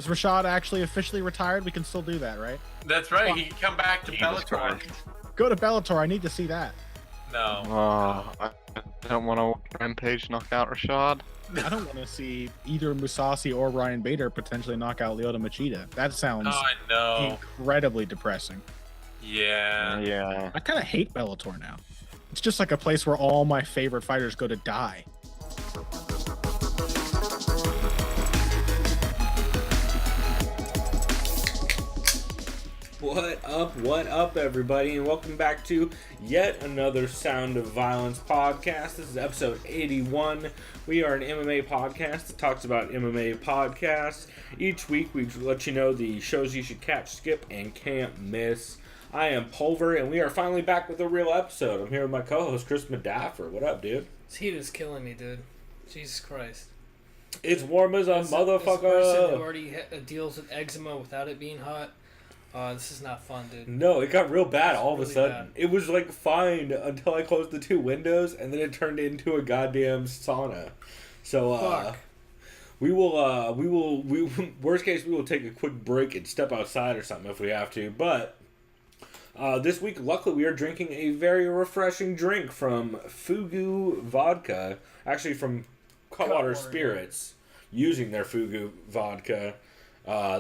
Is Rashad actually officially retired? We can still do that, right? That's right. He can come back to Bellator. Go to Bellator. I need to see that. No. I don't want to Rampage knock out Rashad. I don't want to see either Mousasi or Ryan Bader potentially knock out Lyoto Machida. That sounds incredibly depressing. Yeah. I kind of hate Bellator now. It's just like a place where all my favorite fighters go to die. What up, everybody, and welcome back to yet another Sound of Violence podcast. This is episode 81. We are an MMA podcast that talks about MMA podcasts. Each week, we let you know the shows you should catch, skip, and can't miss. I am Pulver, and we are finally back with a real episode. I'm here with my co-host, Chris Medaffer. What up, dude? This heat is killing me, dude. Jesus Christ. It's warm as a motherfucker. This person who already deals with eczema without it being hot. This is not fun, dude. No, it got real bad all of a really sudden. bad. It was like fine until I closed the two windows, and then it turned into a goddamn sauna. So, Fuck. we will, worst case, we will take a quick break and step outside or something if we have to. But this week, luckily, we are drinking a very refreshing drink from Fugu Vodka, actually from Cutwater Spirits, using their Fugu Vodka.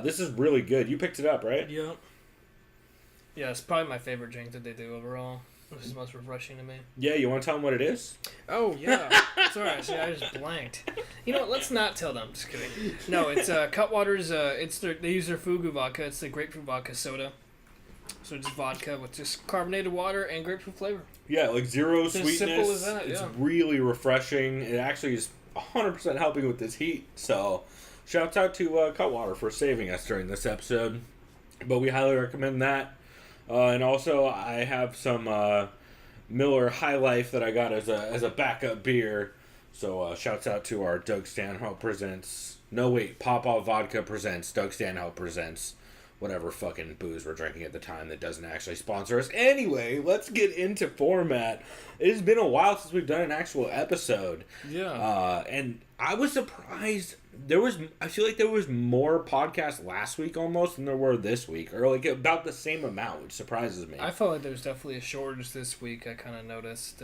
This is really good. You picked it up, right? Yep. Yeah, it's probably my favorite drink that they do overall. This is the most refreshing to me. Yeah, you want to tell them what it is? Oh, yeah. Sorry, see, I just blanked. You know what, let's not tell them. Just kidding. No, it's Cutwater's, they use their Fugu vodka. It's the grapefruit vodka soda. So it's vodka with just carbonated water and grapefruit flavor. Yeah, like zero It's sweetness. as simple as that, It's yeah. really refreshing. It actually is 100% helping with this heat. So, shouts out to Cutwater for saving us during this episode. But we highly recommend that. And also, I have some Miller High Life that I got as a backup beer. So, shouts out to our Doug Stanhope presents. No, wait, Papa Vodka presents. Doug Stanhope presents. Whatever fucking booze we're drinking at the time that doesn't actually sponsor us. Anyway, let's get into format. It has been a while since we've done an actual episode. Yeah. And I was surprised. I feel like there was more podcasts last week almost than there were this week. Or like about the same amount, which surprises me. I felt like there was definitely a shortage this week, I kind of noticed.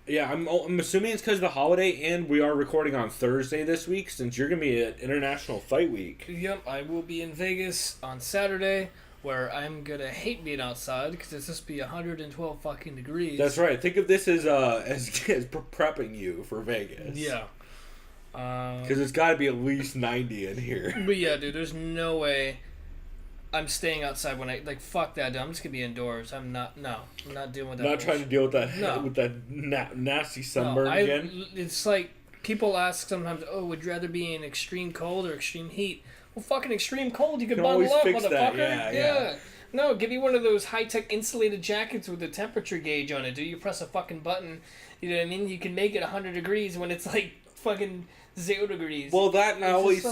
Yeah, I'm assuming it's because of the holiday, and we are recording on Thursday this week since you're going to be at International Fight Week. Yep, I will be in Vegas on Saturday, where I'm going to hate being outside because it's just be 112 fucking degrees. That's right. Think of this as prepping you for Vegas. Yeah. Because it's got to be at least 90 in here. But yeah, dude, there's no way I'm staying outside when fuck that, dude. I'm just going to be indoors. I'm not dealing with that. Not trying to deal with that nasty sunburn No, again. It's like, people ask sometimes, oh, would you rather be in extreme cold or extreme heat? Well, fucking extreme cold, you can bundle always up, fix that, motherfucker. yeah. No, give you one of those high-tech insulated jackets with a temperature gauge on it, dude. You press a fucking button, you know what I mean? You can make it 100 degrees when it's like fucking 0 degrees. Well, that and I always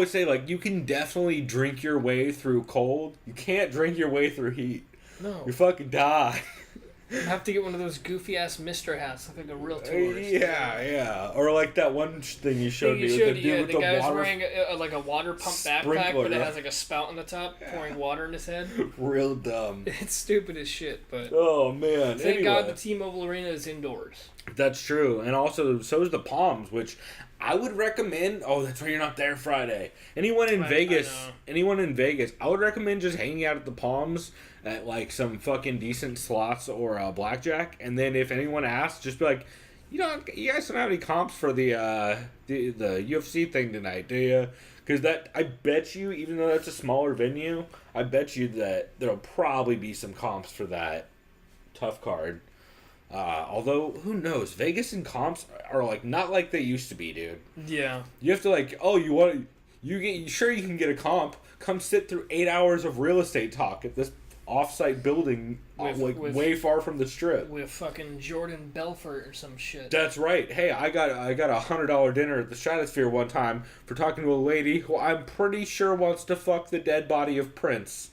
say, like, you can definitely drink your way through cold. You can't drink your way through heat. No. You fucking die. You have to get one of those goofy-ass Mister hats, look like a real tourist. Yeah. Or like that one thing you showed me. With the dude with the the guy's water wearing like a water pump backpack, but it has like a spout on the top, pouring water in his head. Real dumb. It's stupid as shit, but... Oh, man. Thank God the T-Mobile Arena is indoors. That's true. And also, so is the Palms, which I would recommend... Oh, that's right, you're not there Friday. Anyone in Vegas, I would recommend just hanging out at the Palms at, like, some fucking decent slots or blackjack. And then if anyone asks, just be like, you guys don't have any comps for the UFC thing tonight, do you? Because I bet you, even though that's a smaller venue, I bet you that there'll probably be some comps for that TUF card. Although, who knows? Vegas and comps are like not like they used to be, dude. Yeah. You have to you can get a comp. Come sit through 8 hours of real estate talk at this off-site building with way far from the strip. With fucking Jordan Belfort or some shit. That's right. Hey, I got a $100 dinner at the Stratosphere one time for talking to a lady who I'm pretty sure wants to fuck the dead body of Prince.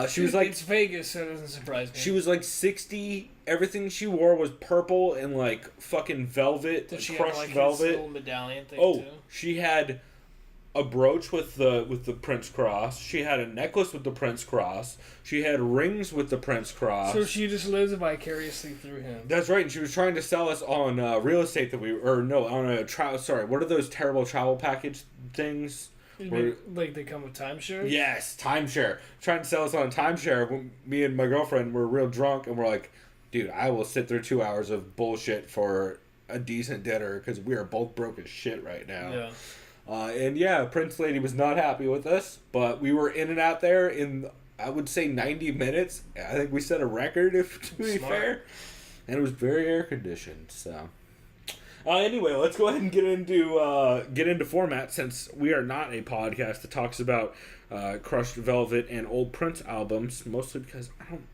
She was like, it's Vegas, so it doesn't surprise me. She was like 60. Everything she wore was purple and like fucking velvet, Did she crushed have, like, velvet. This little medallion thing too? She had a brooch with the Prince Cross. She had a necklace with the Prince Cross. She had rings with the Prince Cross. So she just lives vicariously through him. That's right. And she was trying to sell us on real estate on a travel. Sorry, what are those terrible travel package things? Like they come with timeshare? Yes, timeshare. Trying to sell us on a timeshare. Me and my girlfriend were real drunk, and we're like, dude, I will sit through 2 hours of bullshit for a decent dinner because we are both broke as shit right now. Yeah. And yeah, Prince Lady was not happy with us, but we were in and out there in, I would say, 90 minutes. I think we set a record, to be fair. And it was very air conditioned, so. Anyway, let's go ahead and get into format, since we are not a podcast that talks about Crushed Velvet and old Prince albums, mostly because I don't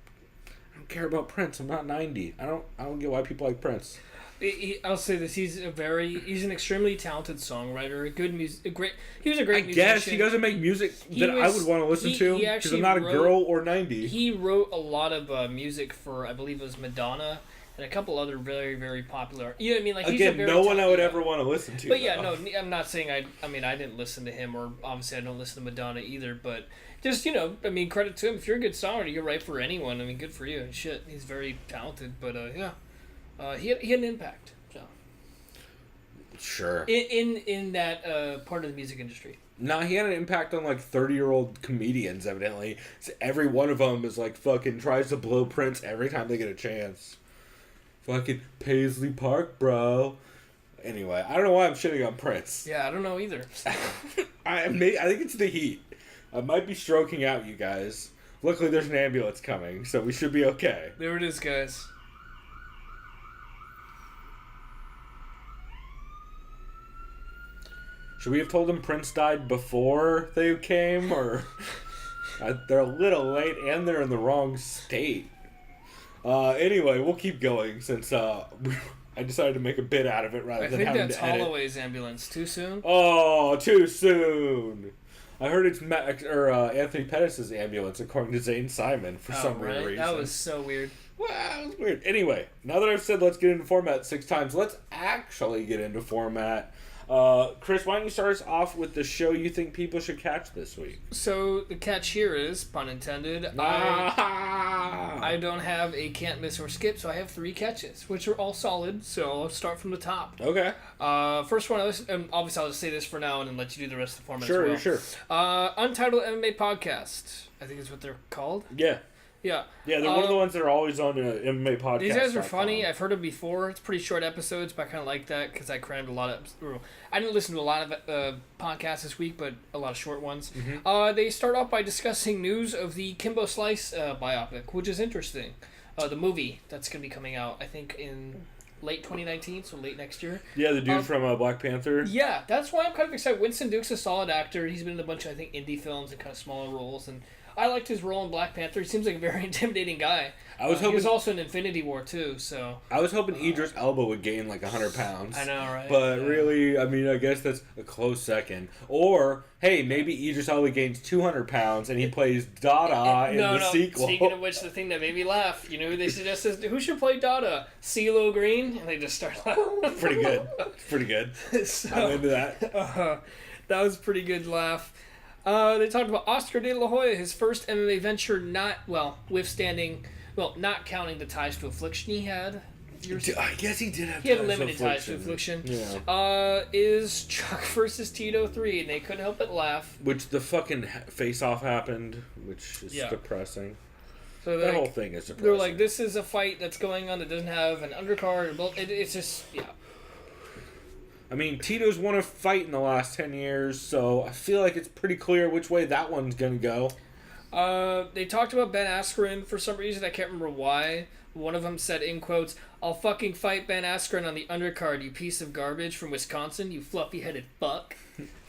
care about Prince. I'm not 90. I don't get why people like Prince. I'll say this: he's an extremely talented songwriter. He was a great musician. Guess he doesn't make music that I would want to listen to because I'm not a girl or 90. He wrote a lot of music for, I believe it was Madonna and a couple other very, very popular. You know what I mean? Like, he's no one I would ever want to listen to. But yeah, no, I'm not saying I didn't listen to him, or obviously I don't listen to Madonna either. But just, credit to him. If you're a good songwriter, you're right for anyone. I mean, good for you. And shit, he's very talented. But yeah. He had an impact. So. Sure. In that part of the music industry. No, he had an impact on like 30-year-old comedians, evidently. So every one of them is like fucking tries to blow Prince every time they get a chance. Fucking Paisley Park, bro. Anyway, I don't know why I'm shitting on Prince. Yeah, I don't know either. I think it's the heat. I might be stroking out, you guys. Luckily, there's an ambulance coming, so we should be okay. There it is, guys. Should we have told them Prince died before they came, or they're a little late and they're in the wrong state? Anyway, we'll keep going since I decided to make a bit out of it rather than having to edit. I think that's Holloway's ambulance. Too soon? Oh, too soon. I heard it's Anthony Pettis' ambulance, according to Zane Simon, for some weird reason. That was so weird. Well, that was weird. Anyway, now that I've said let's get into format 6 times, let's actually get into format. Chris, why don't you start us off with the show you think people should catch this week? So, the catch here is, pun intended, I don't have a can't miss or skip, so I have 3 catches, which are all solid, so I'll start from the top. Okay. First one, and obviously I'll just say this for now and then let you do the rest of the format as well. Sure. Untitled MMA Podcast, I think is what they're called. Yeah. Yeah. Yeah, they're one of the ones that are always on the MMA Podcast. These guys are funny. I've heard them before. It's pretty short episodes, but I kind of like that because I crammed a lot of... I didn't listen to a lot of podcasts this week, but a lot of short ones. Mm-hmm. They start off by discussing news of the Kimbo Slice biopic, which is interesting. The movie that's going to be coming out, I think, in late 2019, so late next year. Yeah, the dude from Black Panther. Yeah, that's why I'm kind of excited. Winston Duke's a solid actor. He's been in a bunch of, I think, indie films and kind of smaller roles, and I liked his role in Black Panther. He seems like a very intimidating guy. He was also in Infinity War, too, so... I was hoping Idris Elba would gain like 100 pounds. I know, right? But really, I mean, I guess that's a close second. Or, hey, maybe Idris Elba gains 200 pounds and he plays Dada in the sequel. Speaking of which, the thing that made me laugh, who they suggested, who should play Dada? CeeLo Green? And they just start laughing. Pretty good. Pretty good. So, I'm into that. That was a pretty good laugh. They talked about Oscar De La Hoya, his first MMA venture, not counting the ties to affliction he had. I guess he did have. He had limited ties to affliction. Yeah. Is Chuck versus Tito 3, and they couldn't help but laugh. Which the fucking face-off happened, which is depressing. So that whole thing is depressing. They're like, this is a fight that's going on that doesn't have an undercard. It's just, I mean, Tito's won a fight in the last 10 years, so I feel like it's pretty clear which way that one's going to go. They talked about Ben Askren for some reason. I can't remember why. One of them said, in quotes, "I'll fucking fight Ben Askren on the undercard, you piece of garbage from Wisconsin, you fluffy-headed fuck."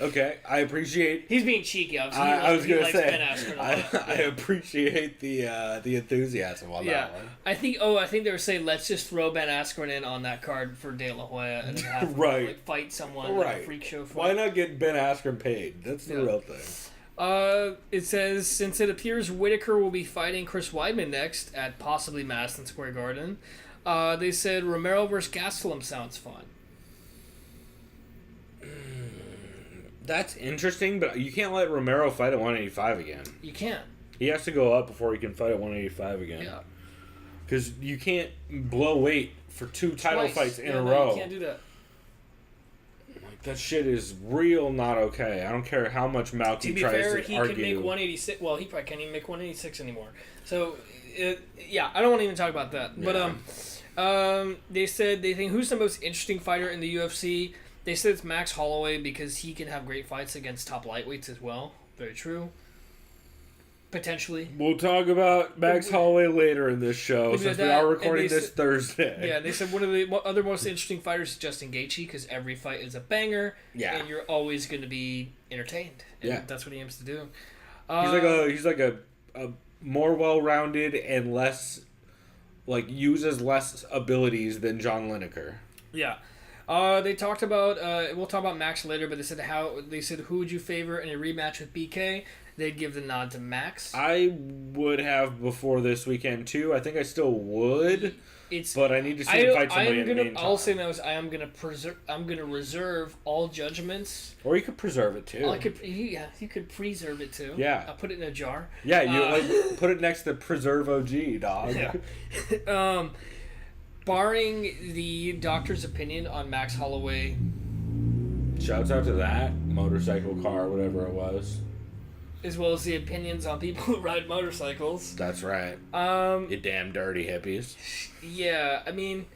Okay, I appreciate... He's being cheeky, obviously. I was going to say, Ben Askren a lot. I appreciate the enthusiasm on that one. I think they were saying, let's just throw Ben Askren in on that card for De La Hoya and have him fight someone in a freak show fight. Why not get Ben Askren paid? That's the real thing. It says, since it appears Whittaker will be fighting Chris Wyman next at possibly Madison Square Garden, they said Romero versus Gastelum sounds fun. That's interesting, but you can't let Romero fight at 185 again. You can't. He has to go up before he can fight at 185 again. Yeah. Because you can't blow weight for 2 title fights in a row. You can't do that. Like, that shit is real not okay. I don't care how much Malky tries to argue. To be fair, he could make 186. Well, he probably can't even make 186 anymore. So, I don't want to even talk about that. Yeah. But they said they think who's the most interesting fighter in the UFC. They said it's Max Holloway because he can have great fights against top lightweights as well. Very true. Potentially. We'll talk about Max Holloway later in this show since we are recording this Thursday. Yeah, they said one of the other most interesting fighters is Justin Gaethje because every fight is a banger. Yeah. And you're always going to be entertained. And that's what he aims to do. He's like a more well-rounded and less, uses less abilities than John Lineker. Yeah. They talked about we'll talk about Max later, but they said who would you favor in a rematch with BK? They'd give the nod to Max. I would have before this weekend too. I think I still would. But I need to see him fight somebody in the meantime. I'll say now I'm gonna reserve all judgments. Or you could preserve it too. You could preserve it too. Yeah. I'll put it in a jar. Yeah, you put it next to Preserve OG, dog. Yeah. Barring the doctor's opinion on Max Holloway. Shouts out to that motorcycle car, whatever it was. As well as the opinions on people who ride motorcycles. That's right. You damn dirty hippies. Yeah, I mean,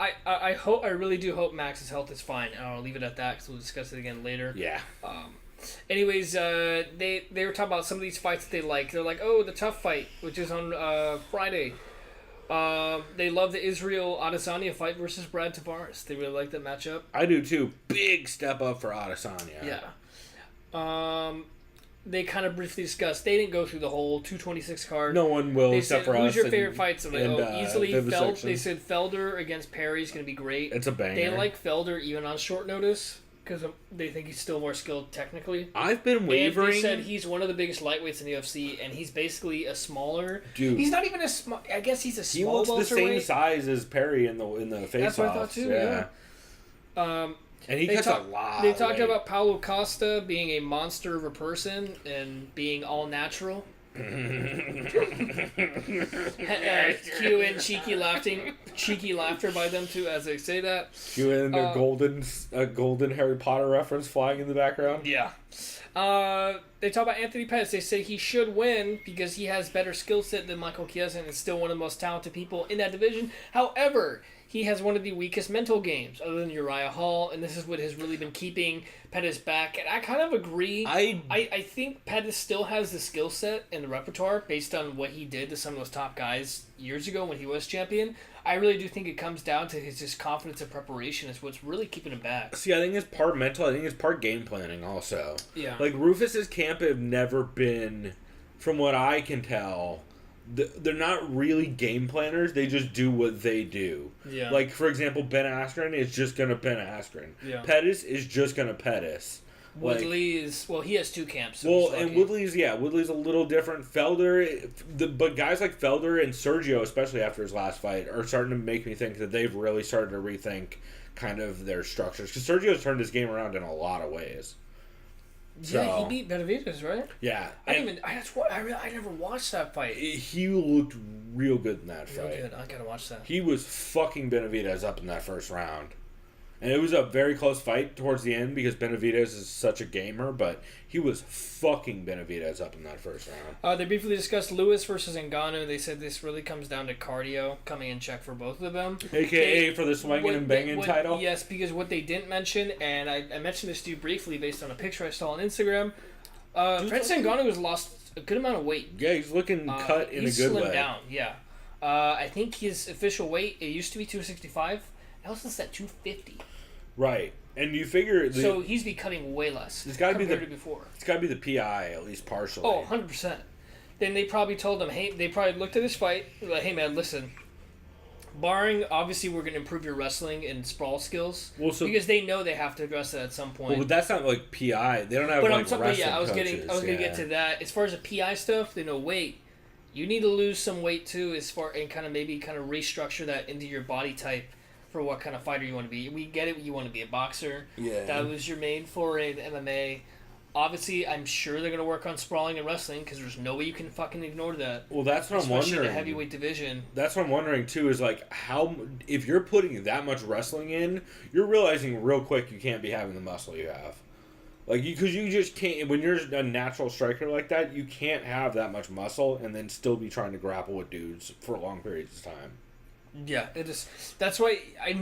I really do hope Max's health is fine. I'll leave it at that because we'll discuss it again later. Yeah. Anyways, they were talking about some of these fights that they like. They're like, oh, the TUF fight, which is on Friday. They love the Israel Adesanya fight versus Brad Tavares. They really like that matchup. I do too. Big step up for Adesanya. Yeah. They kind of briefly discussed. They didn't go through the whole 226 card. No one will except for us. Who's your favorite fights? Like, easily Felder. They said Felder against Perry is going to be great. It's a banger. They like Felder even on short notice because they think he's still more skilled technically. I've been wavering. And they said he's one of the biggest lightweights in the UFC, and he's basically a smaller. Dude, he's not even a small. I guess he's a small. He looks the same size as Perry in the face-off. That's what I thought too. Yeah. And he cuts a lot. They talked about Paulo Costa being a monster of a person and being all natural. Cue in cheeky laughter by them too as they say that. Cue in a golden Harry Potter reference flying in the background. Yeah. They talk about Anthony Pettis. They say he should win because he has better skill set than Michael Chiesa and is still one of the most talented people in that division. However, he has one of the weakest mental games other than Uriah Hall, and this is what has really been keeping Pettis back. And I kind of agree. I think Pettis still has the skill set and the repertoire based on what he did to some of those top guys years ago when he was champion. I really do think it comes down to his just confidence and preparation is what's really keeping him back. See, I think it's part mental. I think it's part game planning also. Yeah. Like, Rufus's camp have never been, from what I can tell, they're not really game planners. They just do what they do. Yeah. Like, for example, Ben Askren is just going to Ben Askren. Yeah. Pettis is just going to Pettis. Woodley is... Well, he has two camps. So and Woodley's a little different. Felder... But guys like Felder and Sergio, especially after his last fight, are starting to make me think that they've really started to rethink kind of their structures. Because Sergio's turned his game around in a lot of ways. Yeah, he beat Benavidez, right? Yeah. I never watched that fight. He looked real good in that fight. Real good. I gotta watch that. He was fucking Benavidez up in that first round. And it was a very close fight towards the end because Benavidez is such a gamer, but he was fucking Benavidez up in that first round. They briefly discussed Lewis versus Ngannou. They said this really comes down to cardio coming in check for both of them. AKA for the swinging and banging title? Yes, because what they didn't mention, and I mentioned this to you briefly based on a picture I saw on Instagram, Francis Ngannou has lost a good amount of weight. Yeah, he's looking cut in a good way. He's slimmed down, yeah. I think his official weight, it used to be 265. Now it's at 250. Right, and you figure... So he's be cutting way less. It's got to be before. It's got to be the PI, at least partially. Oh, 100%. Then they probably told him, hey, they probably looked at this fight, like, hey man, listen, barring, obviously we're going to improve your wrestling and sprawl skills, because they know they have to address that at some point. Well, but that's not like PI. They don't have wrestling I was going to get to that. As far as the PI stuff, they know, wait, you need to lose some weight too, and kind of restructure that into your body type for what kind of fighter you want to be. We get it. You want to be a boxer. Yeah. That was your main foray in MMA. Obviously, I'm sure they're going to work on sprawling and wrestling because there's no way you can fucking ignore that. Well, that's what I'm wondering. Especially the heavyweight division. That's what I'm wondering, too, is like how... If you're putting that much wrestling in, you're realizing real quick you can't be having the muscle you have. Like, because you just can't... When you're a natural striker like that, you can't have that much muscle and then still be trying to grapple with dudes for long periods of time. Yeah, it is. That's why you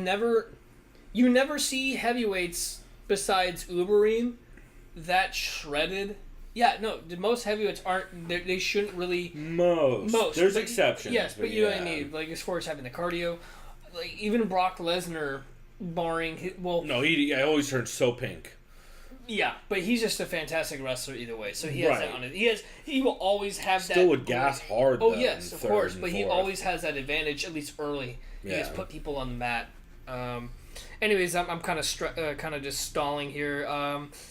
never see heavyweights besides Uberim that shredded. Yeah, no, most heavyweights aren't. They shouldn't really. Most. There's exceptions. Yes, but you know what I mean. Like as far as having the cardio, like even Brock Lesnar, barring No, he always turns so pink. Yeah, but he's just a fantastic wrestler either way. So he has that on it. He will always have that. Still would gas hard. Oh yes, of course, but he always has that advantage at least early. He has put people on the mat. Anyways, I'm kind of just stalling here.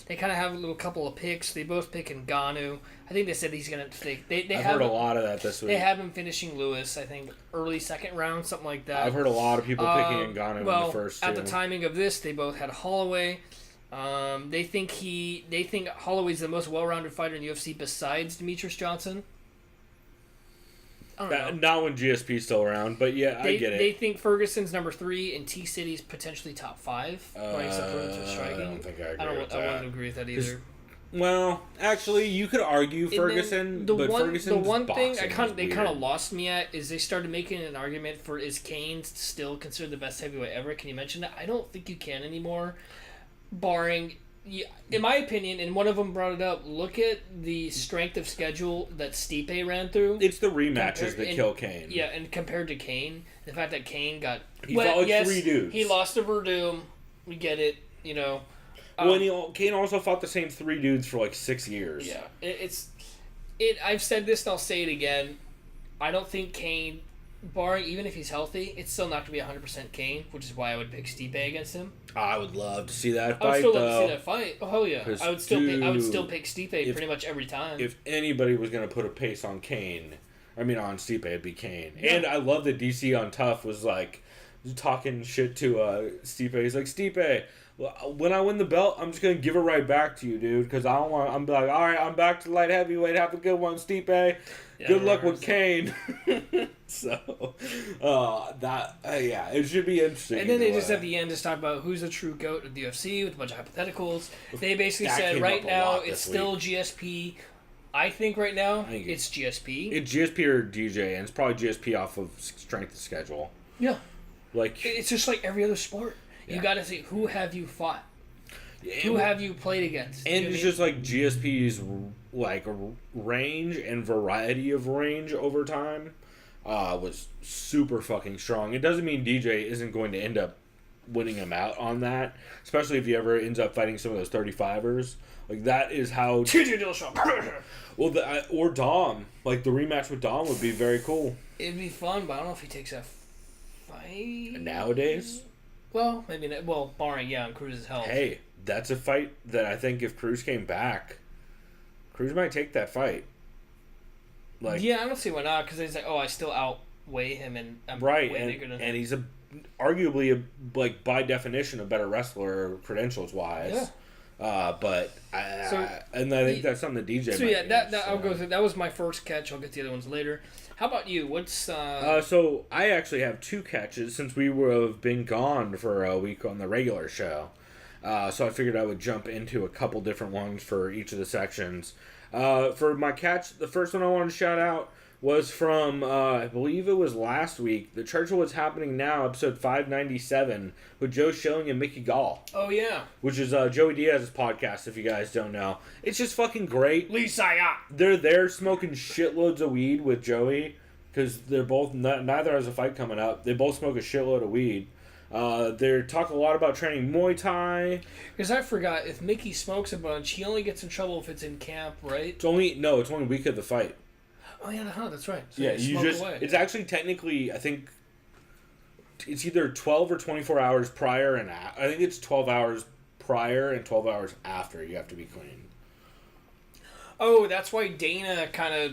They kind of have a little couple of picks. They both pick Ngannou. I think they said he's gonna. I've heard a lot of that this week. They have him finishing Lewis. I think early second round, something like that. I've heard a lot of people picking Ngannou in the first two. At the timing of this, they both had Holloway. They think Holloway's the most well-rounded fighter in the UFC besides Demetrius Johnson. Not when GSP's still around, but yeah, I get it. They think Ferguson's number 3 and T-City's potentially top 5. I don't think I agree with that. I wouldn't agree with that either. Well, actually, you could argue Ferguson, Ferguson's the one thing they kind of lost me at is they started making an argument for is Kane still considered the best heavyweight ever? Can you mention that? I don't think you can anymore. Barring, in my opinion, and one of them brought it up, look at the strength of schedule that Stipe ran through. It's the rematches that kill Kane. Yeah, and compared to Kane, the fact that Kane got... He fought like 3 dudes. He lost to Verdum. We get it, you know. Kane also fought the same 3 dudes for like 6 years. Yeah, I've said this and I'll say it again. I don't think Kane... Barring, even if he's healthy, it's still not going to be 100% Kane, which is why I would pick Stipe against him. I would love to see that fight, I would still love to see that fight. Oh, hell yeah. I would still pick Stipe pretty much every time. If anybody was going to put a pace on Kane, on Stipe, it'd be Kane. Yeah. And I love that DC on TUF was like, talking shit to Stipe. He's like, Stipe, when I win the belt, I'm just going to give it right back to you, dude, because I don't want... I'm like, all right, I'm back to light heavyweight. Have a good one, Stipe. Yeah, good luck with Kane. So, it should be interesting. And then they just at the end just talk about who's the true GOAT of the UFC with a bunch of hypotheticals. They basically said right now it's still GSP. I think right now it's GSP. It's GSP or DJ, and it's probably GSP off of strength of schedule. Yeah. Like it's just like every other sport. Yeah. You got to say, who have you fought? Who have you played against? And it's just like GSP's like range and variety of range over time was super fucking strong. It doesn't mean DJ isn't going to end up winning him out on that, especially if he ever ends up fighting some of those 35ers. Like that is how. Well, or Dom, like the rematch with Dom would be very cool. It'd be fun, but I don't know if he takes that fight nowadays. Well, maybe not. Well, barring on Cruz's health. Hey, that's a fight that I think if Cruz came back, Cruz might take that fight. Like, yeah, I don't see why not, because he's like, I still outweigh him, and I'm way bigger than him. And he's arguably like by definition a better wrestler credentials wise. Yeah. And I think that's something that DJ. So yeah, I'll go through. That was my first catch. I'll get to the other ones later. How about you? What's So I actually have 2 catches since we have been gone for a week on the regular show. So I figured I would jump into a couple different ones for each of the sections. For my catch, the first one I wanted to shout out was from, I believe it was last week, the Church of What's Happening Now, episode 597, with Joe Schilling and Mickey Gall. Oh, yeah. Which is Joey Diaz's podcast, if you guys don't know. It's just fucking great. Lisa, yeah. They're there smoking shitloads of weed with Joey, because they're both, neither has a fight coming up. They both smoke a shitload of weed. They talk a lot about training Muay Thai. Because I forgot, if Mickey smokes a bunch, he only gets in trouble if it's in camp, right? It's only week of the fight. Oh yeah, that's right. So yeah, it's actually technically, I think it's either 12 or 24 hours prior and I think it's 12 hours prior and 12 hours after you have to be clean. Oh, that's why Dana kind of.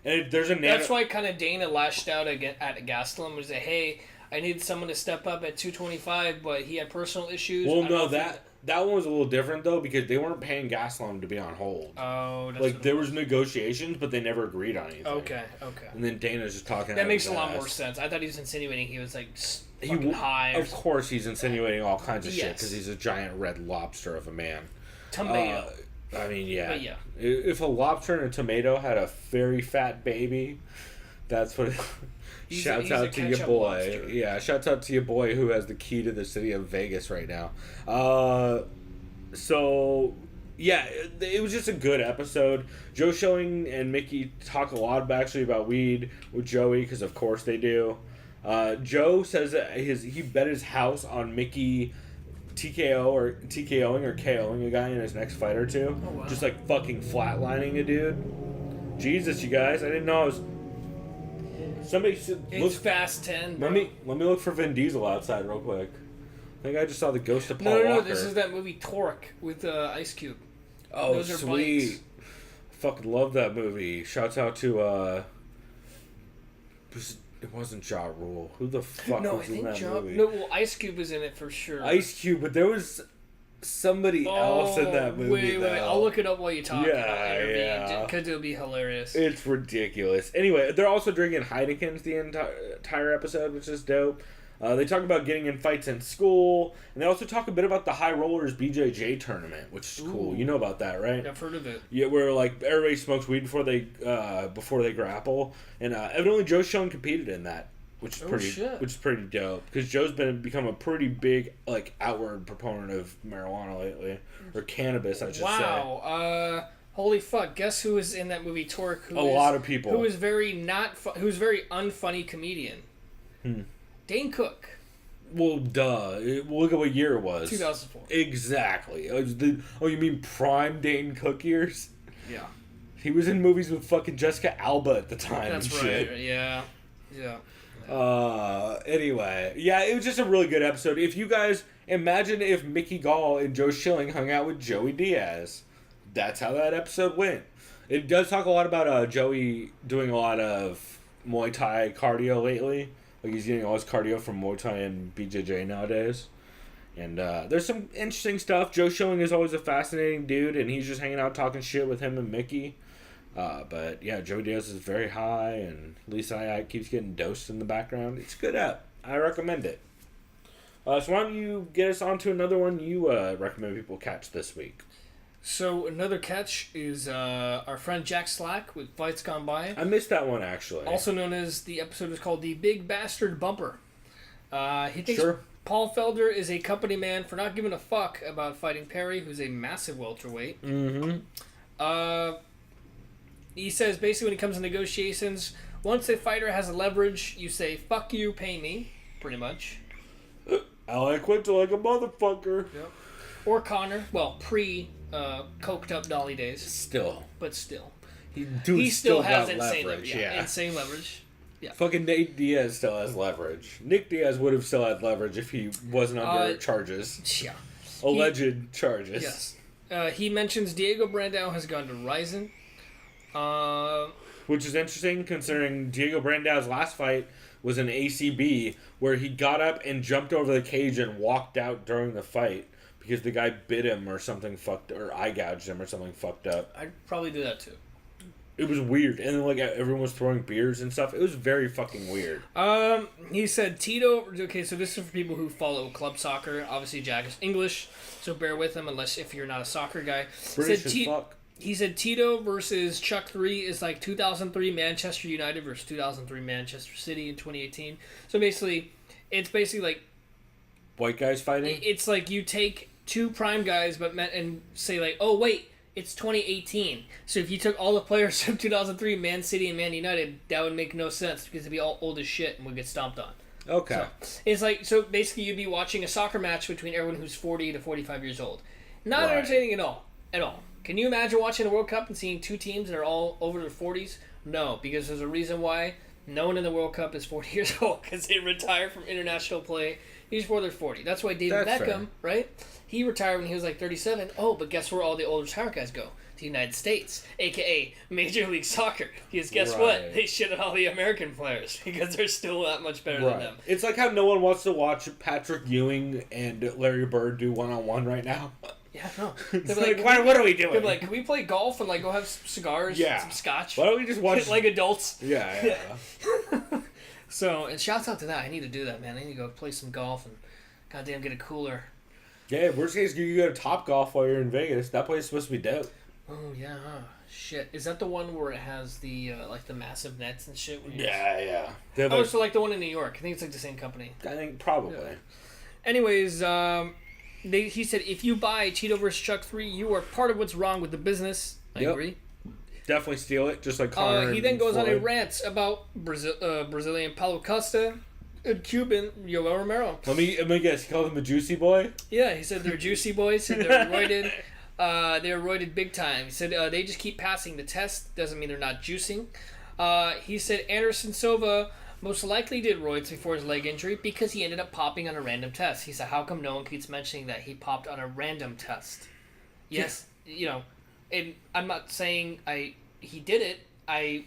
And there's a. That's why kind of Dana lashed out at Gastelum was like, hey. I needed someone to step up at 225, but he had personal issues. Well, no, that one was a little different, though, because they weren't paying Gastelum to be on hold. Oh, that's like, there was negotiations, but they never agreed on anything. Okay. And then Dana's just talking That makes a lot more sense. I thought he was insinuating he was, like, high. Of course he's insinuating all kinds of shit, because he's a giant red lobster of a man. Tomato. I mean, yeah. But yeah. If a lobster and a tomato had a very fat baby, that's what... Shouts out to your boy. Lobster. Yeah, shouts out to your boy who has the key to the city of Vegas right now. So, yeah, it was just a good episode. Joe Schilling and Mickey talk a lot about weed with Joey, because of course they do. Joe says that he bet his house on Mickey TKOing or KOing a guy in his next fight or two. Oh, wow. Just like fucking flatlining a dude. Jesus, you guys, I didn't know I was... Somebody should look. It's Fast 10. Bro. Let me look for Vin Diesel outside real quick. I think I just saw the ghost of Paul Walker. No, this is that movie Torque with Ice Cube. Oh, those are sweet! bikes. Fucking love that movie. Shouts out to it wasn't Ja Rule. Who the fuck was in that movie? No, well, Ice Cube was in it for sure. Ice Cube, but there was somebody else in that movie. Wait. I'll look it up while you talk. Yeah. Because it'll be hilarious. It's ridiculous. Anyway, they're also drinking Heineken's the entire episode, which is dope. They talk about getting in fights in school, and they also talk a bit about the High Rollers BJJ tournament, which is cool. You know about that, right? I've heard of it. Yeah, where like everybody smokes weed before they grapple, and evidently Joe Schilling competed in that. Which is pretty dope, because Joe's become a pretty big like outward proponent of marijuana lately, or cannabis, I should say. Wow, holy fuck! Guess who was in that movie Torque? A lot of people. Who was very who's very unfunny comedian. Dane Cook. Well, duh. Look at what year it was. 2004. Exactly. You mean prime Dane Cook years? Yeah. He was in movies with fucking Jessica Alba at the time. That's and right. Shit. Yeah. Anyway, yeah, it was just a really good episode. If you guys imagine if Mickey Gall and Joe Schilling hung out with Joey Diaz, that's how that episode went. It does talk a lot about Joey doing a lot of Muay Thai cardio lately. Like he's getting all his cardio from Muay Thai and BJJ nowadays. And there's some interesting stuff. Joe Schilling is always a fascinating dude, and he's just hanging out talking shit with him and Mickey. But yeah, Joey Diaz is very high, and Lisa keeps getting dosed in the background. It's a good app. I recommend it. So why don't you get us on to another one you recommend people catch this week? So another catch is our friend Jack Slack with Fights Gone By. I missed that one, actually. Also known as, the episode is called The Big Bastard Bumper. He thinks Paul Felder is a company man for not giving a fuck about fighting Perry, who's a massive welterweight. He says basically when it comes to negotiations, once a fighter has a leverage, you say, fuck you, pay me, pretty much. I quit like a motherfucker. Yep. Or Connor. Well, coked up Dolly days. Still. He still has insane leverage. Insane leverage. Yeah. Fucking Nate Diaz still has leverage. Nick Diaz would have still had leverage if he wasn't under charges. Yeah. Alleged charges. Yes. He mentions Diego Brandao has gone to Ryzen. Which is interesting considering Diego Brandao's last fight was an ACB where he got up and jumped over the cage and walked out during the fight because the guy bit him or something fucked, or eye gouged him or something fucked up. I'd probably do that too. It was weird, and then like everyone was throwing beers and stuff. It was very fucking weird. He said Tito. Okay, so this is for people who follow club soccer. Obviously, Jack is English, so bear with him unless if you're not a soccer guy. British as fuck. He said Tito versus Chuck 3 is like 2003 Manchester United versus 2003 Manchester City in 2018. So basically, it's basically like white guys fighting. It's like you take two prime guys, and say like, oh wait, it's 2018. So if you took all the players from 2003 Man City and Man United, that would make no sense because they'd be all old as shit and would get stomped on. Okay. So it's like, so basically you'd be watching a soccer match between everyone who's 40 to 45 years old. Not entertaining at all. At all. Can you imagine watching the World Cup and seeing two teams that are all over their 40s? No, because there's a reason why no one in the World Cup is 40 years old, because they retired from international play before they're 40. That's why David Beckham, right? He retired when he was like 37. Oh, but guess where all the old retired guys go? the United States, aka Major League Soccer. Because guess what? They shit on all the American players because they're still that much better than them. It's like how no one wants to watch Patrick Ewing and Larry Bird do one-on-one right now. Yeah, no. It's like, what are we doing? They're like, can we play golf and like go have cigars and some scotch? Why don't we just watch like adults? Yeah. So, and shouts out to that. I need to do that, man. I need to go play some golf and goddamn get a cooler. Yeah, worst case, you go to Top Golf while you're in Vegas. That place is supposed to be dope. Oh, yeah. Shit. Is that the one where it has the, like, the massive nets and shit? Yeah. Oh, so like the one in New York. I think it's like the same company. I think probably. Yeah. Anyways, he said, if you buy Cheeto vs. Chuck 3, you are part of what's wrong with the business. I agree. Definitely steal it, just like Conor. He then goes on a rant about Brazilian Paulo Costa and Cuban Yoel Romero. Let me guess. He called him a juicy boy? Yeah, he said they're juicy boys. He said they're roided. They're roided big time. He said they just keep passing the test. Doesn't mean they're not juicing. He said Anderson Silva most likely did roids before his leg injury because he ended up popping on a random test. He said, how come no one keeps mentioning that he popped on a random test? Yes, and I'm not saying he did it.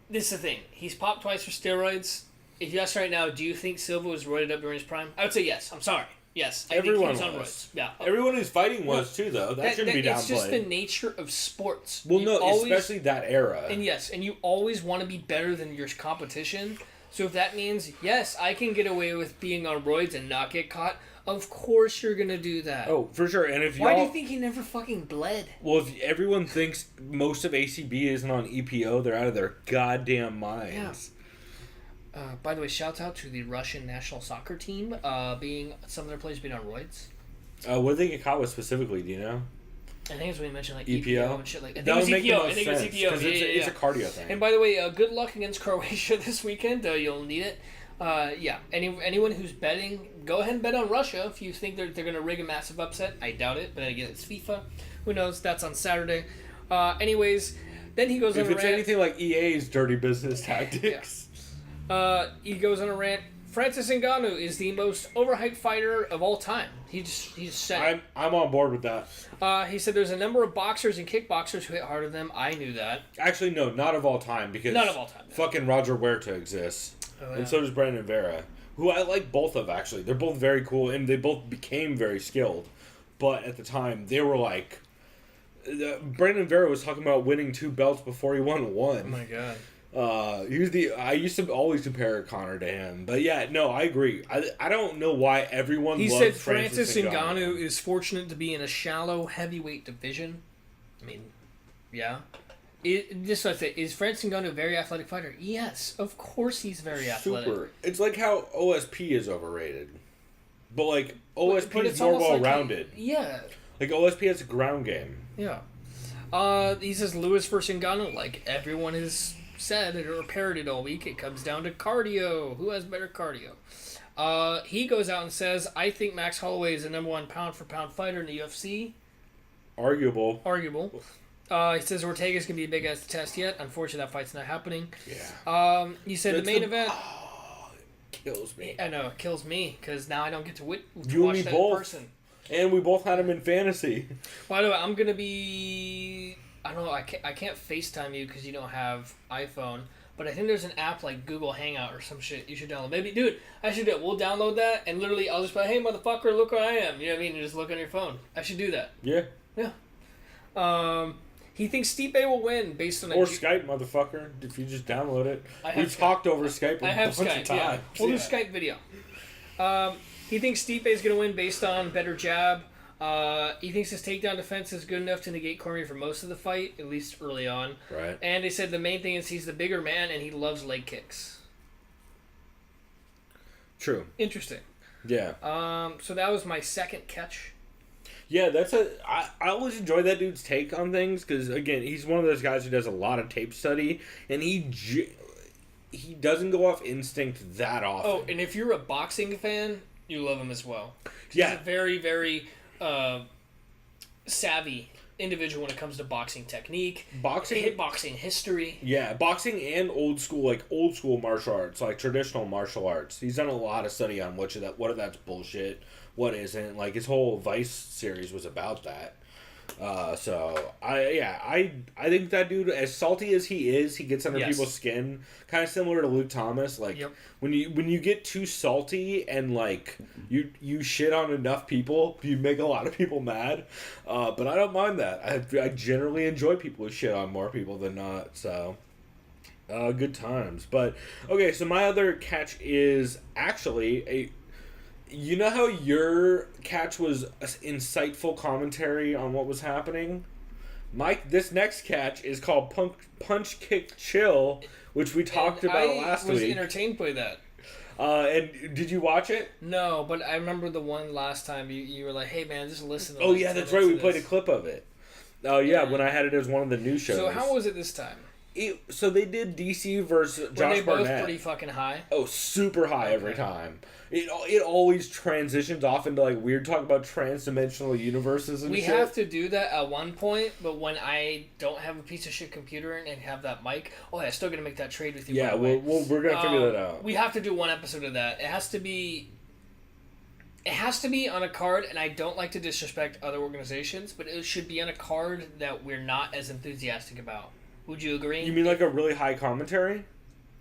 This is the thing. He's popped twice for steroids. If you ask right now, do you think Silva was roided up during his prime? I would say yes. I'm sorry. Yes. Everyone think he was. On roids. Yeah. Everyone who's fighting was too, though. That shouldn't be downplayed. It's just the nature of sports. Well, especially that era. And yes, and you always want to be better than your competition. So if that means, yes, I can get away with being on roids and not get caught, of course you're going to do that. Oh, for sure. And if Why do you think he never fucking bled? Well, if everyone thinks most of ACB isn't on EPO, they're out of their goddamn minds. Yeah. By the way, shouts out to the Russian national soccer team, being some of their players being on roids. What did they get caught with specifically, do you know? I think it's when you mentioned like EPO and shit like that. That would make the most I think it was sense, EPO. 'cause it's a cardio thing. And by the way, good luck against Croatia this weekend. You'll need it. Anyone who's betting, go ahead and bet on Russia if you think they're going to rig a massive upset. I doubt it, but again, it's FIFA. Who knows? That's on Saturday. Anyways, then he goes on a rant. If it's anything like EA's dirty business tactics. He goes on a rant. Francis Ngannou is the most overhyped fighter of all time. He just said I'm on board with that. He said there's a number of boxers and kickboxers who hit harder than them. I knew that. Actually, no, not of all time, because not of all time. Fucking Roger Huerta exists. And so does Brandon Vera, who I like both of, actually. They're both very cool, and they both became very skilled. But at the time, they were like... Brandon Vera was talking about winning 2 belts before he won 1. Oh my god. I used to always compare Conor to him. But yeah, no, I agree. I don't know why everyone loves He said Francis Ngannou is fortunate to be in a shallow heavyweight division. I mean, yeah. Just what I say, is Francis Ngannou a very athletic fighter? Yes, of course he's very athletic. Super. It's like how OSP is overrated. But like, OSP is more well-rounded. Yeah. Like, OSP has a ground game. Yeah. He says Lewis versus Ngannou, like everyone has said or parroted all week, it comes down to cardio. Who has better cardio? He goes out and says, I think Max Holloway is the #1 pound-for-pound fighter in the UFC. Arguable. He says Ortega's going to be a big-ass test yet. Unfortunately, that fight's not happening. Yeah. He said the main event... Oh, it kills me. I know, it kills me, because now I don't get to watch that both. in person. And we both had him in fantasy. By the way, I'm going to be... I don't know, I can't FaceTime you because you don't have iPhone, but I think there's an app like Google Hangout or some shit you should download. Maybe, dude, I should do it. We'll download that, and literally I'll just be like, hey, motherfucker, look where I am. You know what I mean? You just look on your phone. I should do that. Yeah. Yeah. He thinks Stipe will win based on... Or Skype, motherfucker, if you just download it. We've talked over Skype a bunch of times. Yeah. We'll do Skype video. He thinks Stipe is going to win based on better jab. He thinks his takedown defense is good enough to negate Cormier for most of the fight, at least early on. Right. And they said the main thing is he's the bigger man and he loves leg kicks. True. Interesting. Yeah. So that was my second catch. Yeah, I always enjoy that dude's take on things because, again, he's one of those guys who does a lot of tape study, and he doesn't go off instinct that often. Oh, and if you're a boxing fan, you love him as well. Yeah. He's a very, very savvy individual when it comes to boxing technique, boxing history. Yeah, boxing and old school martial arts, like traditional martial arts. He's done a lot of study on what of that's bullshit, what isn't. Like his whole Vice series was about that. So I think that dude, as salty as he is, he gets under people's skin. Kind of similar to Luke Thomas. Like when you get too salty and like you shit on enough people, you make a lot of people mad. But I don't mind that. I generally enjoy people who shit on more people than not. So good times. But okay, so my other catch is actually you know how your catch was insightful commentary on what was happening? This next catch is called Punch Kick Chill, which we talked about last week. I was entertained by that. And did you watch it? No, but I remember the one last time you were like, hey man, just listen to Oh yeah, that's right, we played a clip of it. Oh yeah, when I had it as one of the new shows. So how was it this time? So they did DC versus Josh Barnett. Were they both pretty fucking high? Oh, super high every time. It always transitions off into like weird talk about trans-dimensional universes and shit. We have to do that at one point, but when I don't have a piece of shit computer and have that mic, I'm still gonna make that trade with you. Yeah, we're gonna figure that out. We have to do one episode of that. It has to be on a card, and I don't like to disrespect other organizations, but it should be on a card that we're not as enthusiastic about. Would you agree? You mean like a really high commentary?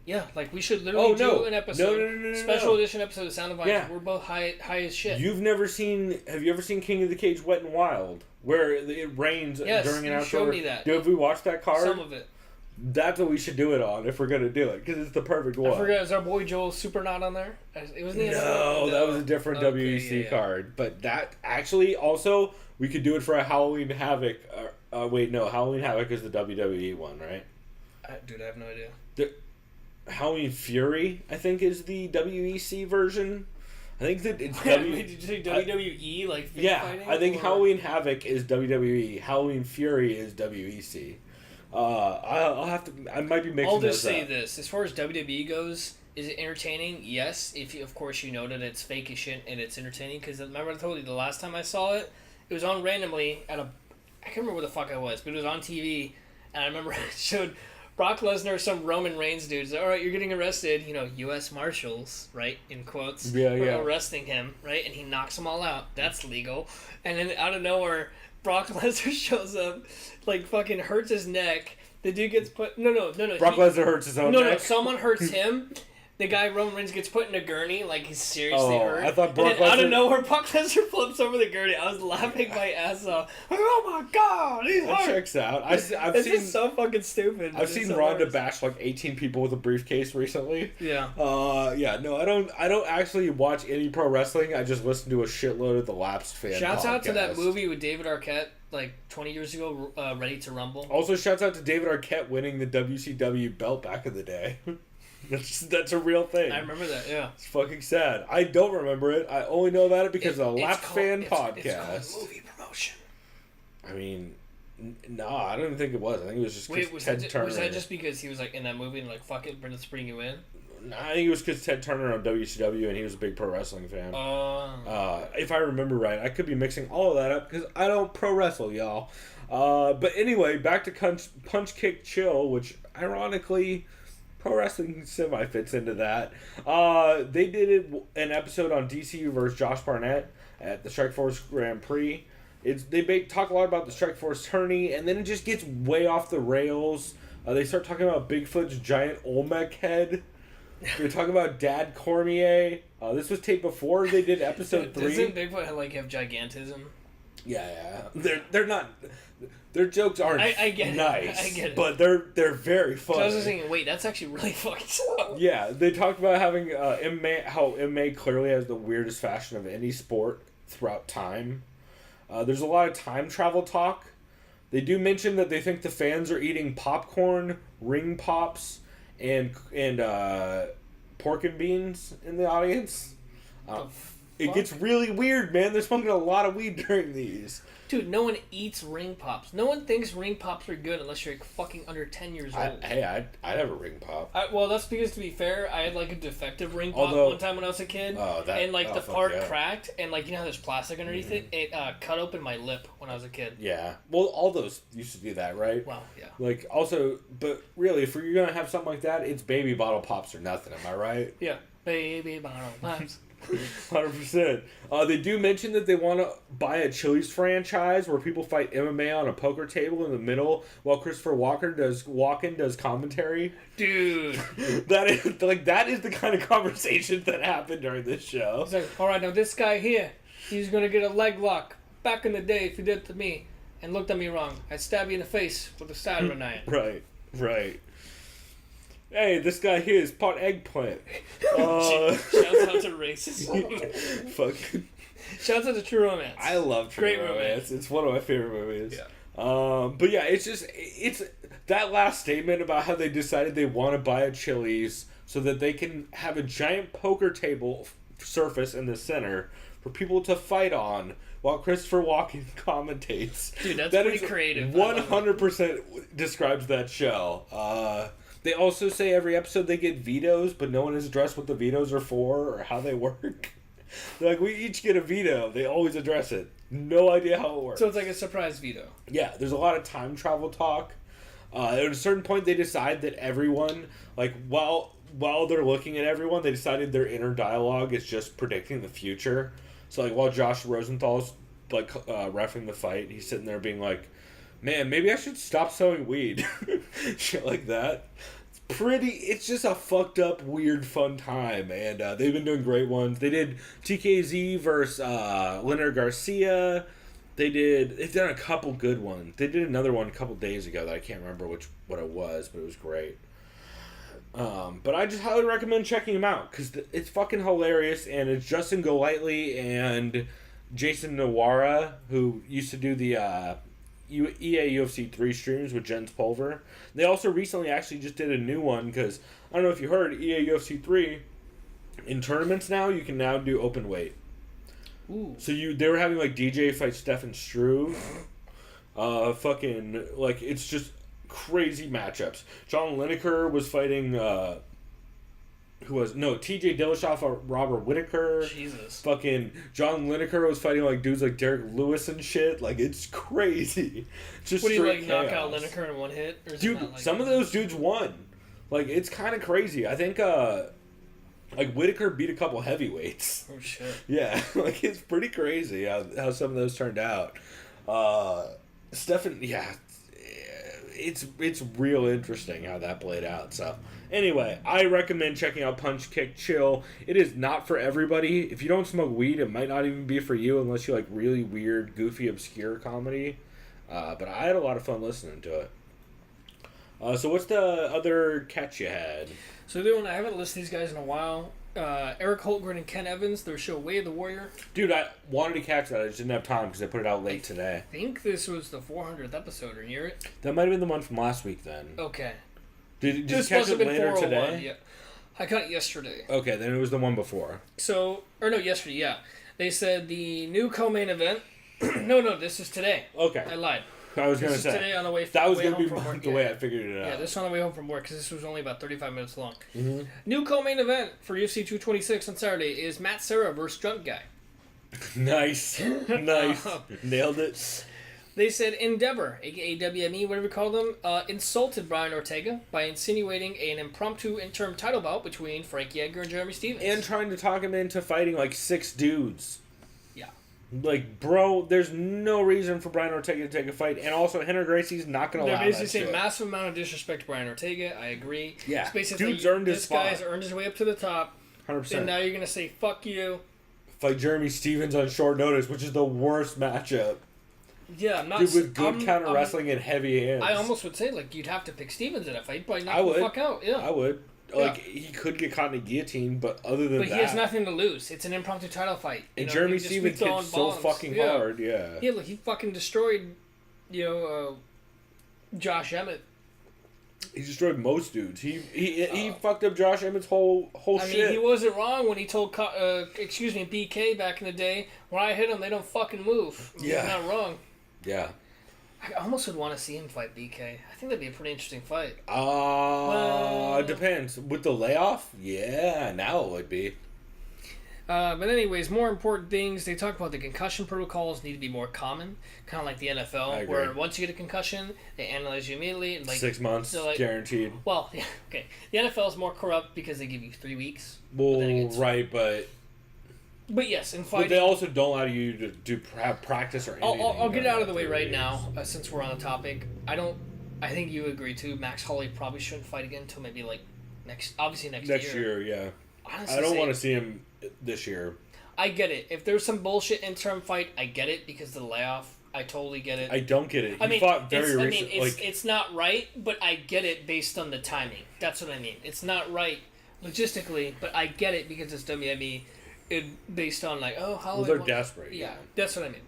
Yeah, like we should literally do an episode. No, special edition episode of Sound of Violence. Yeah. We're both high as shit. Have you ever seen King of the Cage Wet and Wild? Where it rains during an outdoor... Yes, you showed me that. Have we watched that card? Some of it. That's what we should do it on if we're going to do it, because it's the perfect one. I forgot, is our boy Joel Super not on there? It was No, that was a different WEC card. But that actually also, we could do it for a Halloween Havoc. Halloween Havoc is the WWE one, right? Dude, I have no idea. Halloween Fury, I think, is the WEC version. I think that it's Did you say WWE fighting? I think Halloween Havoc is WWE. Halloween Fury is WEC. I'll have to. I might be mixing. I'll just say this: as far as WWE goes, is it entertaining? Yes, if you, of course you know that it's fake as shit and it's entertaining. Because remember I told you the last time I saw it, it was on randomly at I can't remember where the fuck I was, but it was on TV, and I remember it showed Brock Lesnar, some Roman Reigns dude, said, all right, you're getting arrested. U.S. Marshals, right, in quotes, arresting him, right, and he knocks them all out. That's legal. And then out of nowhere, Brock Lesnar shows up, like fucking hurts his neck. The dude gets put... No. Brock Lesnar hurts his own neck? No, someone hurts him. The guy, Roman Reigns, gets put in a gurney, like he's seriously hurt. I thought Brock Lesnar... out of nowhere, Brock Lesnar flips over the gurney. I was laughing my ass off. Like, oh my god, he's hurt. That checks out. This is so fucking stupid. I've seen Ronda bash like 18 people with a briefcase recently. Yeah. No, I don't actually watch any pro wrestling. I just listen to a shitload of the Lapsed fan Shouts out to that movie with David Arquette, like 20 years ago, Ready to Rumble. Also, shouts out to David Arquette winning the WCW belt back in the day. That's a real thing. I remember that, yeah. It's fucking sad. I don't remember it. I only know about it because of a Lapsed fan podcast. It's called movie promotion. I mean, no, I don't even think it was. I think it was just Ted Turner. Was that just because he was like in that movie and like, fuck it, let's bring you in? No, I think it was because Ted Turner on WCW and he was a big pro wrestling fan. If I remember right. I could be mixing all of that up because I don't pro wrestle, y'all. But anyway, back to Punch Kick Chill, which ironically... Pro wrestling semi fits into that. They did an episode on DC versus Josh Barnett at the Strikeforce Grand Prix. They talk a lot about the Strikeforce tourney, and then it just gets way off the rails. They start talking about Bigfoot's giant Olmec head. They talk about Dad Cormier. This was taped before they did episode 3. Doesn't Bigfoot have gigantism? Yeah. They're not. Their jokes aren't I get nice, it. I get it. But they're very funny. So I was thinking, wait, that's actually really fucking slow. Yeah, they talked about having MMA, how MMA clearly has the weirdest fashion of any sport throughout time. There's a lot of time travel talk. They do mention that they think the fans are eating popcorn, ring pops, and pork and beans in the audience. It gets really weird, man. They're smoking a lot of weed during these. Dude, no one eats ring pops. No one thinks ring pops are good unless you're like fucking under 10 years old. I'd have a ring pop. Well, that's because, to be fair, I had like a defective ring pop one time when I was a kid. The part cracked, and like, you know how there's plastic underneath it? It cut open my lip when I was a kid. Yeah. Well, all those used to do that, right? Well, yeah. Like, also, but really, if you're going to have something like that, it's baby bottle pops or nothing, am I right? Yeah. Baby bottle pops. 100%. They do mention that they want to buy a Chili's franchise where people fight MMA on a poker table in the middle while Christopher Walken does commentary. Dude, that is the kind of conversation that happened during this show. He's like, all right, now this guy here, he's gonna get a leg lock. Back in the day, if you did it to me and looked at me wrong, I'd stab you in the face with the side of a knife. Right. Hey, this guy here is part eggplant. Shouts out to racist. Fucking. Shouts out to True Romance. I love True Romance. It's one of my favorite movies. Yeah. But yeah, it's that last statement about how they decided they want to buy a Chili's so that they can have a giant poker table surface in the center for people to fight on while Christopher Walken commentates. Dude, that's pretty creative. 100% describes that show. They also say every episode they get vetoes, but no one has addressed what the vetoes are for or how they work. They're like, we each get a veto. They always address it. No idea how it works. So it's like a surprise veto. Yeah, there's a lot of time travel talk. At a certain point, they decide that everyone, like, while they're looking at everyone, they decided their inner dialogue is just predicting the future. So, like, while Josh Rosenthal's, like, reffing the fight, he's sitting there being like, man, maybe I should stop selling weed. Shit like that. It's just a fucked up, weird, fun time. And they've been doing great ones. They did TKZ versus Leonard Garcia. They've done a couple good ones. They did another one a couple days ago that I can't remember what it was, but it was great. But I just highly recommend checking them out because it's fucking hilarious, and it's Justin Golightly and Jason Nawara, who used to do the EA UFC 3 streams with Jens Pulver. They also recently actually just did a new one because, I don't know if you heard, EA UFC 3, in tournaments now, you can now do open weight. Ooh. So they were having like DJ fight Stefan Struve. Fucking, like, it's just crazy matchups. John Lineker was fighting, TJ Dillashaw or Robert Whittaker. Jesus. Fucking John Lineker was fighting like dudes like Derrick Lewis and shit. Like, it's crazy. Just what do you straight knock chaos. out Lineker in one hit? Or Dude, some of those dudes won. Like, it's kind of crazy. I think like Whittaker beat a couple heavyweights. Oh shit. Yeah, like, it's pretty crazy how some of those turned out. Stefan, yeah, it's real interesting how that played out. So anyway, I recommend checking out Punch Kick Chill. It is not for everybody. If you don't smoke weed, it might not even be for you unless you like really weird, goofy, obscure comedy. But I had a lot of fun listening to it. So what's the other catch you had? So I haven't listened to these guys in a while. Eric Holtgren and Ken Evans, their show Way of the Warrior. Dude, I wanted to catch that. I just didn't have time because I put it out late today. I think this was the 400th episode. Are you near it? That might have been the one from last week then. Okay. Did you catch it later today? Yeah. I caught it yesterday. Okay, then it was the one before. Yesterday, yeah. They said the new co-main event. No, this is today. Okay. I lied. I was going to say. Today on the way that was going to be work, the way I figured it out. Yeah, this is on the way home from work because this was only about 35 minutes long. Mm-hmm. New co-main event for UFC 226 on Saturday is Matt Serra versus Drunk Guy. Nice. Nailed it. They said Endeavor, aka WME, whatever you call them, insulted Brian Ortega by insinuating an impromptu interim title bout between Frankie Edgar and Jeremy Stevens. And trying to talk him into fighting like 6 dudes. Yeah. Like, bro, there's no reason for Brian Ortega to take a fight. And also, Henry Gracie's not going to allow that They're basically shit. saying massive amount of disrespect to Brian Ortega. I agree. Yeah. It's basically, dude's earned his spot. This guy's earned his way up to the top. 100%. And now you're going to say, fuck you. Fight Jeremy Stevens on short notice, which is the worst matchup. Yeah, I'm not... Dude with good counter wrestling and heavy hands. I almost would say, like, you'd have to pick Stevens in a fight, but knock the fuck out. Yeah. I would. Like, he could get caught in a guillotine, but other than that... But he has nothing to lose. It's an impromptu title fight. And Jeremy Stevens hits so fucking hard, yeah. Yeah, look, he fucking destroyed, Josh Emmett. He destroyed most dudes. He fucked up Josh Emmett's whole shit. I mean, he wasn't wrong when he told, BK back in the day, when I hit him, they don't fucking move. Yeah. He's not wrong. Yeah. I almost would want to see him fight BK. I think that'd be a pretty interesting fight. It depends. With the layoff? Yeah, now it would be. But anyways, more important things. They talk about the concussion protocols need to be more common, kind of like the NFL, where once you get a concussion, they analyze you immediately. And 6 months, guaranteed. Well, yeah, okay. The NFL is more corrupt because they give you 3 weeks. Well, right, but But yes, in fighting... But they also don't allow you to have practice or anything. I'll get it out of the way right now, since we're on the topic. I think you agree, too. Max Holloway probably shouldn't fight again until maybe, like, next year. Next year, yeah. Honestly, I don't want to see him this year. I get it. If there's some bullshit interim fight, I get it because of the layoff. I totally get it. I don't get it. He fought very recently. It's not right, but I get it based on the timing. That's what I mean. It's not right logistically, but I get it because it's WME. Based on like, oh, Holloway. Well, they're desperate. Yeah, that's what I mean.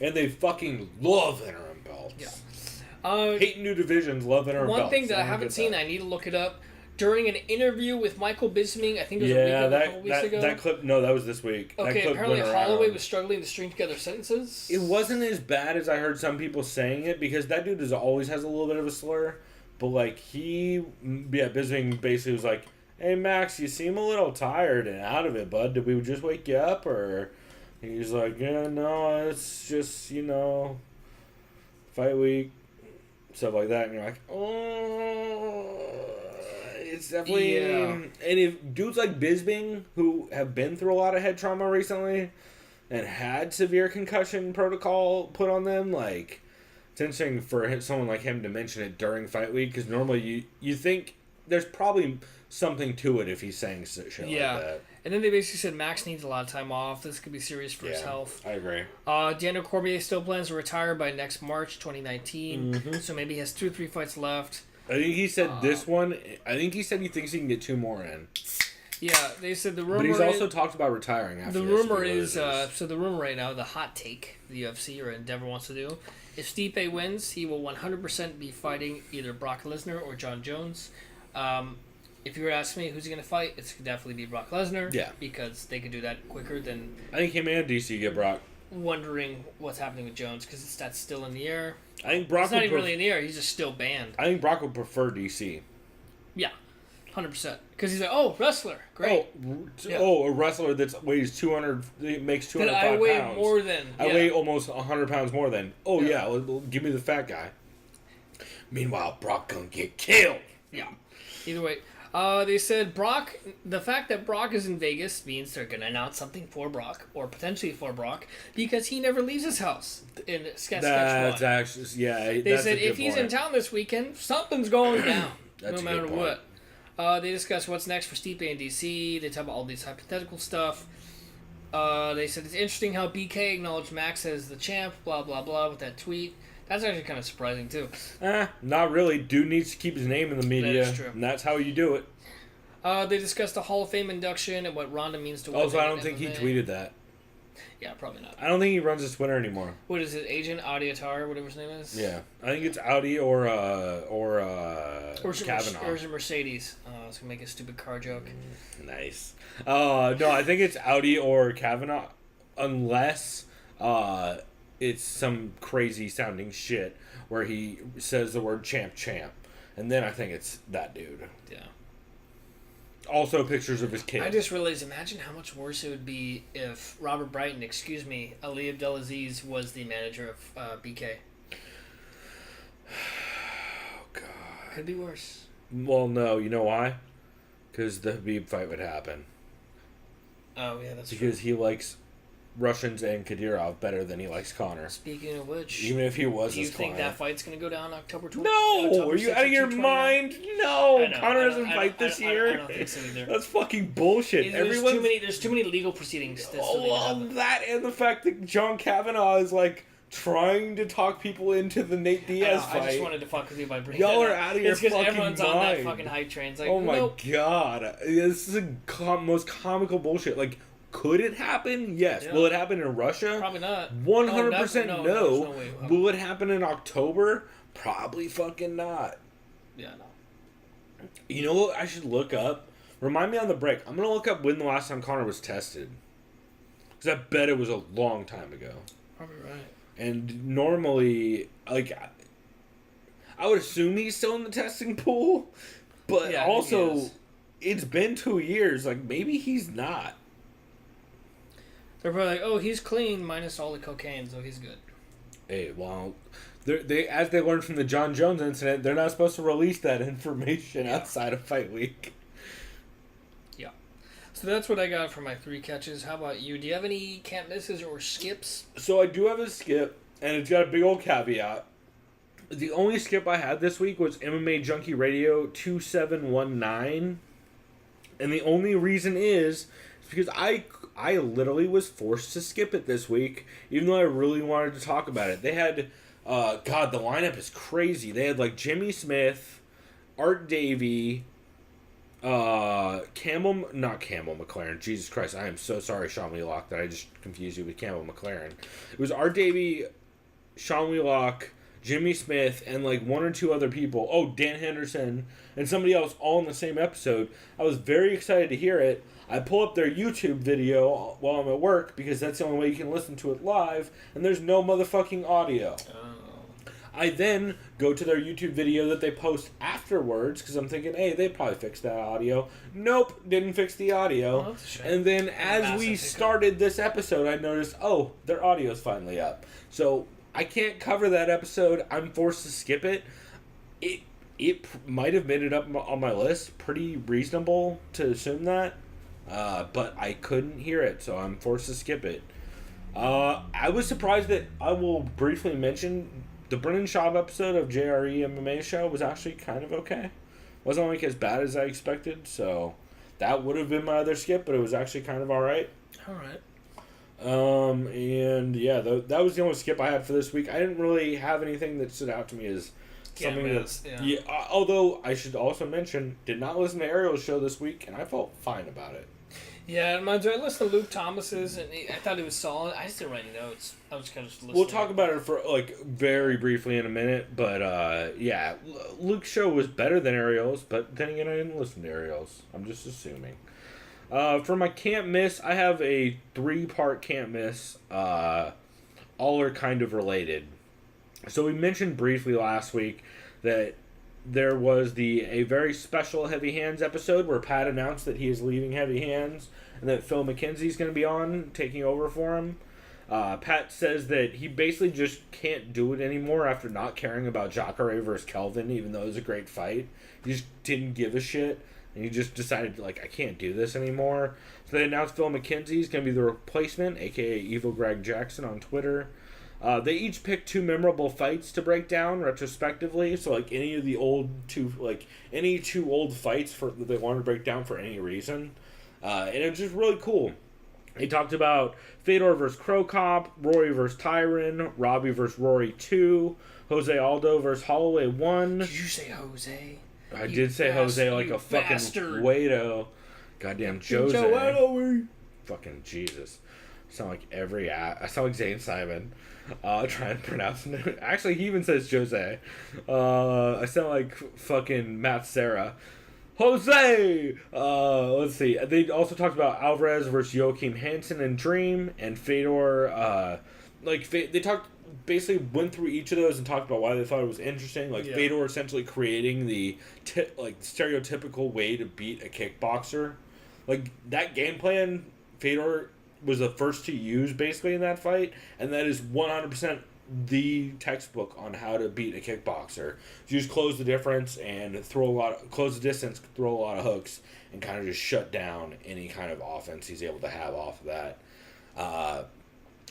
And they fucking love interim belts. Yeah. Hate new divisions, love interim belts. One thing that I haven't seen, I need to look it up. During an interview with Michael Bisping, I think it was a couple weeks ago. That clip, no, that was this week. Okay, that clip apparently went Holloway around. was struggling to string together sentences. It wasn't as bad as I heard some people saying it, because that dude always has a little bit of a slur. But, like, Bisping basically was like, hey, Max, you seem a little tired and out of it, bud. Did we just wake you up? Or he's like, yeah, no, it's just, fight week, stuff like that. And you're like, oh, it's definitely... Yeah. And if dudes like Bisping, who have been through a lot of head trauma recently and had severe concussion protocol put on them, like, it's interesting for someone like him to mention it during fight week, because normally you think there's probably something to it if he's saying shit like that. And then they basically said Max needs a lot of time off. This could be serious for his health. I agree. Daniel Cormier still plans to retire by next March 2019. Mm-hmm. So maybe he has 2 or 3 fights left. I think he said this one. I think he said he thinks he can get 2 more in. Yeah, they said the rumor. But he's also talked about retiring after the this. rumor is so the rumor right now, the hot take the UFC or Endeavor wants to do, if Stipe wins, he will 100% be fighting either Brock Lesnar or John Jones. If you were to ask me who's he going to fight, it's definitely be Brock Lesnar. Yeah. Because they could do that quicker than... I think him and DC get Brock. Wondering what's happening with Jones, because that's still in the air. I think Brock... It's not even really in the air, he's just still banned. I think Brock would prefer DC. Yeah. 100%. Because he's like, oh, wrestler. Great. A wrestler that weighs 200... makes 205 pounds. I weigh more than... I weigh almost 100 pounds more than... Oh, yeah, give me the fat guy. Meanwhile, Brock gonna get killed. Yeah. Either way... they said Brock, the fact that Brock is in Vegas means they're going to announce something for Brock, or potentially for Brock, because he never leaves his house in Saskatchewan. That's actually, yeah. They said if he's in town this weekend, something's going down, no matter what. They discussed what's next for Stipe and DC. They talk about all these hypothetical stuff. They said it's interesting how BK acknowledged Max as the champ, blah, blah, blah, with that tweet. That's actually kind of surprising, too. Not really. Dude needs to keep his name in the media. That is true. And that's how you do it. They discussed the Hall of Fame induction and what Ronda means to women. Also, I don't think he tweeted that. Yeah, probably not. I don't think he runs his Twitter anymore. What is it? Agent Audiatar, whatever his name is? Yeah. I think it's Audi or Kavanaugh. Or is it Mercedes? I was going to make a stupid car joke. Nice. No, I think it's Audi or Kavanaugh. Unless... it's some crazy sounding shit where he says the word champ. And then I think it's that dude. Yeah. Also pictures of his kid. I just realized, imagine how much worse it would be if Robert Brighton, Ali Abdelaziz was the manager of BK. Oh, God. Could be worse. Well, no. You know why? Because the Khabib fight would happen. Oh, yeah, that's because he likes Russians and Kadyrov better than he likes Connor. Speaking of which, even if he was, do you think that fight's gonna go down October 20th? No, are you out of your mind? No, Connor doesn't fight this year. I don't think so either. That's fucking bullshit. There's too many legal proceedings. That and the fact that John Kavanaugh is like trying to talk people into the Nate Diaz fight. I just wanted to fuck with you by bringing y'all that are up. out of your fucking mind. Everyone's on that fucking hype train. It's like, oh my nope. God, this is the most comical bullshit. Like. Could it happen? Yes. Yeah. Will it happen in Russia? Probably not. 100% no. No way. Will it happen in October? Probably fucking not. Yeah, no. You know what I should look up? Remind me on the break. I'm going to look up when the last time Connor was tested. Because I bet it was a long time ago. Probably right. And normally, like, I would assume he's still in the testing pool. But yeah, also, it's been 2 years. Like, maybe he's not. They're probably like, oh, he's clean minus all the cocaine, so he's good. Hey, well, they as they learned from the John Jones incident, they're not supposed to release that information outside of fight week. Yeah. So So that's what I got for my 3 catches. How about you? Do you have any can't misses or skips? So I do have a skip, and it's got a big old caveat. The only skip I had this week was MMAJunkie Radio 2719. And the only reason is because I literally was forced to skip it this week, even though I really wanted to talk about it. They had, God, the lineup is crazy. They had, like, Jimmy Smith, Art Davey, not Campbell McLaren. Jesus Christ, I am so sorry, Sean Wheelock, that I just confused you with Campbell McLaren. It was Art Davey, Sean Wheelock, Jimmy Smith, and like 1 or 2 other people. Oh, Dan Henderson and somebody else all in the same episode. I was very excited to hear it. I pull up their YouTube video while I'm at work because that's the only way you can listen to it live, and there's no motherfucking audio. I then go to their YouTube video that they post afterwards because I'm thinking, hey, they probably fixed that audio. Nope, didn't fix the audio. Oh, that's a shame. And then as we started this episode, I noticed, oh, their audio's finally up. So I can't cover that episode. I'm forced to skip it. It might have made it up on my list. Pretty reasonable to assume that. But I couldn't hear it, so I'm forced to skip it. I was surprised that I will briefly mention the Brennan Schaub episode of JRE MMA show was actually kind of okay. Wasn't like as bad as I expected, so that would have been my other skip, but it was actually kind of alright. Alright. And yeah, that was the only skip I had for this week. I didn't really have anything that stood out to me as something that's... Yeah, although I should also mention, did not listen to Ariel's show this week, and I felt fine about it. Yeah, I listened to Luke Thomas's, and I thought it was solid. I just didn't write notes. I was kind of just listening. We'll talk about it for, like, very briefly in a minute, but, yeah, Luke's show was better than Ariel's, but then again, I didn't listen to Ariel's. I'm just assuming. For my can't miss, I have a 3-part can't miss. All are kind of related. So we mentioned briefly last week that there was a very special Heavy Hands episode where Pat announced that he is leaving Heavy Hands and that Phil McKenzie's going to be on, taking over for him. Pat says that he basically just can't do it anymore after not caring about Jacare versus Kelvin, even though it was a great fight. He just didn't give a shit, and he just decided, like, I can't do this anymore. So they announced Phil McKenzie is going to be the replacement, a.k.a. Evil Greg Jackson on Twitter. They each picked 2 memorable fights to break down retrospectively. So, like, any 2 old fights that they wanted to break down for any reason. And it was just really cool. They talked about Fedor versus Crow Cop, Rory versus Tyron, Robbie versus Rory 2, Jose Aldo versus Holloway 1. Did you say Jose? I did say Jose like a fucking Guido. Goddamn Jose. Fucking Jesus. I sound like Zane Simon. Trying to pronounce it. Actually, he even says Jose. I sound like fucking Matt Serra. Jose! Let's see. They also talked about Alvarez versus Joachim Hansen and Dream, and Fedor. They basically went through each of those and talked about why they thought it was interesting. Fedor essentially creating the stereotypical way to beat a kickboxer. Like, that game plan, Fedor was the first to use basically in that fight, and that is 100% the textbook on how to beat a kickboxer. You just close the difference and close the distance, throw a lot of hooks, and kind of just shut down any kind of offense he's able to have off of that.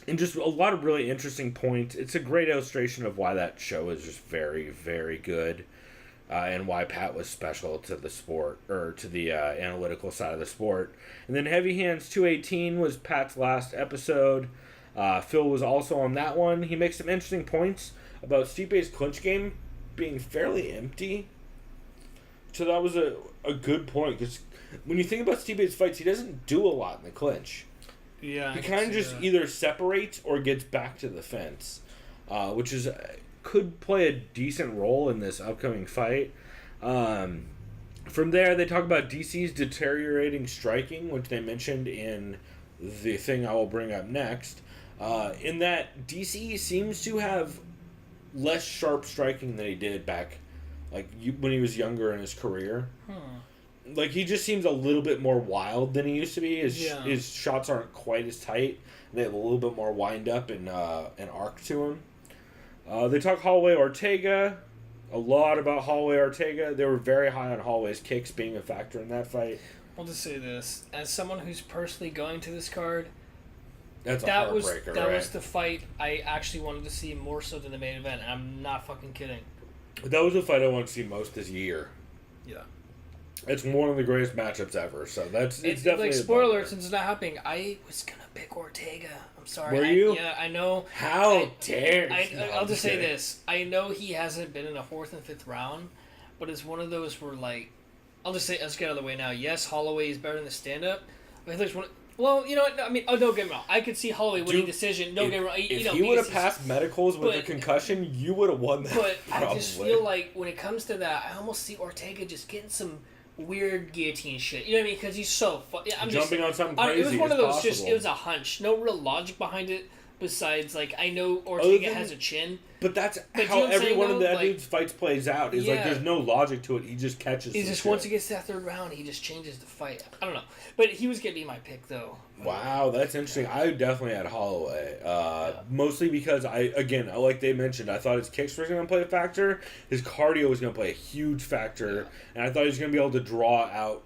And just a lot of really interesting points. It's a great illustration of why that show is just very, very good. And why Pat was special to the sport, or to the analytical side of the sport. And then Heavy Hands 218 was Pat's last episode. Phil was also on that one. He makes some interesting points about Stipe's clinch game being fairly empty. So that was a good point, because when you think about Stipe's fights, he doesn't do a lot in the clinch. Yeah, he kind of just either separates or gets back to the fence, which could play a decent role in this upcoming fight. From there, they talk about DC's deteriorating striking, which they mentioned in the thing I will bring up next. In that DC seems to have less sharp striking than he did back, when he was younger in his career. Like, he just seems a little bit more wild than he used to be. His shots aren't quite as tight. They have a little bit more wind up and an arc to him. They talk Holloway Ortega, a lot about Holloway Ortega. They were very high on Holloway's kicks being a factor in that fight. I'll just say this. As someone who's personally going to this card, That was the fight I actually wanted to see more so than the main event. And I'm not fucking kidding. That was the fight I want to see most this year. Yeah. It's one of the greatest matchups ever, so it's definitely... Like, spoiler alert, since it's not happening, I was going to pick Ortega. I'm sorry. Were you? Yeah, I know. How dare you? I'll just say this. I know he hasn't been in a 4th and 5th round, but it's one of those where, like... let's get out of the way now. Yes, Holloway is better than the stand-up. I think there's one... Well, you know what? I mean, don't get me wrong. I could see Holloway winning decision. Don't get me wrong. If he would have passed medicals with a concussion, you would have won that. But I just feel like when it comes to that, I almost see Ortega just getting some weird guillotine shit. You know what I mean? Because he's so... Jumping on something crazy. It was one of those it was a hunch. No real logic behind it. Besides, like, I know Ortega has a chin. But that's how every one of the dude's fights plays out. Is like, there's no logic to it. He just catches He just, once he gets to that 3rd round, he just changes the fight. I don't know. But he was going to be my pick, though. Wow, that's interesting. I definitely had Holloway. Mostly because, like they mentioned, I thought his kicks were going to play a factor. His cardio was going to play a huge factor. And I thought he was going to be able to draw out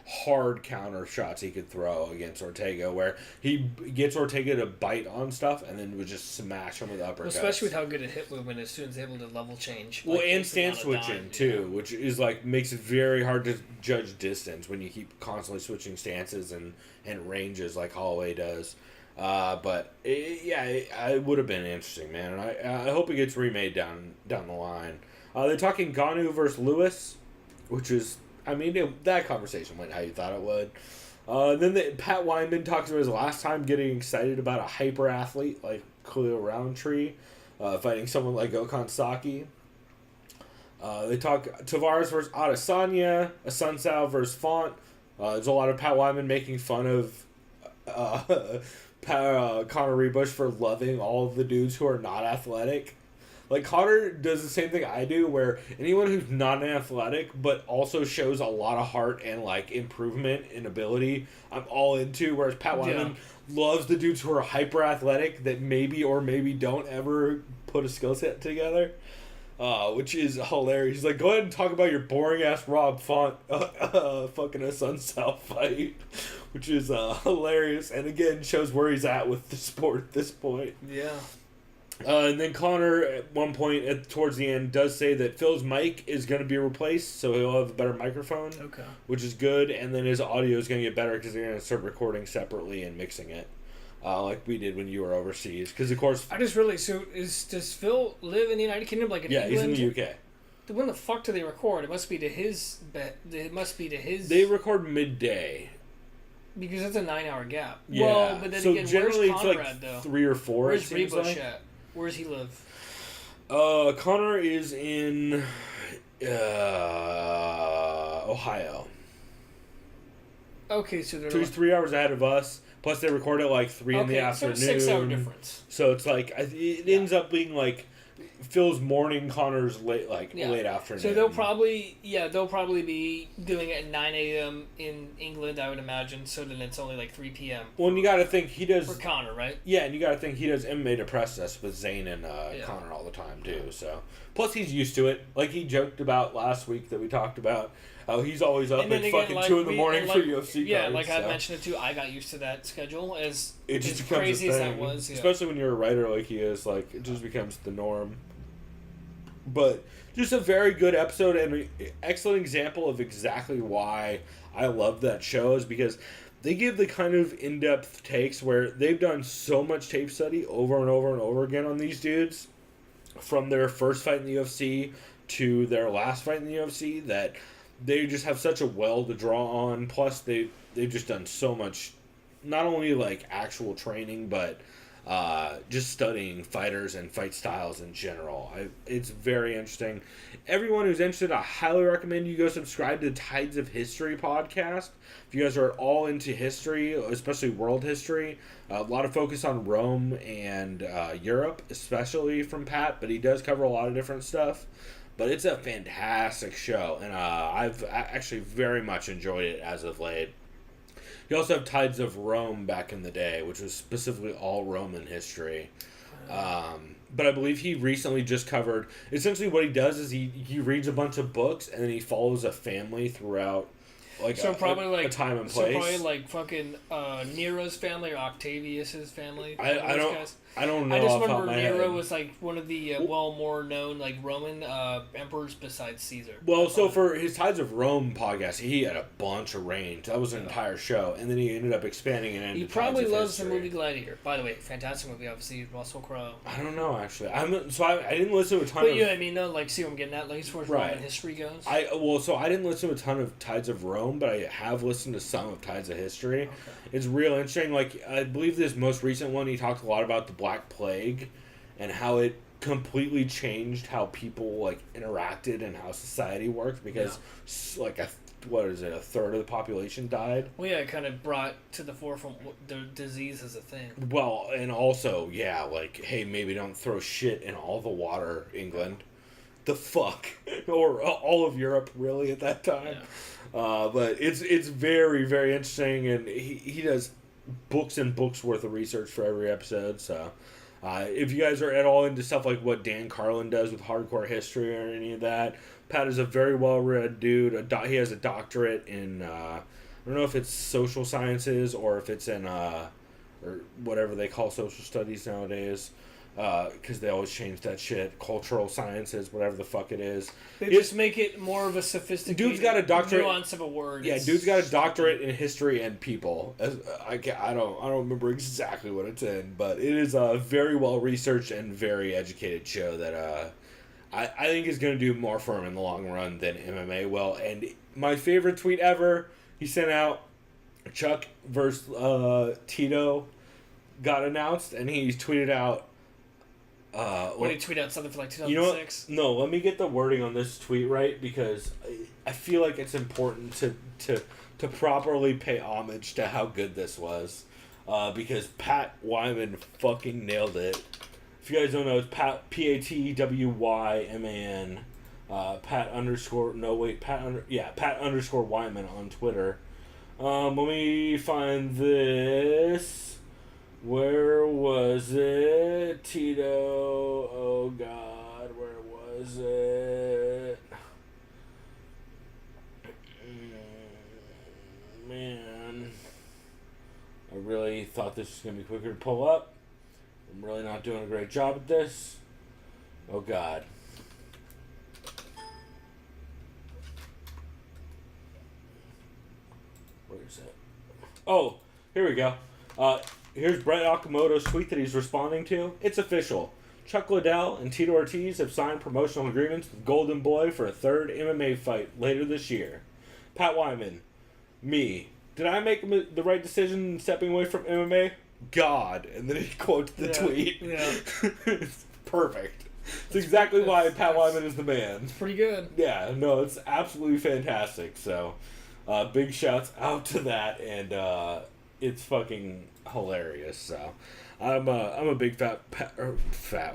hard counter shots he could throw against Ortega, where he gets Ortega to bite on stuff and then would just smash him with uppercuts. Especially with how good a hit movement is, students able to level change. Well, and stance switching too, which is like makes it very hard to judge distance when you keep constantly switching stances and ranges like Holloway does. But it would have been interesting, man, and I hope it gets remade down the line. They're talking Ngannou versus Lewis, which is. I mean, that conversation went how you thought it would. Then Pat Wyman talks about his last time getting excited about a hyper athlete like Khalil Roundtree fighting someone like Okan Saki. They talk Tavares versus Adesanya, Asuncao versus Font. There's a lot of Pat Wyman making fun of Conor Rebush for loving all of the dudes who are not athletic. Like, Connor does the same thing I do, where anyone who's not athletic, but also shows a lot of heart and, like, improvement in ability, I'm all into, whereas Pat Wyman loves the dudes who are hyper-athletic that maybe or maybe don't ever put a skill set together, which is hilarious. He's like, go ahead and talk about your boring-ass Rob Font fucking a Asuncao fight, which is hilarious, and again, shows where he's at with the sport at this point. Yeah. And then Connor, at one point towards the end, does say that Phil's mic is going to be replaced, so he'll have a better microphone, which is good. And then his audio is going to get better because they're going to start recording separately and mixing it, like we did when you were overseas. Because of course, does Phil live in the United Kingdom, like in England? Yeah, he's in the UK. When the fuck do they record? It must be to his. They record midday. Because it's a 9-hour gap. Yeah. Well, but then so again, generally where's Conrad, it's like though? 3 or 4. Where's Rebush at? Where does he live? Connor is in Ohio. Okay, so he's 3 hours ahead of us. Plus, they record at like 3 in the afternoon. So 6 hour difference. So it's like it ends up being like Phil's morning, Connor's late afternoon. So they'll probably be doing it at 9 a.m. in England, I would imagine. So then it's only like 3 p.m. Well, and you got to think he does for Connor, right? Yeah, and you got to think he does MMA to press us with Zane and Connor all the time too. So plus he's used to it. Like he joked about last week that we talked about. Oh, he's always up at fucking 2 in the morning for UFC Yeah, cards, I mentioned it too. I got used to that schedule as just crazy as that was. Yeah. Especially when you're a writer like he is, like it just becomes the norm. But just a very good episode and an excellent example of exactly why I love that show is because they give the kind of in-depth takes where they've done so much tape study over and over and over again on these dudes from their first fight in the UFC to their last fight in the UFC that they just have such a well to draw on. Plus, they've just done so much, not only like actual training, but just studying fighters and fight styles in general. It's very interesting. Everyone who's interested, I highly recommend you go subscribe to the Tides of History podcast. If you guys are all into history, especially world history, a lot of focus on Rome and Europe, especially from Pat, but he does cover a lot of different stuff. But it's a fantastic show, and I've actually very much enjoyed it as of late. You also have Tides of Rome back in the day, which was specifically all Roman history. But I believe he recently just covered... Essentially what he does is he reads a bunch of books, and then he follows a family throughout like so probably like a time and place. So probably like fucking Nero's family or Octavius's family. I don't know. I just remember Nero was like one of the more known like Roman emperors besides Caesar. Well, so for his Tides of Rome podcast, he had a bunch of range. That was an entire show, and then he ended up expanding it into. He probably loves the movie Gladiator. By the way, fantastic movie. Obviously, Russell Crowe. I don't know actually. I didn't listen to a ton. But you know what I mean? Though, like, see what I'm getting at, like, as far as Roman history goes. I didn't listen to a ton of Tides of Rome, but I have listened to some of Tides of History. Okay. It's real interesting. Like, I believe this most recent one, he talked a lot about the Black Plague and how it completely changed how people like interacted and how society worked because like a third of the population died. Well, yeah, it kind of brought to the forefront the disease as a thing. Well, and also, like, hey, maybe don't throw shit in all the water, England. The fuck? Or all of Europe, really, at that time. Yeah. But it's very, very interesting, and he does books and books worth of research for every episode, so... if you guys are at all into stuff like what Dan Carlin does with hardcore history or any of that, Pat is a very well-read dude. He has a doctorate in, I don't know if it's social sciences or if it's in, or whatever they call social studies nowadays, because they always change that shit. Cultural sciences, whatever the fuck it is. They just make it more of a sophisticated dude's got a doctorate, nuance of a word. Yeah, dude's got a doctorate in history and people. I don't remember exactly what it's in, but it is a very well researched and very educated show that I think is going to do more for him in the long run than MMA will. And my favorite tweet ever, he sent out Chuck versus Tito got announced, and he tweeted out. When he tweeted out something for like 2006. You know what? No, let me get the wording on this tweet right because I feel like it's important to properly pay homage to how good this was. Because Pat Wyman fucking nailed it. If you guys don't know, it's Pat PATWYMAN. Pat _, Wyman on Twitter. Let me find this. Where was it? Tito. Oh, God. Where was it? Man. I really thought this was going to be quicker to pull up. I'm really not doing a great job at this. Oh, God. Where is it? Oh, here we go. Here's Brett Okamoto's tweet that he's responding to. It's official. Chuck Liddell and Tito Ortiz have signed promotional agreements with Golden Boy for a third MMA fight later this year. Pat Wyman. Me. Did I make the right decision stepping away from MMA? God. And then he quotes the tweet. Yeah. It's perfect. It's exactly why Pat Wyman is the man. It's pretty good. Yeah, no, it's absolutely fantastic. So, big shouts out to that, and it's fucking hilarious. So I'm a big fat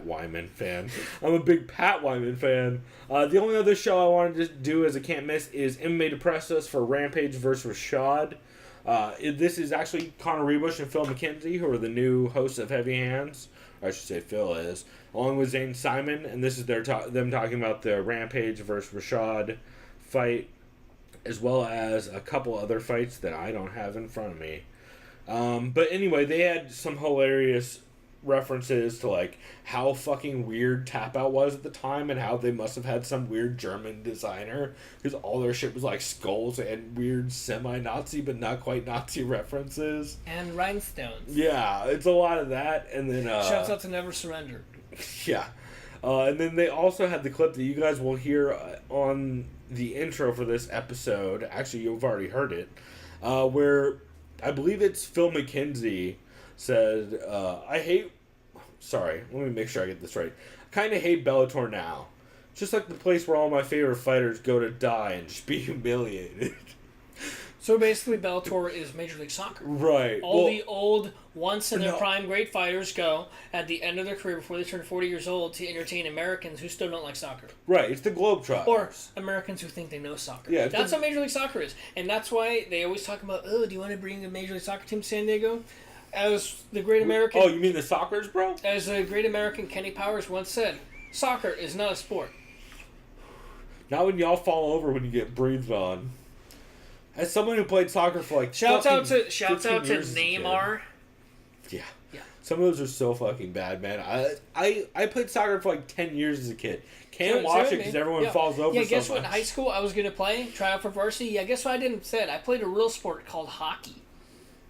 Wyman fan. I'm a big Pat Wyman fan. The only other show I wanted to do as a can't miss is MMA Depressed for Rampage versus Rashad. This is actually Connor Rebush and Phil McKenzie, who are the new hosts of Heavy Hands. Or I should say Phil is, along with Zane Simon, and this is them talking about the Rampage versus Rashad fight, as well as a couple other fights that I don't have in front of me. But anyway, they had some hilarious references to like how fucking weird Tap Out was at the time and how they must have had some weird German designer because all their shit was like skulls and weird semi-Nazi but not quite Nazi references. And rhinestones. Yeah, it's a lot of that. And then shouts out to Never Surrender. Yeah. And then they also had the clip that you guys will hear on the intro for this episode. Actually, you've already heard it. Where I believe it's Phil McKenzie said, let me make sure I get this right. I kind of hate Bellator now. Just like the place where all my favorite fighters go to die and just be humiliated. So basically, Bellator is Major League Soccer. Right. All the old, once in their prime great fighters go at the end of their career before they turn 40 years old to entertain Americans who still don't like soccer. Right. It's the Globetrotters. Or Americans who think they know soccer. Yeah. That's what Major League Soccer is. And that's why they always talk about, do you want to bring a Major League Soccer team to San Diego? As the great American... Oh, you mean the Sockers, bro? As the great American Kenny Powers once said, soccer is not a sport. Not when y'all fall over when you get breathed on. As someone who played soccer for like shouts out to Neymar. Yeah. Some of those are so fucking bad, man. I played soccer for like 10 years as a kid. Can't watch it because everyone falls over. Yeah, guess what? In high school, I was gonna try out for varsity. Yeah, guess what? I didn't say it. I played a real sport called hockey.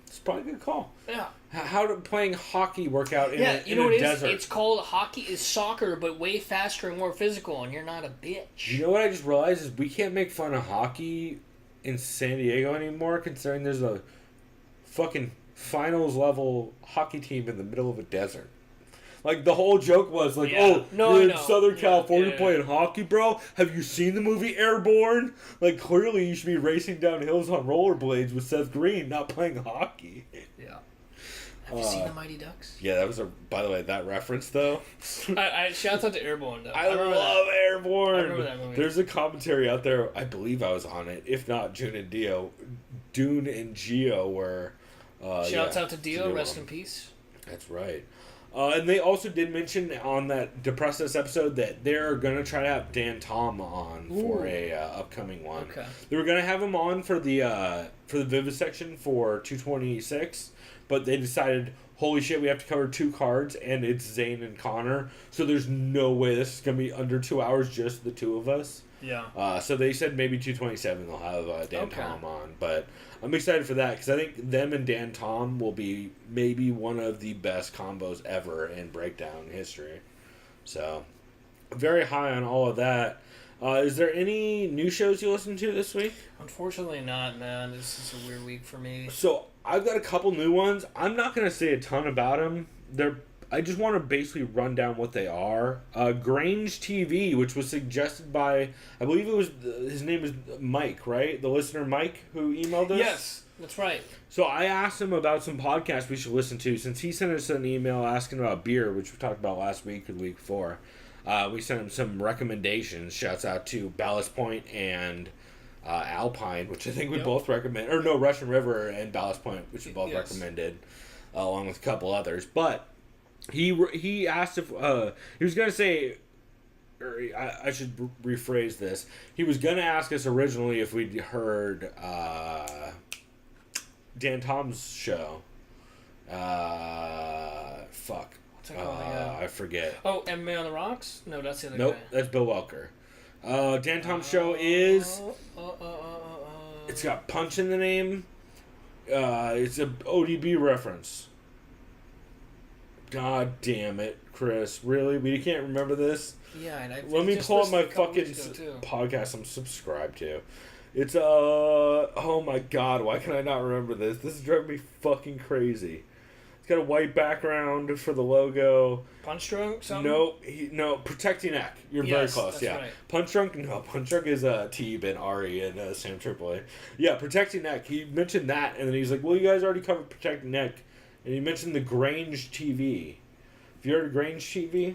It's probably a good call. Yeah. How did playing hockey work out in a desert? It's called hockey is soccer, but way faster and more physical, and you're not a bitch. You know what I just realized is we can't make fun of hockey in San Diego anymore, considering there's a fucking finals level hockey team in the middle of a desert. Like, the whole joke was like, you're in Southern California playing hockey, bro? Have you seen the movie Airborne? Like, clearly you should be racing down hills on rollerblades with Seth Green, not playing hockey. Yeah. Have you seen the Mighty Ducks? Yeah, that was by the way, that reference, though. I shouts out to Airborne, though. I love Airborne. I remember that movie. There's a commentary out there, I believe I was on it. If not, Dune and Gio were... Shouts out to Dio, rest in peace. That's right. And they also did mention on that Depress Us episode that they're going to try to have Dan Tom on for a upcoming one. Okay. They were going to have him on for the vivisection for 226, but they decided, holy shit, we have to cover 2 cards, and it's Zane and Connor, so there's no way this is going to be under 2 hours, just the 2 of us. Yeah. So they said maybe 227 they'll have Dan Tom on, but I'm excited for that because I think them and Dan Tom will be maybe one of the best combos ever in breakdown history. So, very high on all of that. Is there any new shows you listened to this week? Unfortunately not, man. This is a weird week for me. So, I've got a couple new ones. I'm not going to say a ton about them. I just want to basically run down what they are. Grange TV, which was suggested by, I believe it was, his name is Mike, right? The listener Mike who emailed us? Yes, that's right. So I asked him about some podcasts we should listen to since he sent us an email asking about beer, which we talked about last week or the week before. We sent him some recommendations. Shouts out to Ballast Point and Alpine, which I think we both recommend. Or no, Russian River and Ballast Point, which we both recommended, along with a couple others. But... He asked if he was gonna say, or I should rephrase this. He was gonna ask us originally if we'd heard Dan Tom's show. Fuck. What's it called again? I forget. Oh, MMA on the Rocks? No, that's the other Nope, guy. that's Bill Welker. Dan Tom's show is. It's got punch in the name. It's a ODB reference. God damn it, Chris. Really? We can't remember this? Yeah, and let me pull up my fucking podcast I'm subscribed to. It's, oh my god, why can I not remember this? This is driving me fucking crazy. It's got a white background for the logo. Punch Drunk? Something? No, Protect Your Neck. You're very close, yeah. Right. Punch Drunk is T. Ben Ari and Sam Tripoli. Yeah, Protect Your Neck. He mentioned that, and then he's like, well, you guys already covered Protect Your Neck. And you mentioned the Grange TV. Have you heard of Grange TV?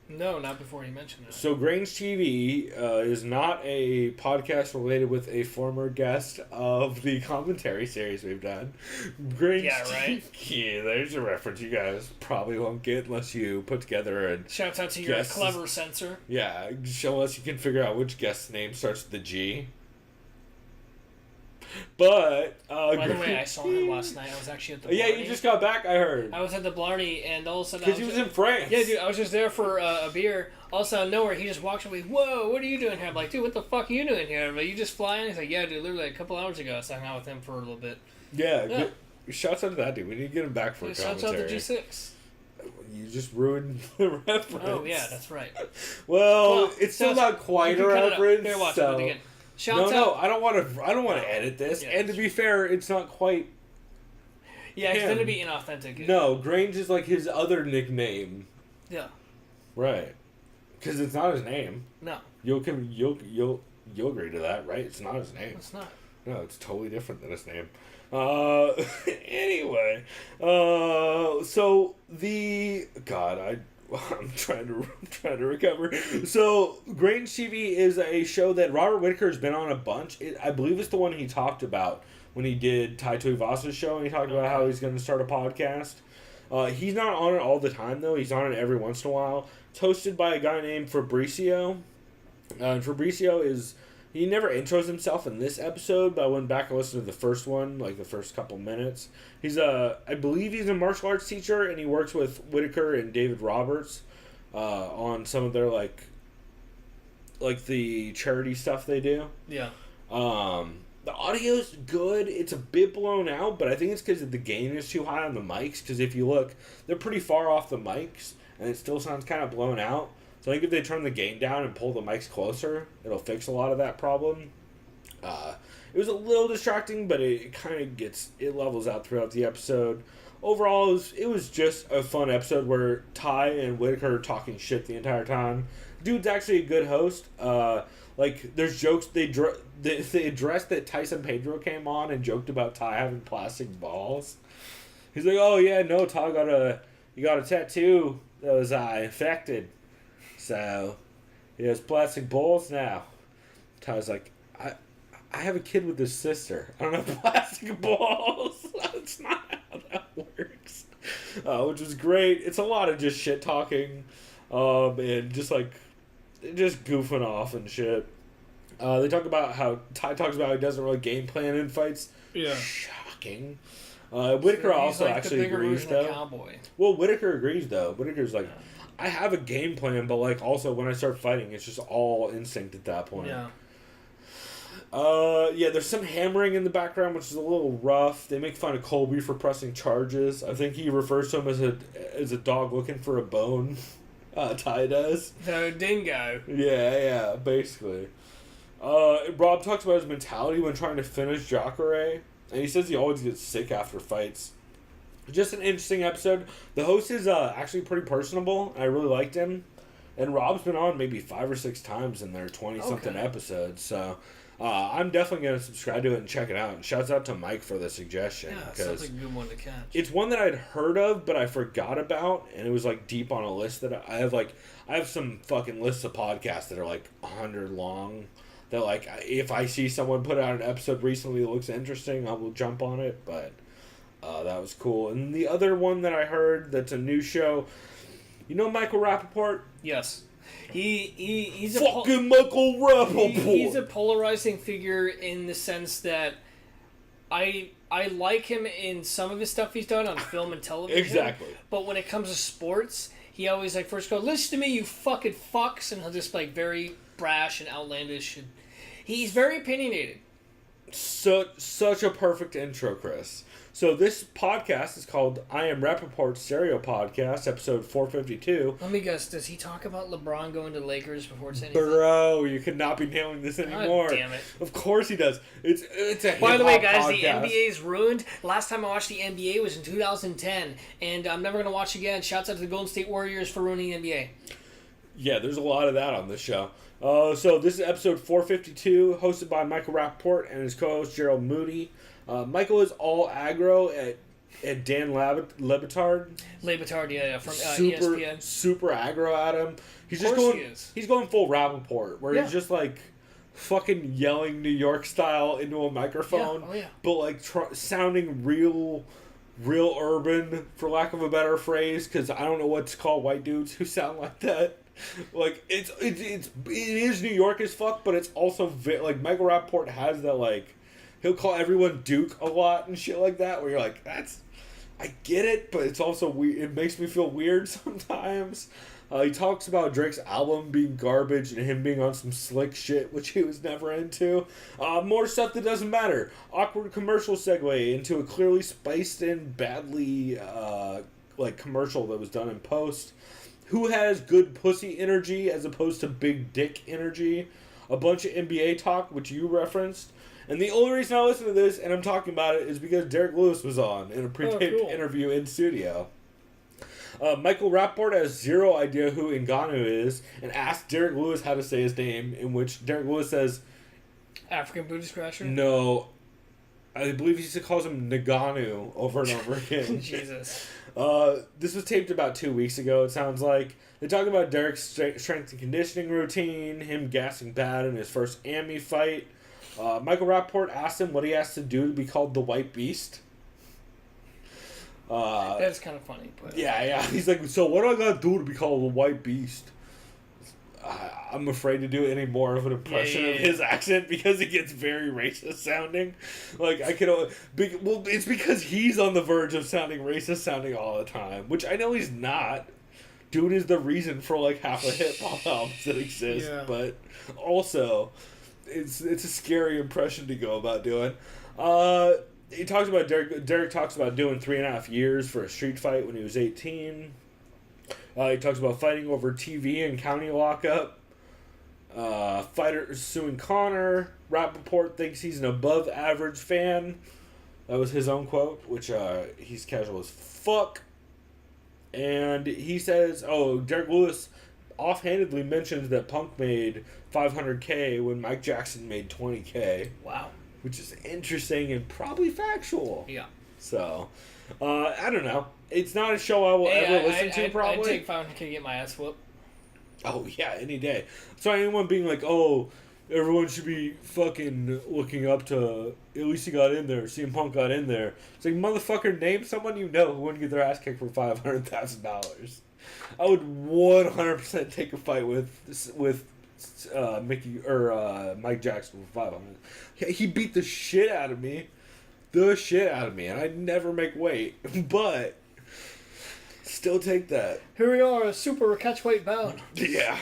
No, not before you mentioned it. So Grange TV is not a podcast related with a former guest of the commentary series we've done. Grange right? Yeah, there's a reference you guys probably won't get unless you put together and... Shouts out to your clever censor. Yeah, unless you can figure out which guest's name starts with the G. But by the way, I saw him last night. I was actually at the Blarney. Yeah, you just got back, I heard. I was at the Blarney, and all of a sudden because he was in France. Yeah, dude, I was just there for a beer. All of a sudden, nowhere, he just walks up with, "Whoa, what are you doing here?" I'm like, "Dude, what the fuck are you doing here? Are you just flying?" He's like, "Yeah, dude, literally a couple hours ago, I hung out with him for a little bit." Yeah. Shouts out to that dude. We need to get him back for a commentary. Shouts out to G6. You just ruined the reference. Oh yeah, that's right. Well, it's still not quite a reference. Here, watch it again. No, I don't want to edit this. Yeah, and to be fair, it's not quite. Yeah, it's gonna be inauthentic. No, Grange is like his other nickname. Yeah. Right. Because it's not his name. No. You'll agree to that, right? It's not his name. It's not. No, it's totally different than his name. Anyway, so the I'm trying to recover. So, Grange TV is a show that Robert Whittaker has been on a bunch. I believe it's the one he talked about when he did Tai Tuivasa's show, and he talked about how he's going to start a podcast. He's not on it all the time, though. He's on it every once in a while. It's hosted by a guy named Fabricio. And Fabricio is He never intros himself in this episode, but I went back and listened to the first one, like the first couple minutes. I believe he's a martial arts teacher, and he works with Whittaker and David Roberts on some of their like the charity stuff they do. Yeah. The audio's good. It's a bit blown out, but I think it's because the gain is too high on the mics. Because if you look, they're pretty far off the mics, and it still sounds kind of blown out. So I think if they turn the gain down and pull the mics closer, it'll fix a lot of that problem. It was a little distracting, but it kind of it levels out throughout the episode. Overall, it was just a fun episode where Ty and Whittaker are talking shit the entire time. Dude's actually a good host. There's jokes they addressed that Tyson Pedro came on and joked about Ty having plastic balls. He's like, "Oh yeah, no, Ty got a tattoo that was infected, so he has plastic balls now." Ty's like, I have a kid with his sister. I don't have plastic balls. That's not how that works. Which was great. It's a lot of just shit talking, and just goofing off and shit. They talk about how Ty talks about how he doesn't really game plan in fights. Yeah. Shocking. Whittaker also actually agrees though. Well, Whittaker agrees though. Whittaker's like, I have a game plan, but like also when I start fighting, it's just all instinct at that point. Yeah. There's some hammering in the background, which is a little rough. They make fun of Colby for pressing charges. I think he refers to him as a dog looking for a bone. Ty does. The dingo. Yeah, basically. Rob talks about his mentality when trying to finish Jacare, and he says he always gets sick after fights. Just an interesting episode. The host is actually pretty personable. I really liked him. And Rob's been on maybe 5 or 6 times in their 20-something episodes, so I'm definitely going to subscribe to it and check it out. And shouts out to Mike for the suggestion. Yeah, sounds like a good one to catch. It's one that I'd heard of, but I forgot about, and it was like deep on a list that I have. Like, I have some fucking lists of podcasts that are like 100 long. That like, if I see someone put out an episode recently that looks interesting, I will jump on it. But that was cool. And the other one that I heard that's a new show, you know Michael Rapaport? Yes. He's fucking Michael Rapaport. He's a polarizing figure in the sense that I like him in some of his stuff he's done on film and television. Exactly. But when it comes to sports, he always like first goes, "Listen to me, you fucking fucks," and he'll just like very brash and outlandish. And he's very opinionated. Such a perfect intro, Chris. So this podcast is called I Am Rapaport Stereo Podcast, episode 452. Let me guess, does he talk about LeBron going to Lakers before it's anything? Bro, you could not be nailing this anymore. God damn it. Of course he does. It's a hip-hop By the way, guys, podcast. the NBA's ruined. Last time I watched the NBA was in 2010, and I'm never going to watch again. Shouts out to the Golden State Warriors for ruining the NBA. Yeah, there's a lot of that on this show. So this is episode 452, hosted by Michael Rapaport and his co-host Gerald Moody. Michael is all aggro at Dan Lebitard. Lebitard, yeah, from ESPN. Super aggro at him. He's just going. He's going full Rapaport, where he's just like fucking yelling New York style into a microphone, but like sounding real urban, for lack of a better phrase, because I don't know what to call white dudes who sound like that. Like it is New York as fuck, but it's also like Michael Rapaport has that like. He'll call everyone Duke a lot and shit like that, where you're like, I get it, but it's also weird. It makes me feel weird sometimes. He talks about Drake's album being garbage and him being on some slick shit, which he was never into. More stuff that doesn't matter. Awkward commercial segue into a clearly spiced in, badly, commercial that was done in post. Who has good pussy energy as opposed to big dick energy? A bunch of NBA talk, which you referenced. And the only reason I listen to this, and I'm talking about it, is because Derrick Lewis was on in a pre-taped interview in studio. Michael Rapaport has zero idea who Ngannou is, and asks Derrick Lewis how to say his name, in which Derrick Lewis says... African Booty Scratcher? No. I believe he calls him Ngannou over and over again. Jesus. This was taped about 2 weeks ago, it sounds like. They talk about Derrick's strength and conditioning routine, him gassing bad in his first AMI fight. Michael Rapaport asked him what he has to do to be called the White Beast. That's kind of funny. But yeah. He's like, so what do I gotta do to be called the White Beast? I'm afraid to do any more of an impression of his accent because it gets very racist sounding. Like, I can only... Well, it's because he's on the verge of sounding racist sounding all the time, which I know he's not. Dude is the reason for, like, half the hip-hop albums that exist, but also, it's a scary impression to go about doing. He talks about Derrick talks about doing 3.5 years for a street fight when he was 18. He talks about fighting over TV and county lockup. Fighter suing Connor. Rapaport thinks he's an above-average fan. That was his own quote, which he's casual as fuck. And he says, Derrick Lewis offhandedly mentions that Punk made $500K when Mike Jackson made $20K. Wow. Which is interesting and probably factual. Yeah. So, I don't know. It's not a show I will ever listen to, probably. I'd take $500K to get my ass whooped. Oh, yeah, any day. So anyone being like, oh, everyone should be fucking looking up to, at least he got in there, CM Punk got in there. It's like, motherfucker, name someone you know who wouldn't get their ass kicked for $500,000. I would 100% take a fight with Mickey or Mike Jackson for $500. He beat the shit out of me. And I'd never make weight. But still take that. Here we are, a super catchweight bout. Yeah.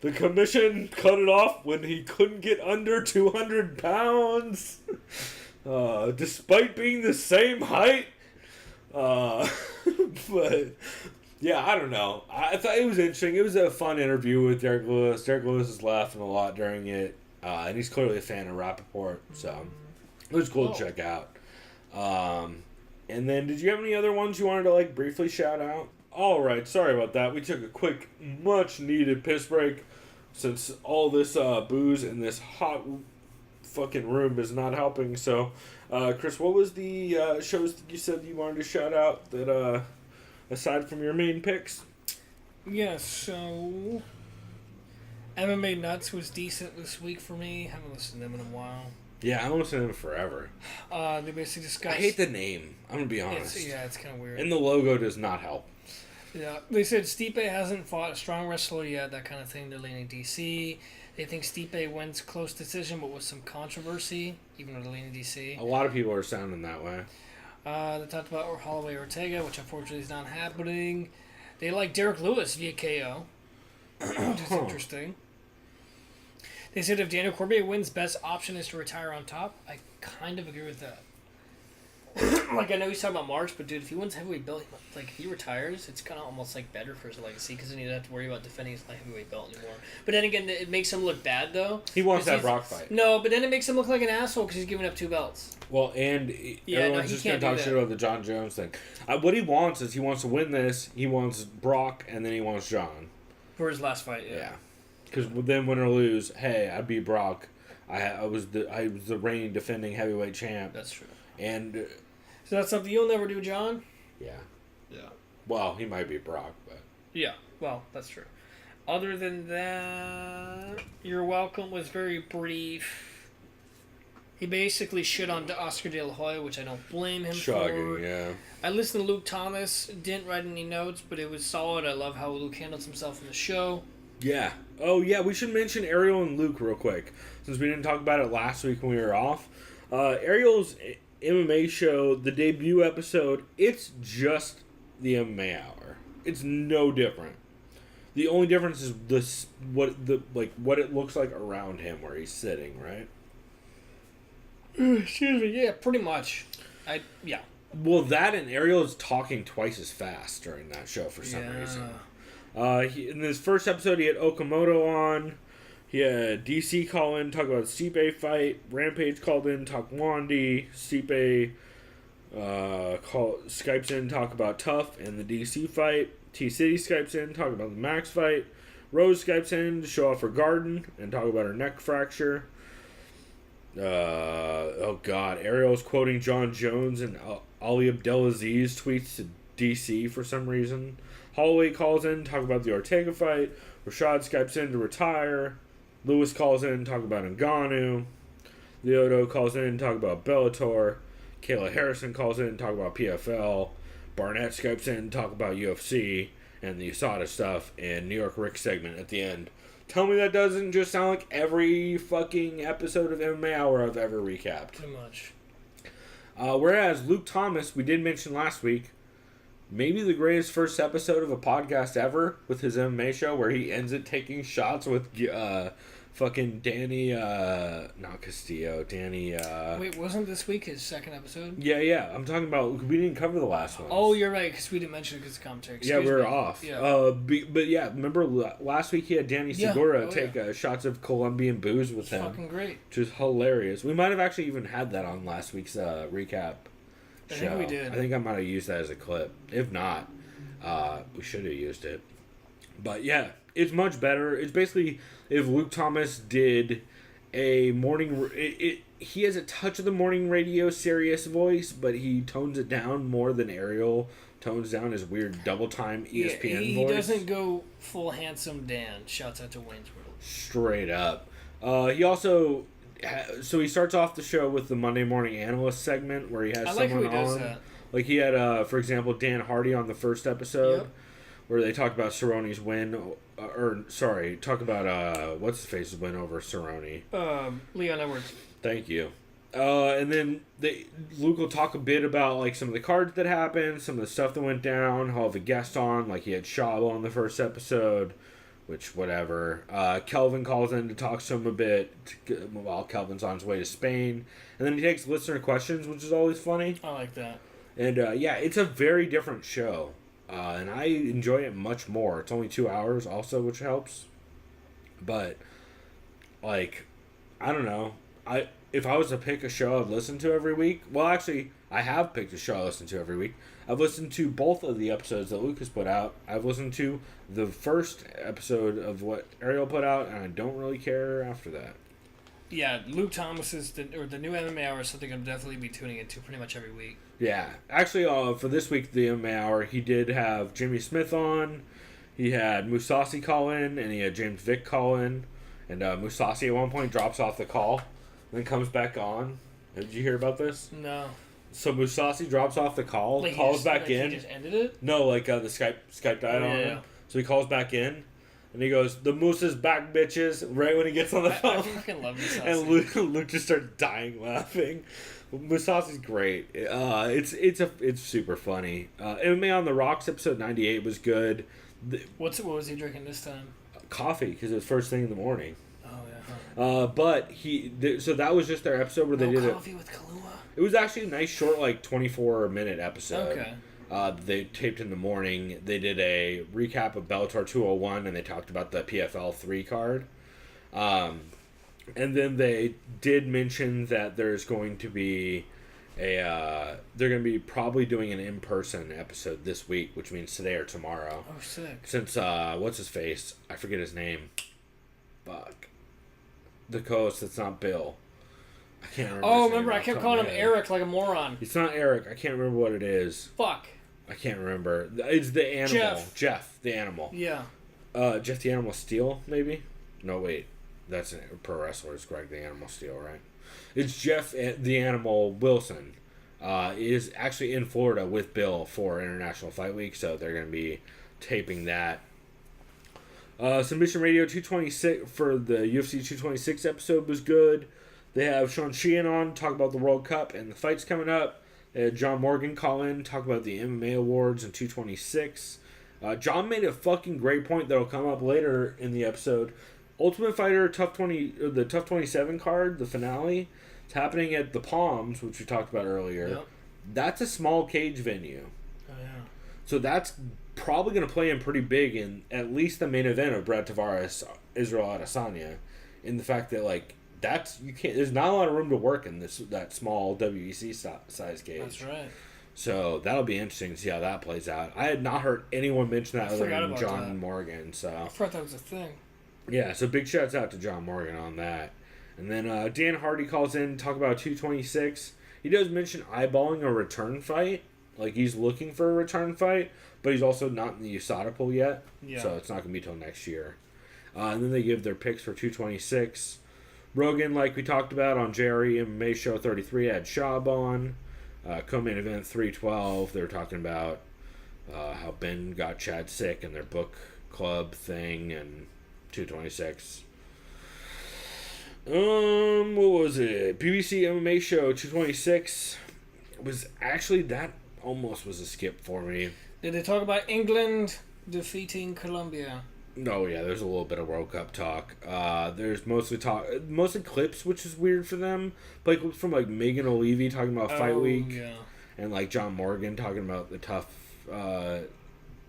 The commission cut it off when he couldn't get under 200 pounds. Despite being the same height. But, yeah, I don't know. I thought it was interesting. It was a fun interview with Derrick Lewis. Derrick Lewis is laughing a lot during it. And he's clearly a fan of Rapaport. So, it was cool to check out. And then, did you have any other ones you wanted to, like, briefly shout out? Alright, sorry about that. We took a quick, much-needed piss break since all this booze in this hot fucking room is not helping. So, Chris, what was the shows that you said you wanted to shout out that, aside from your main picks? Yeah, so... MMA Nuts was decent this week for me. Haven't listened to them in a while. Yeah, I haven't listened to them forever. They basically discussed... I hate the name. I'm going to be honest. It's kind of weird. And the logo does not help. Yeah, they said Stipe hasn't fought a strong wrestler yet, that kind of thing. They're leaning DC. They think Stipe wins close decision, but with some controversy, even though they're leaning DC. A lot of people are sounding that way. They talked about Holloway Ortega, which unfortunately is not happening. They like Derrick Lewis via KO, which is interesting. They said if Daniel Cormier wins, best option is to retire on top. I kind of agree with that. Like, I know he's talking about March, but dude, if he wins heavyweight belt, like, if he retires, it's kind of almost, like, better for his legacy, because then he doesn't have to worry about defending his heavyweight belt anymore. But then again, it makes him look bad, though. He wants that Brock fight. No, but then it makes him look like an asshole, because he's giving up 2 belts. Well, and everyone's just going to talk shit about the John Jones thing. What he wants is he wants to win this, he wants Brock, and then he wants John. For his last fight, yeah. Because then win or lose, hey, I beat Brock. I was the reigning defending heavyweight champ. That's true. And so that's something you'll never do, John? Yeah. Yeah. Well, he might beat Brock, but yeah. Well, that's true. Other than that, You're Welcome was very brief. He basically shit on Oscar De La Hoya, which I don't blame him for. Yeah. I listened to Luke Thomas. Didn't write any notes, but it was solid. I love how Luke handles himself in the show. Yeah. Oh, yeah, we should mention Ariel and Luke real quick, since we didn't talk about it last week when we were off. Ariel's MMA show, the debut episode, it's just the MMA hour. It's no different. The only difference is what it looks like around him where he's sitting, right? Excuse me, yeah, pretty much. Yeah. Well, that and Ariel is talking twice as fast during that show for some reason. In this first episode, he had Okamoto on. He had DC call in, talk about Stipe fight. Rampage called in, talk Wandy. Stipe Skypes in, talk about TUF and the DC fight. T-City Skypes in, talk about the Max fight. Rose Skypes in to show off her garden and talk about her neck fracture. Oh God, Ariel's quoting John Jones and Ali Abdelaziz tweets to DC for some reason. Holloway calls in, talk about the Ortega fight. Rashad Skypes in to retire. Lewis calls in, talk about Ngannou. Leoto calls in, talk about Bellator. Kayla Harrison calls in, talk about PFL. Barnett Skypes in, talk about UFC. and the USADA stuff, and New York Rick segment at the end. Tell me that doesn't just sound like every fucking episode of MMA Hour I've ever recapped. Pretty much. Whereas Luke Thomas, we did mention last week, maybe the greatest first episode of a podcast ever with his MMA show where he ends it taking shots with fucking Danny, not Castillo, Danny. Wait, wasn't this week his second episode? Yeah. I'm talking about, we didn't cover the last one. Oh, you're right, because we didn't mention it because of commentary. Yeah, we were off. Yeah. But yeah, remember last week he had Danny Segura take shots of Colombian booze with him. Fucking great. Which was hilarious. We might have actually even had that on last week's recap show. I think we did. I think I might have used that as a clip. If not, we should have used it. But yeah, it's much better. It's basically if Luke Thomas did a morning... he has a touch of the morning radio serious voice, but he tones it down more than Ariel tones down his weird double-time ESPN voice. He doesn't go full handsome Dan. Shouts out to Wayne's World. Straight up. He also... So he starts off the show with the Monday Morning Analyst segment where he has someone on. Does that. Like he had, for example, Dan Hardy on the first episode where they talk about Cerrone's win... talk about what's-his-face's win over Cerrone. Leon Edwards. Thank you. And then Luke will talk a bit about like some of the cards that happened, some of the stuff that went down. He'll have a guest on, like he had Shabo on the first episode, which whatever. Kelvin calls in to talk to him a bit while Kelvin's on his way to Spain, and then he takes listener questions, which is always funny. I like that. And yeah, it's a very different show, and I enjoy it much more. It's only 2 hours, also, which helps. But like, I don't know. If I was to pick a show I'd listen to every week... Well, actually, I have picked a show I listen to every week. I've listened to both of the episodes that Lucas put out. I've listened to the first episode of what Ariel put out, and I don't really care after that. Yeah, Luke Thomas's... the new MMA Hour is something I'll definitely be tuning into pretty much every week. Yeah. Actually, for this week, the MMA Hour, he did have Jimmy Smith on. He had Mousasi call in, and he had James Vick call in. And Mousasi at one point drops off the call. Then comes back on. Did you hear about this? No. So Mousasi drops off the call, like calls back in. He just ended it? No, like the Skype died on him. So he calls back in, and he goes, "The Moose is back, bitches!" Right when he gets on the phone. I fucking love Mousasi. And Luke just starts dying laughing. Mousasi's great. It's super funny. MMA on the Rocks episode 98 was good. What was he drinking this time? Coffee, because it was first thing in the morning. Oh, yeah. But so that was just their episode where they did it. Coffee with Kahlua. It was actually a nice short, like 24-minute episode. Okay. They taped in the morning. They did a recap of Bellator 201, and they talked about the PFL 3 card. And then they did mention that there's going to be they're going to be probably doing an in-person episode this week, which means today or tomorrow. Oh, sick. Since what's his face? I forget his name. Fuck. The co-host that's not Bill. I can't remember. Oh, remember, I kept calling him Eric like a moron. It's not Eric. I can't remember what it is. Fuck. I can't remember. It's the animal. Jeff the animal. Yeah. Jeff the Animal Steel, maybe? No, wait. That's a pro wrestler. It's Greg the Animal Steel, right? It's Jeff the Animal Wilson. Is actually in Florida with Bill for International Fight Week, so they're going to be taping that. Submission Radio 226 for the UFC 226 episode was good. They have Sean Sheehan on, talk about the World Cup and the fights coming up. They had John Morgan call in, talk about the MMA awards in 226. John made a fucking great point that'll come up later in the episode. Ultimate Fighter the TUF 27 card, the finale, it's happening at the Palms, which we talked about earlier. Yep. That's a small cage venue. Oh, yeah. So that's probably going to play in pretty big in at least the main event of Brad Tavares, Israel Adesanya, in the fact that like there's not a lot of room to work in that small WEC size cage. That's right. So that'll be interesting to see how that plays out. I had not heard anyone mention that other than John Morgan. So I forgot that was a thing. Yeah, so big shouts out to John Morgan on that. And then Dan Hardy calls in, talk about 226. He does mention eyeballing a return fight. Like, he's looking for a return fight, but he's also not in the USADA pool yet. Yeah. So it's not going to be till next year. And then they give their picks for 226. Rogan, like we talked about on JRE MMA Show 33, had Shab on. Co-main event 312, they were talking about how Ben got Chad sick and their book club thing and 226. What was it? BBC MMA show 226 was actually, that almost was a skip for me. Did they talk about England defeating Colombia? No, yeah, there's a little bit of World Cup talk. There's mostly clips, which is weird for them. Like from like Megan O'Leary talking about Fight Week, yeah. And like John Morgan talking about the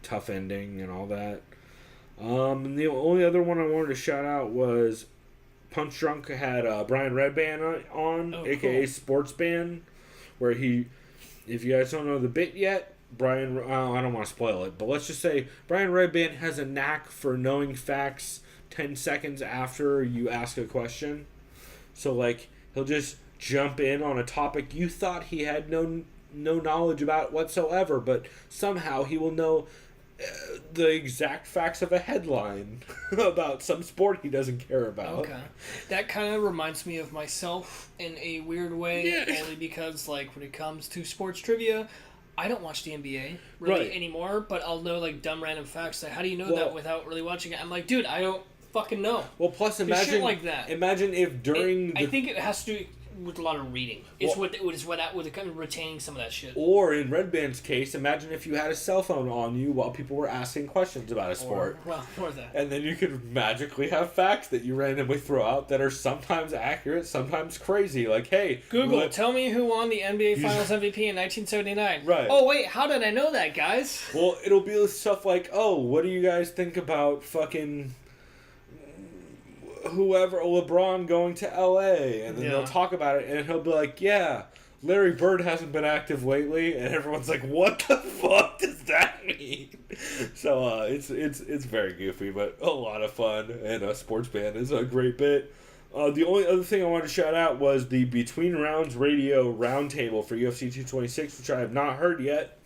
tough ending and all that. And the only other one I wanted to shout out was Punch Drunk had Brian Redband on, aka cool. Sports Band, where he, if you guys don't know the bit yet, Brian, I don't want to spoil it, but let's just say Brian Redband has a knack for knowing facts 10 seconds after you ask a question. So, like, he'll just jump in on a topic you thought he had no knowledge about whatsoever, but somehow he will know the exact facts of a headline about some sport he doesn't care about. Okay. That kind of reminds me of myself in a weird way, only because, like, when it comes to sports trivia, I don't watch the NBA really anymore, but I'll know like dumb random facts. Like, how do you know that without really watching it? I'm like, dude, I don't fucking know. Well, plus imagine shit like that. Imagine if during I think it has to do with a lot of reading. It's what kind of retaining some of that shit. Or in Redband's case, imagine if you had a cell phone on you while people were asking questions about a sport. Or that. And then you could magically have facts that you randomly throw out that are sometimes accurate, sometimes crazy. Like, hey, Google, tell me who won the NBA Finals MVP in 1979. Right. Oh, wait, how did I know that, guys? Well, it'll be stuff like, oh, what do you guys think about fucking whoever, LeBron going to LA, and then they'll talk about it, and he'll be like, yeah, Larry Bird hasn't been active lately, and everyone's like, what the fuck does that mean? So it's very goofy, but a lot of fun, and Sports Band is a great bit. The only other thing I wanted to shout out was the Between Rounds Radio Roundtable for UFC 226, which I have not heard yet.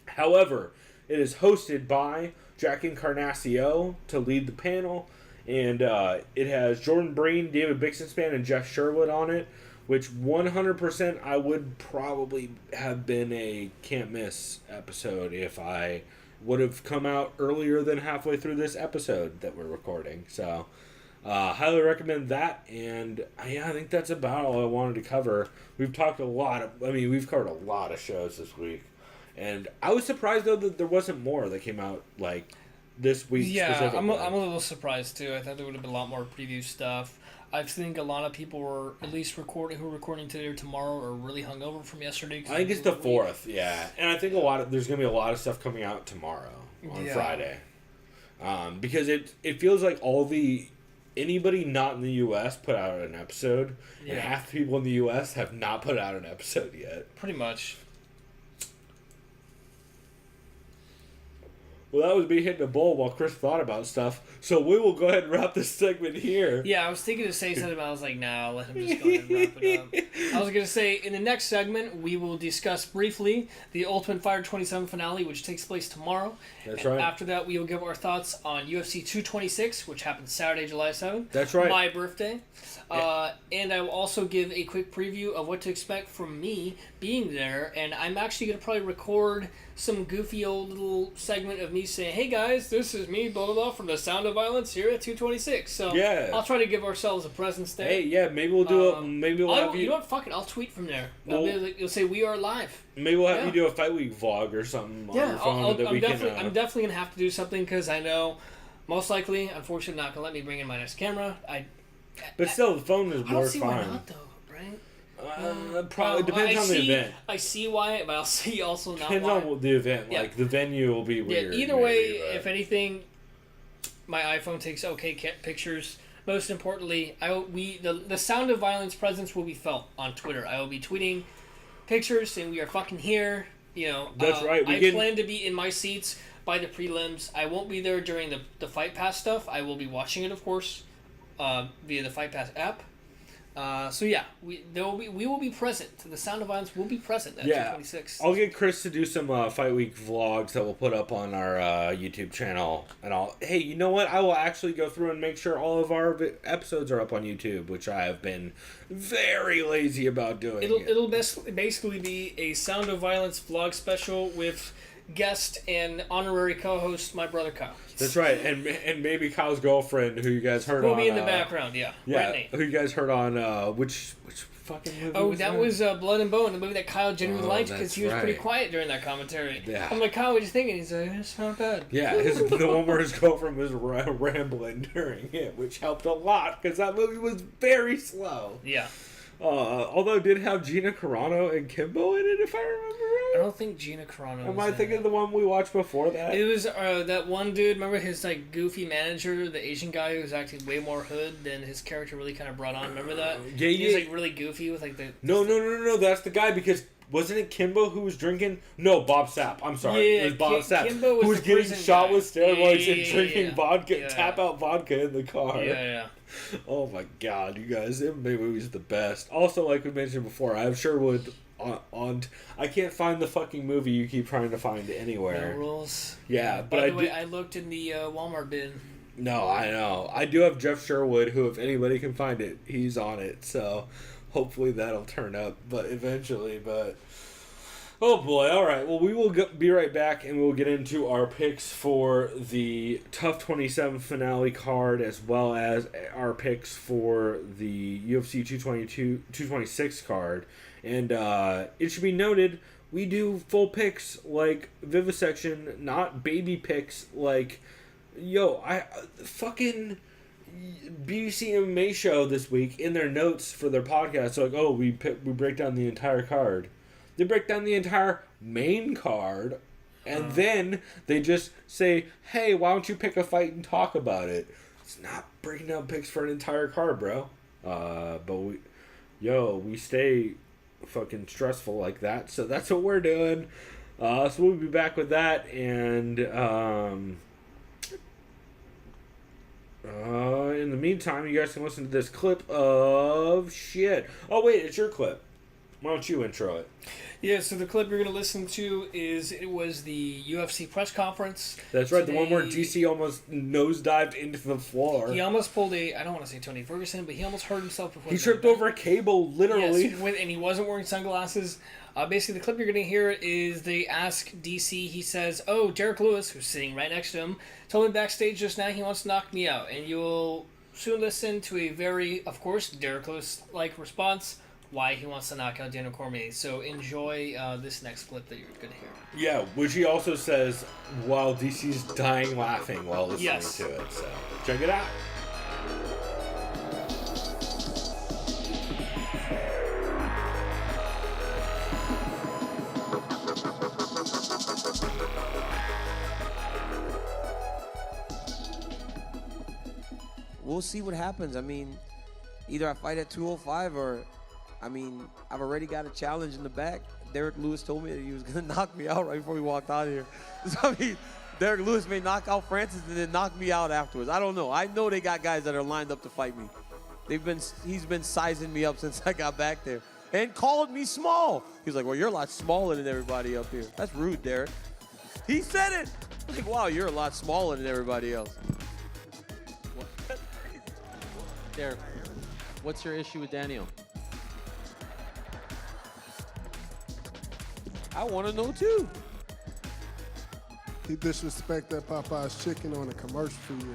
However, it is hosted by Jack Encarnacio to lead the panel. And it has Jordan Breen, David Bixenspan, and Jeff Sherwood on it, which 100% I would probably have been a can't miss episode if I would have come out earlier than halfway through this episode that we're recording. So, highly recommend that. And I think that's about all I wanted to cover. We've covered a lot of shows this week. And I was surprised, though, that there wasn't more that came out, like, this week specifically. I'm a little surprised too. I thought there would have been a lot more preview stuff. I think a lot of people were at least who are recording today or tomorrow are really hungover from yesterday. I think it's the 4th, yeah. And I think there's going to be a lot of stuff coming out tomorrow on Friday. Because it feels like anybody not in the U.S. put out an episode, and half the people in the U.S. have not put out an episode yet. Pretty much. Well, that was me hitting a bowl while Chris thought about stuff. So we will go ahead and wrap this segment here. Yeah, I was thinking to say something, but I was like, nah, let him just go ahead and wrap it up. I was going to say, in the next segment, we will discuss briefly the Ultimate Fighter 27 finale, which takes place tomorrow. That's right. After that, we will give our thoughts on UFC 226, which happens Saturday, July 7th. That's right. My birthday. And I will also give a quick preview of what to expect from me being there. And I'm actually going to probably record some goofy old little segment of me saying, hey guys, this is me, blah, blah, blah, from the Sound of Violence here at 226. So I'll try to give ourselves a presence there. Hey, yeah, maybe we'll do it. Maybe we'll have you. You know what? Fuck it. I'll tweet from there. You'll say we are live. Maybe we'll have you do a Fight Week vlog or something on your phone I'm definitely going to have to do something because I know most likely, unfortunately, not going to let me bring in my next camera. But still, the phone is more fun. I don't see why not, though, right? Probably depends on the event. I see why, but I'll see also not depends why. on the event. Like the venue will be weird. Yeah, either way, if anything, my iPhone takes okay pictures. Most importantly, the Sound of Violence presence will be felt on Twitter. I will be tweeting pictures saying we are fucking here. You know, that's right. I plan to be in my seats by the prelims. I won't be there during the Fight Pass stuff. I will be watching it, of course, via the Fight Pass app. So yeah, we will be present. The Sound of Violence will be present at 226. I'll get Chris to do some Fight Week vlogs that we'll put up on our YouTube channel, and hey, you know what? I will actually go through and make sure all of our episodes are up on YouTube, which I have been very lazy about doing. It'll basically be a Sound of Violence vlog special with guest and honorary co-host, my brother Kyle. That's right, and maybe Kyle's girlfriend, who you guys heard on. Will be in the background, yeah. Brittany. Who you guys heard on, which fucking movie was that was Blood and Bone, the movie that Kyle genuinely liked because he was right. pretty quiet during that commentary. Yeah. I'm like, Kyle, what you thinking? He's like, it's not bad. Yeah, the one where his girlfriend was rambling during it, which helped a lot because that movie was very slow. Yeah. Although it did have Gina Carano and Kimbo in it, if I remember right. I don't think Gina Carano. Am I thinking of the one we watched before that? It was that one dude. Remember his like goofy manager, the Asian guy who was acting way more hood than his character really kind of brought on. Remember that? Yeah, He was like really goofy with like the. No. That's the guy because. Wasn't it Kimbo who was drinking? No, Bob Sapp. I'm sorry. Yeah, it was Bob Sapp. Kimbo was who was getting shot guy. with steroids and drinking vodka, Yeah. tap out vodka in the car. Yeah. Oh my god, you guys. MMA movies are the best. Also, like we mentioned before, I have Sherwood on I can't find the fucking movie you keep trying to find anywhere. No rules. Yeah, but By the way, I looked in the Walmart bin. No, I know. I do have Jeff Sherwood, who, if anybody can find it, he's on it. So hopefully that'll turn up, but eventually. But oh boy! All right. Well, we will be right back, and we'll get into our picks for the TUF 27 finale card, as well as our picks for the UFC 226 card. And it should be noted, we do full picks like Vivisection, not baby picks like. Yo, I fucking BBC MMA show this week in their notes for their podcast. So like, oh, we break down the entire card. They break down the entire main card, and then they just say, "Hey, why don't you pick a fight and talk about it?" It's not breaking down picks for an entire card, bro. But we stay fucking stressful like that. So that's what we're doing. So we'll be back with that and. In the meantime, you guys can listen to this clip of shit. Oh, wait, it's your clip. Why don't you intro it? Yeah, so the clip you're going to listen to was the UFC press conference. That's right, the one where DC almost nosedived into the floor. He almost pulled I don't want to say Tony Ferguson, but he almost hurt himself before. He tripped over a cable, literally. Yes, and he wasn't wearing sunglasses. Basically, the clip you're going to hear is they ask DC, he says, oh, Derrick Lewis, who's sitting right next to him, told me backstage just now he wants to knock me out. And you'll soon listen to a very, of course, Derrick Lewis-like response, why he wants to knock out Daniel Cormier. So enjoy this next clip that you're going to hear. Yeah, which he also says while DC's dying laughing while listening to it. So check it out. We'll see what happens. I mean, either I fight at 205 or, I mean, I've already got a challenge in the back. Derrick Lewis told me that he was going to knock me out right before we walked out of here. So, I mean, Derrick Lewis may knock out Francis and then knock me out afterwards. I don't know. I know they got guys that are lined up to fight me. He's been sizing me up since I got back there and called me small. He's like, well, you're a lot smaller than everybody up here. That's rude, Derrick. He said it. Like, wow, you're a lot smaller than everybody else. Derrick, what's your issue with Daniel? I want to know too. He disrespected Popeye's chicken on a commercial for you.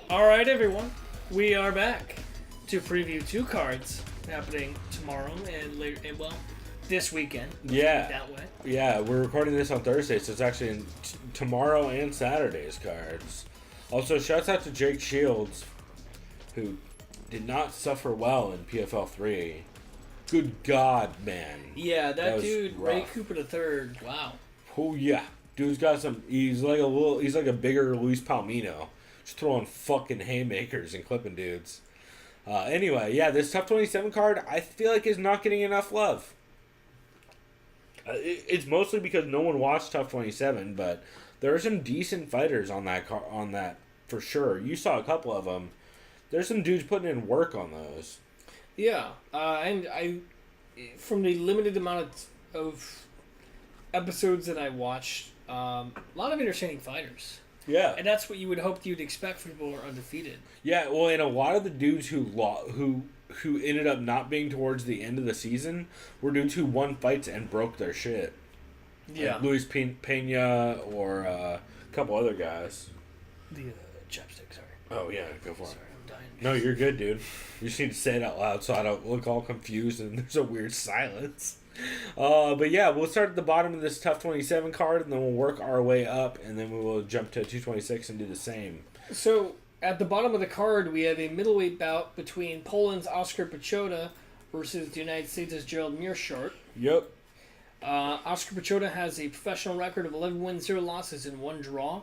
All right, everyone. We are back to preview two cards happening tomorrow and later, this weekend. Yeah. That way. Yeah, we're recording this on Thursday, so it's actually in tomorrow and Saturday's cards. Also, shouts out to Jake Shields, who did not suffer well in PFL 3. Good God, man. Yeah, that dude, rough. Ray Cooper III. Wow. Oh yeah, dude's got some. He's like a bigger Luis Palomino, just throwing fucking haymakers and clipping dudes. Anyway, yeah, this TUF 27 card I feel like is not getting enough love. It's mostly because no one watched TUF 27, but there are some decent fighters on that for sure. You saw a couple of them. There's some dudes putting in work on those. Yeah, and I, from the limited amount of episodes that I watched, a lot of entertaining fighters. Yeah. And that's what you would hope you'd expect from people who are undefeated. Yeah, well, and a lot of the dudes who ended up not being towards the end of the season were dudes who won fights and broke their shit. Yeah. Like Luis Pena or a couple other guys. The chapstick, sorry. Oh, yeah, go for it. Sorry, I'm dying. No, you're good, dude. You just need to say it out loud so I don't look all confused and there's a weird silence. But yeah, we'll start at the bottom of this TUF 27 card, and then we'll work our way up, and then we will jump to 226 and do the same. So, at the bottom of the card, we have a middleweight bout between Poland's Oscar Piechota versus the United States' Gerald Meerschaert. Yep. Oscar Piechota has a professional record of 11 wins, 0 losses, and 1 draw.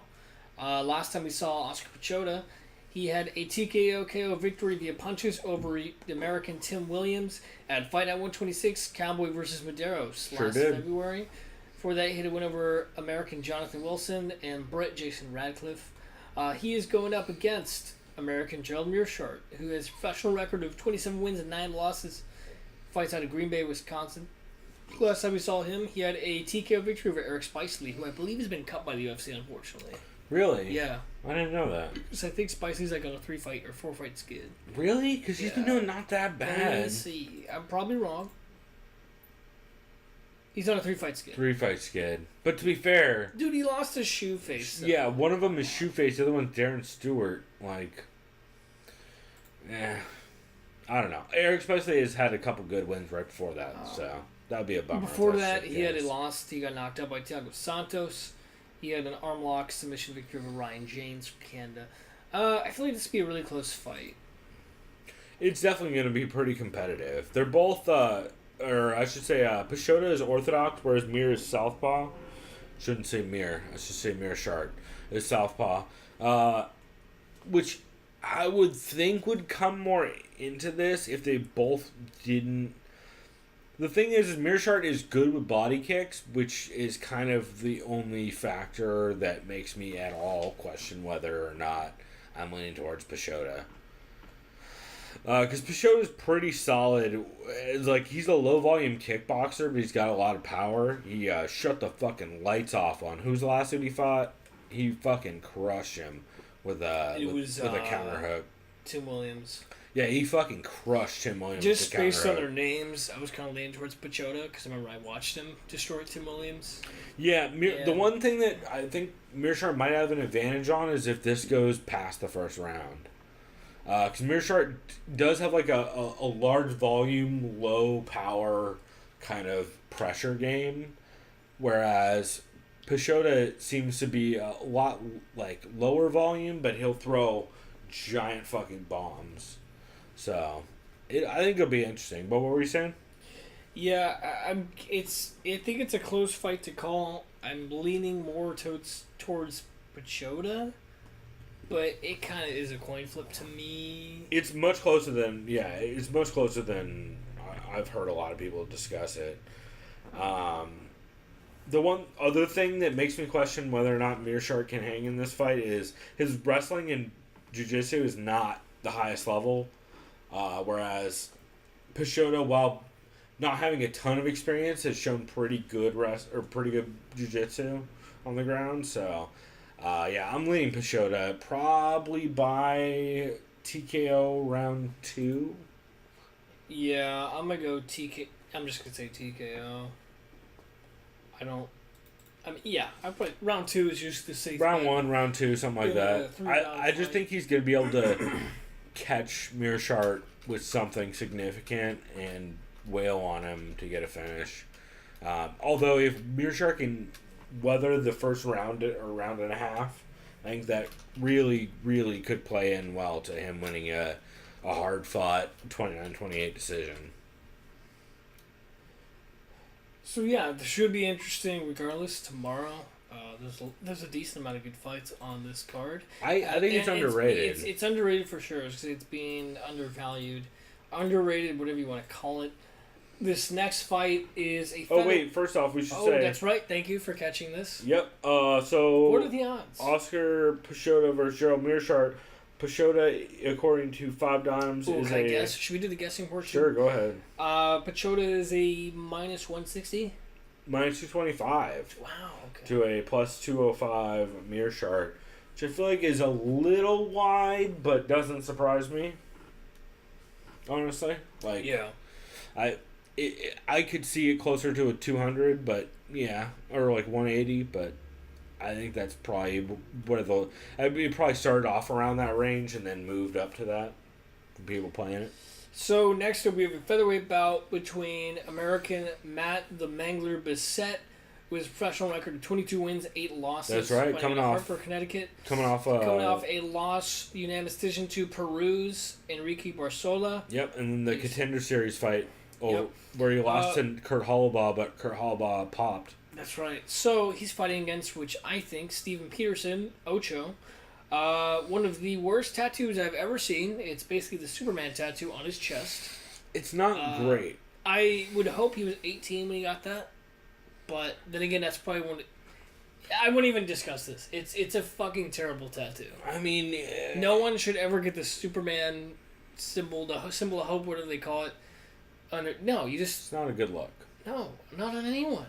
Last time we saw Oscar Piechota, he had a TKO KO victory via punches over the American Tim Williams at Fight Night 126, Cowboy versus Medeiros last February. Before that, he had a win over American Jonathan Wilson and Brett Jason Radcliffe. He is going up against American Gerald Meerschaert, who has a professional record of 27 wins and 9 losses. Fights out of Green Bay, Wisconsin. Last time we saw him, he had a TKO victory over Eric Spicely, who I believe has been cut by the UFC, unfortunately. Really? Yeah. I didn't know that. Because I think Spicely's like on a 3-fight or 4-fight skid. Really? Because he's been doing not that bad. Let's see. I'm probably wrong. He's on a 3-fight skid. 3-fight skid. But to be fair... Dude, he lost his shoe face. Though. Yeah, one of them is Shoeface, the other one's Darren Stewart. Like... I don't know. Eric Spicely has had a couple good wins right before that, so... That would be a bummer. Before that, he had a loss. He got knocked out by Thiago Santos. He had an arm lock submission victory over Ryan James from Canada. I feel like this would be a really close fight. It's definitely going to be pretty competitive. They're both, or I should say, Piechota is orthodox, whereas Mir is southpaw. Shouldn't say Mir. I should say Meerschaert is southpaw. Which I would think would come more into this if they both didn't. The thing is Meerschaert is good with body kicks, which is kind of the only factor that makes me at all question whether or not I'm leaning towards Piechota. Because Pichota's pretty solid. It's like, he's a low-volume kickboxer, but he's got a lot of power. He shut the fucking lights off on. Who's the last dude he fought? He fucking crushed him with a counter hook. Tim Williams. Yeah, he fucking crushed Tim Williams. Just based on their names, I was kind of leaning towards Piechota because I remember I watched him destroy Tim Williams. Yeah, the one thing that I think Meerschaert might have an advantage on is if this goes past the first round. Because Meerschaert does have like a large volume, low power kind of pressure game, whereas Piechota seems to be a lot like lower volume, but he'll throw giant fucking bombs. So, I think it'll be interesting. But what were you saying? Yeah, I think it's a close fight to call. I'm leaning more towards Piechota, but it kind of is a coin flip to me. It's much closer than I've heard a lot of people discuss it. The one other thing that makes me question whether or not Meerschaert can hang in this fight is his wrestling and jiu-jitsu is not the highest level. Whereas Piechota, while not having a ton of experience, has shown pretty good jiu-jitsu on the ground. So, I'm leaning Piechota probably by TKO round 2. Yeah, I'm gonna go TK. I'm just gonna say TKO. I put round 2 is just the safe. Round 1, round 2, something like that. I just think he's gonna be able to catch Meerschaert with something significant and wail on him to get a finish. Although if Meerschaert can weather the first round or round and a half, I think that really, really could play in well to him winning a hard-fought 29-28 decision. So yeah, this should be interesting regardless. Tomorrow, there's a decent amount of good fights on this card. I think it's underrated. It's underrated for sure because it's being undervalued, underrated, whatever you want to call it. This next fight is a... first off, we should say... Oh, that's right. Thank you for catching this. Yep. So... What are the odds? Oscar Piechota versus Gerald Meerschaert. Piechota, according to 5 Dimes, is can I guess? Should we do the guessing portion? Sure, go ahead. Piechota is a minus 160? Minus 225. Wow, okay. To a plus 205 Meerschaert, which I feel like is a little wide, but doesn't surprise me. Honestly, like I could see it closer to a 200, but yeah, or like 180, but I think that's probably it probably started off around that range and then moved up to that for people playing it. So next up we have a featherweight bout between American Matt the Mangler Bissett, who has a professional record of 22 wins, 8 losses. That's right, coming off Hartford, Connecticut. Coming off a loss, unanimous decision to Peru's Enrique Barzola. Yep, and then the Contender Series fight where he lost to Kurt Holloway, but Kurt Holloway popped. That's right. So he's fighting against, which I think, Steven Peterson, Ocho. One of the worst tattoos I've ever seen. It's basically the Superman tattoo on his chest. It's not great. I would hope he was 18 when he got that. But then again, that's probably one. I wouldn't even discuss this. It's a fucking terrible tattoo. I mean, no one should ever get the Superman symbol, the symbol of hope, whatever they call it. It's not a good look. No, not on anyone.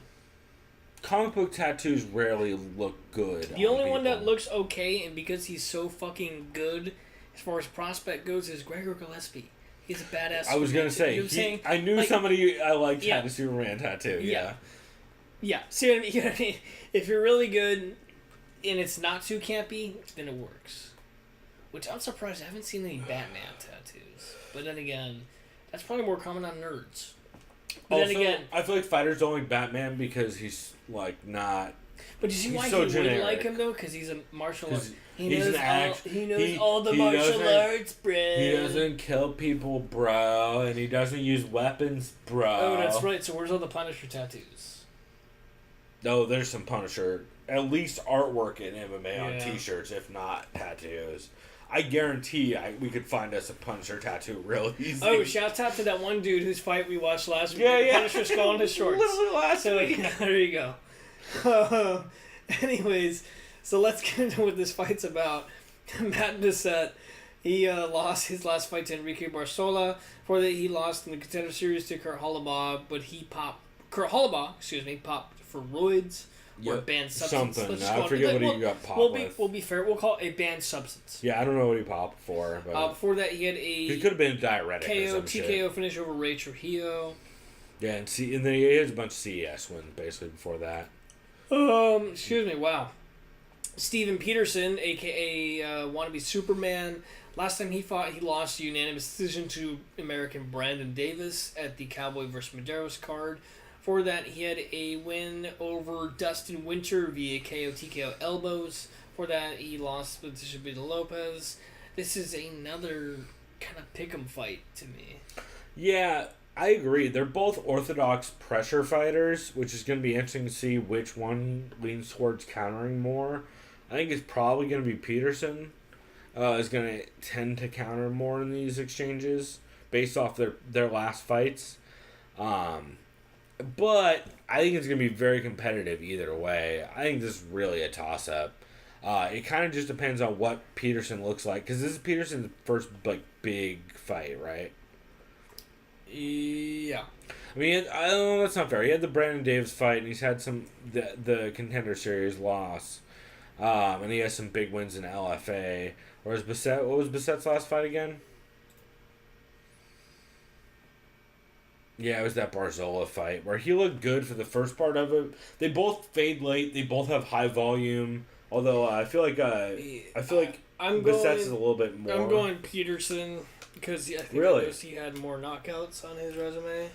Comic book tattoos rarely look good. The only one that looks okay, and because he's so fucking good as far as prospect goes, is Gregor Gillespie. He's a badass. I was gonna say, I knew somebody I liked had a Superman tattoo. Yeah. Yeah. See what I mean? You know what I mean? If you're really good and it's not too campy, then it works. Which I'm surprised I haven't seen any Batman tattoos. But then again, that's probably more common on nerds. But also, then again, I feel like fighters don't like Batman because he's like not. But you see why so he would like him though? Because he's a martial artist. He knows all the martial arts, bro. He doesn't kill people, bro, and he doesn't use weapons, bro. Oh, that's right. So where's all the Punisher tattoos? No, there's some Punisher, at least artwork in MMA on T-shirts, if not tattoos. I guarantee we could find us a Punisher tattoo real easy. Oh, shouts out to that one dude whose fight we watched last week. Yeah. Punisher skull on his shorts. Literally last week. Yeah, there you go. Anyways, so let's get into what this fight's about. Matt Bissett, he lost his last fight to Enrique Barzola. For that, he lost in the Contender Series to Kurt Holloway, but Kurt Holloway popped for roids. Or banned substance. Something. I forget what he got popped with. We'll be fair. We'll call it a banned substance. Yeah, I don't know what he popped for. But before that, he had a... He could have been diuretic KO, or some TKO finish over Ray Trujillo. Yeah, and then he has a bunch of CES wins, basically, before that. Excuse me, wow. Steven Peterson, a.k.a. wannabe Superman. Last time he fought, he lost a unanimous decision to American Brandon Davis at the Cowboy vs. Medeiros card. For that, he had a win over Dustin Winter via KO TKO elbows. For that, he lost with Bishop Lopez. This is another kind of pick'em fight to me. Yeah, I agree. They're both orthodox pressure fighters, which is going to be interesting to see which one leans towards countering more. I think it's probably going to be Peterson. Is going to tend to counter more in these exchanges based off their last fights. But I think it's going to be very competitive either way. I think this is really a toss-up. It kind of just depends on what Peterson looks like, because this is Peterson's first big fight, right? Yeah. I mean, I don't know, that's not fair. He had the Brandon Davis fight, and he's had the Contender Series loss. And he has some big wins in LFA. Whereas Bissett, what was Bissett's last fight again? Yeah, it was that Barzola fight where he looked good for the first part of it. They both fade late. They both have high volume. Although I feel like Bissett's is a little bit more. I'm going Peterson because I think he had more knockouts on his resume,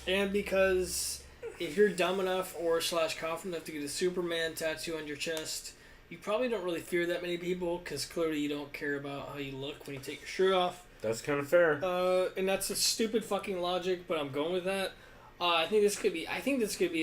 and because if you're dumb enough or / confident enough to get a Superman tattoo on your chest, you probably don't really fear that many people because clearly you don't care about how you look when you take your shirt off. That's kind of fair. And that's a stupid fucking logic, but I'm going with that. I think this could be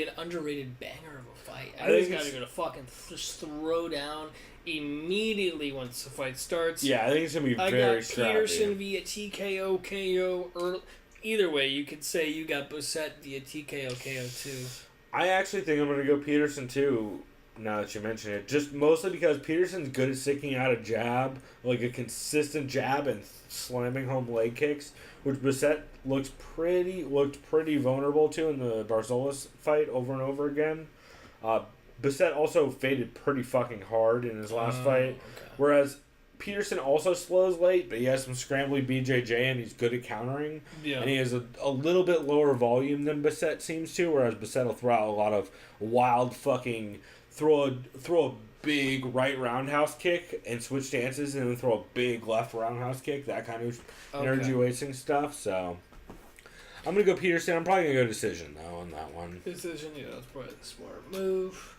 an underrated banger of a fight. I think this guy's gonna fucking just throw down immediately once the fight starts. Yeah, I think it's gonna be very scrappy. Peterson via TKO KO. Or either way, you could say you got Bissett via TKO KO too. I actually think I'm gonna go Peterson too. Now that you mention it, just mostly because Peterson's good at sticking out a jab, like a consistent jab, and slamming home leg kicks, which Bissett looked pretty vulnerable to in the Barzola fight over and over again. Bissett also faded pretty fucking hard in his last fight. Okay. Whereas Peterson also slows late, but he has some scrambly BJJ and he's good at countering. Yeah. And he has a little bit lower volume than Bissett seems to, whereas Bissett will throw out a lot of wild fucking throw a big right roundhouse kick and switch stances and then throw a big left roundhouse kick, that kind of energy wasting stuff. So I'm gonna go Peterson. I'm probably gonna go decision though on that one. Decision, yeah, that's probably the smart move.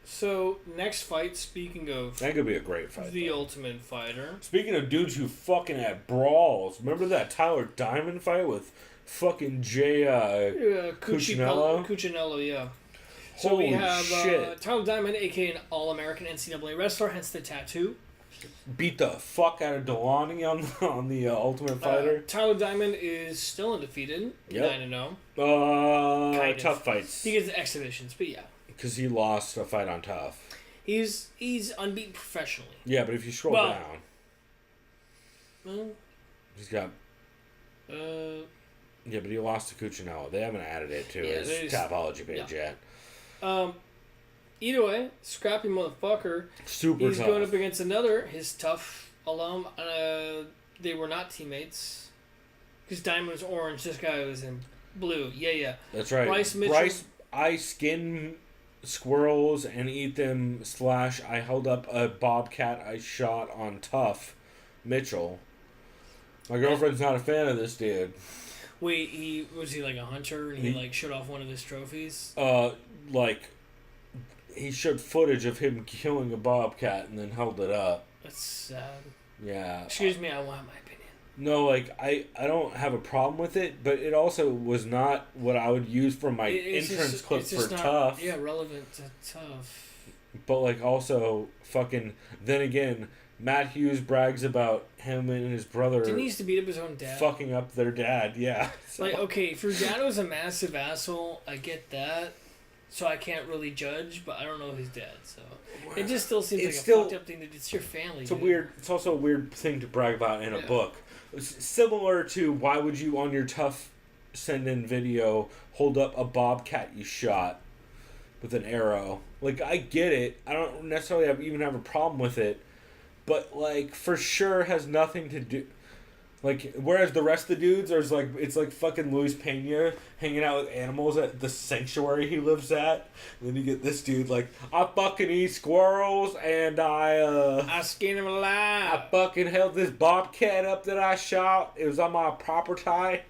So next fight, speaking of That could be a great fight. the Ultimate Fighter. Speaking of dudes who fucking had brawls, remember that Tyler Diamond fight with fucking Jay Cuccinello? Cuccinello, yeah. So Holy we have shit. Tyler Diamond, aka an All-American NCAA wrestler, hence the tattoo. Beat the fuck out of Delani on the Ultimate Fighter. Tyler Diamond is still undefeated. Yep. 9-0. Kind of. Tough fights. He gets exhibitions, but yeah. Because he lost a fight on TUF. He's unbeaten professionally. Yeah, but if you scroll down, Well, he's got. Yeah, but he lost to Cuccinello. They haven't added it to his Tapology page yet. Either way, scrappy motherfucker. Super He's tough. going up against his TUF alum. They were not teammates. Because Diamond was orange, this guy was in blue. Yeah. That's right. Bryce, I skin squirrels and eat them / I held up a bobcat I shot on TUF Mitchell. My girlfriend's not a fan of this dude. Wait, was he like a hunter and he showed off one of his trophies? He showed footage of him killing a bobcat and then held it up. That's sad. Yeah. Excuse me, I want my opinion. No, I don't have a problem with it, but it also was not what I would use for my entrance clip for TUF. Yeah, relevant to TUF. But also fucking then again, Matt Hughes brags about him and his brother. Didn't he used to beat up his own dad? Fucking up their dad, yeah. So. Okay, if your dad was a massive asshole, I get that. So I can't really judge, but I don't know his dad, so it just still seems like a fucked up thing. It's your family. It's also a weird thing to brag about in a book. It's similar to why would you on your TUF send-in video hold up a bobcat you shot with an arrow? I get it. I don't necessarily even have a problem with it, but for sure has nothing to do. Whereas the rest of the dudes are it's like fucking Luis Pena hanging out with animals at the sanctuary he lives at. And then you get this dude I fucking eat squirrels and I skin him alive. I fucking held this bobcat up that I shot. It was on my property.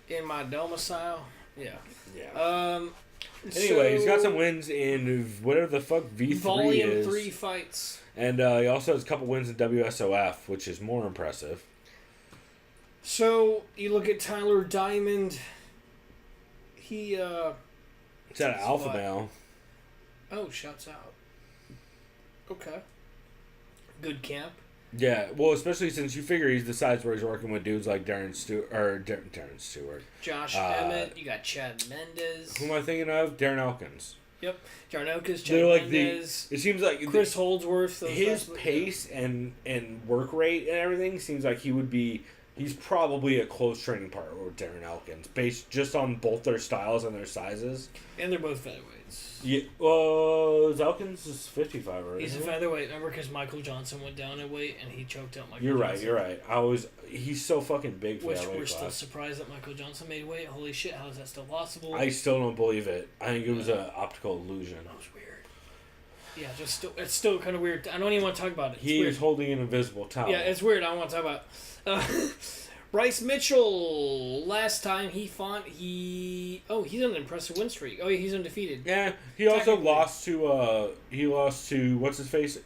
In my domicile. Yeah. Anyway, he's got some wins in whatever the fuck V3 is. Volume 3 fights. And he also has a couple wins in WSOF, which is more impressive. So, you look at Tyler Diamond. He, It's at Alpha Male. Oh, shouts out. Okay. Good camp. Yeah, well, especially since you figure he's the size where he's working with dudes like Darren Stewart. Josh Emmett. You got Chad Mendez. Who am I thinking of? Darren Elkins. Yep. Darren Elkins, Chad Mendez. It seems like Chris Holdsworth. His pace and work rate and everything seems like he's probably a close training partner with Darren Elkins, based just on both their styles and their sizes. And they're both featherweights. Yeah, Elkins is 55, right? He's a featherweight. Remember, because Michael Johnson went down in weight and he choked out Michael Johnson. You're right. He's so fucking big for that weight class. We're still surprised that Michael Johnson made weight. Holy shit, how is that still possible? I still don't believe it. I think it was an optical illusion. That was weird. Yeah, it's still kind of weird. I don't even want to talk about it. He is holding an invisible towel. Yeah, it's weird. I don't want to talk about it. Bryce Mitchell, last time he fought, he's on an impressive win streak. Oh, yeah, he's undefeated. Yeah, he also lost to, what's his face?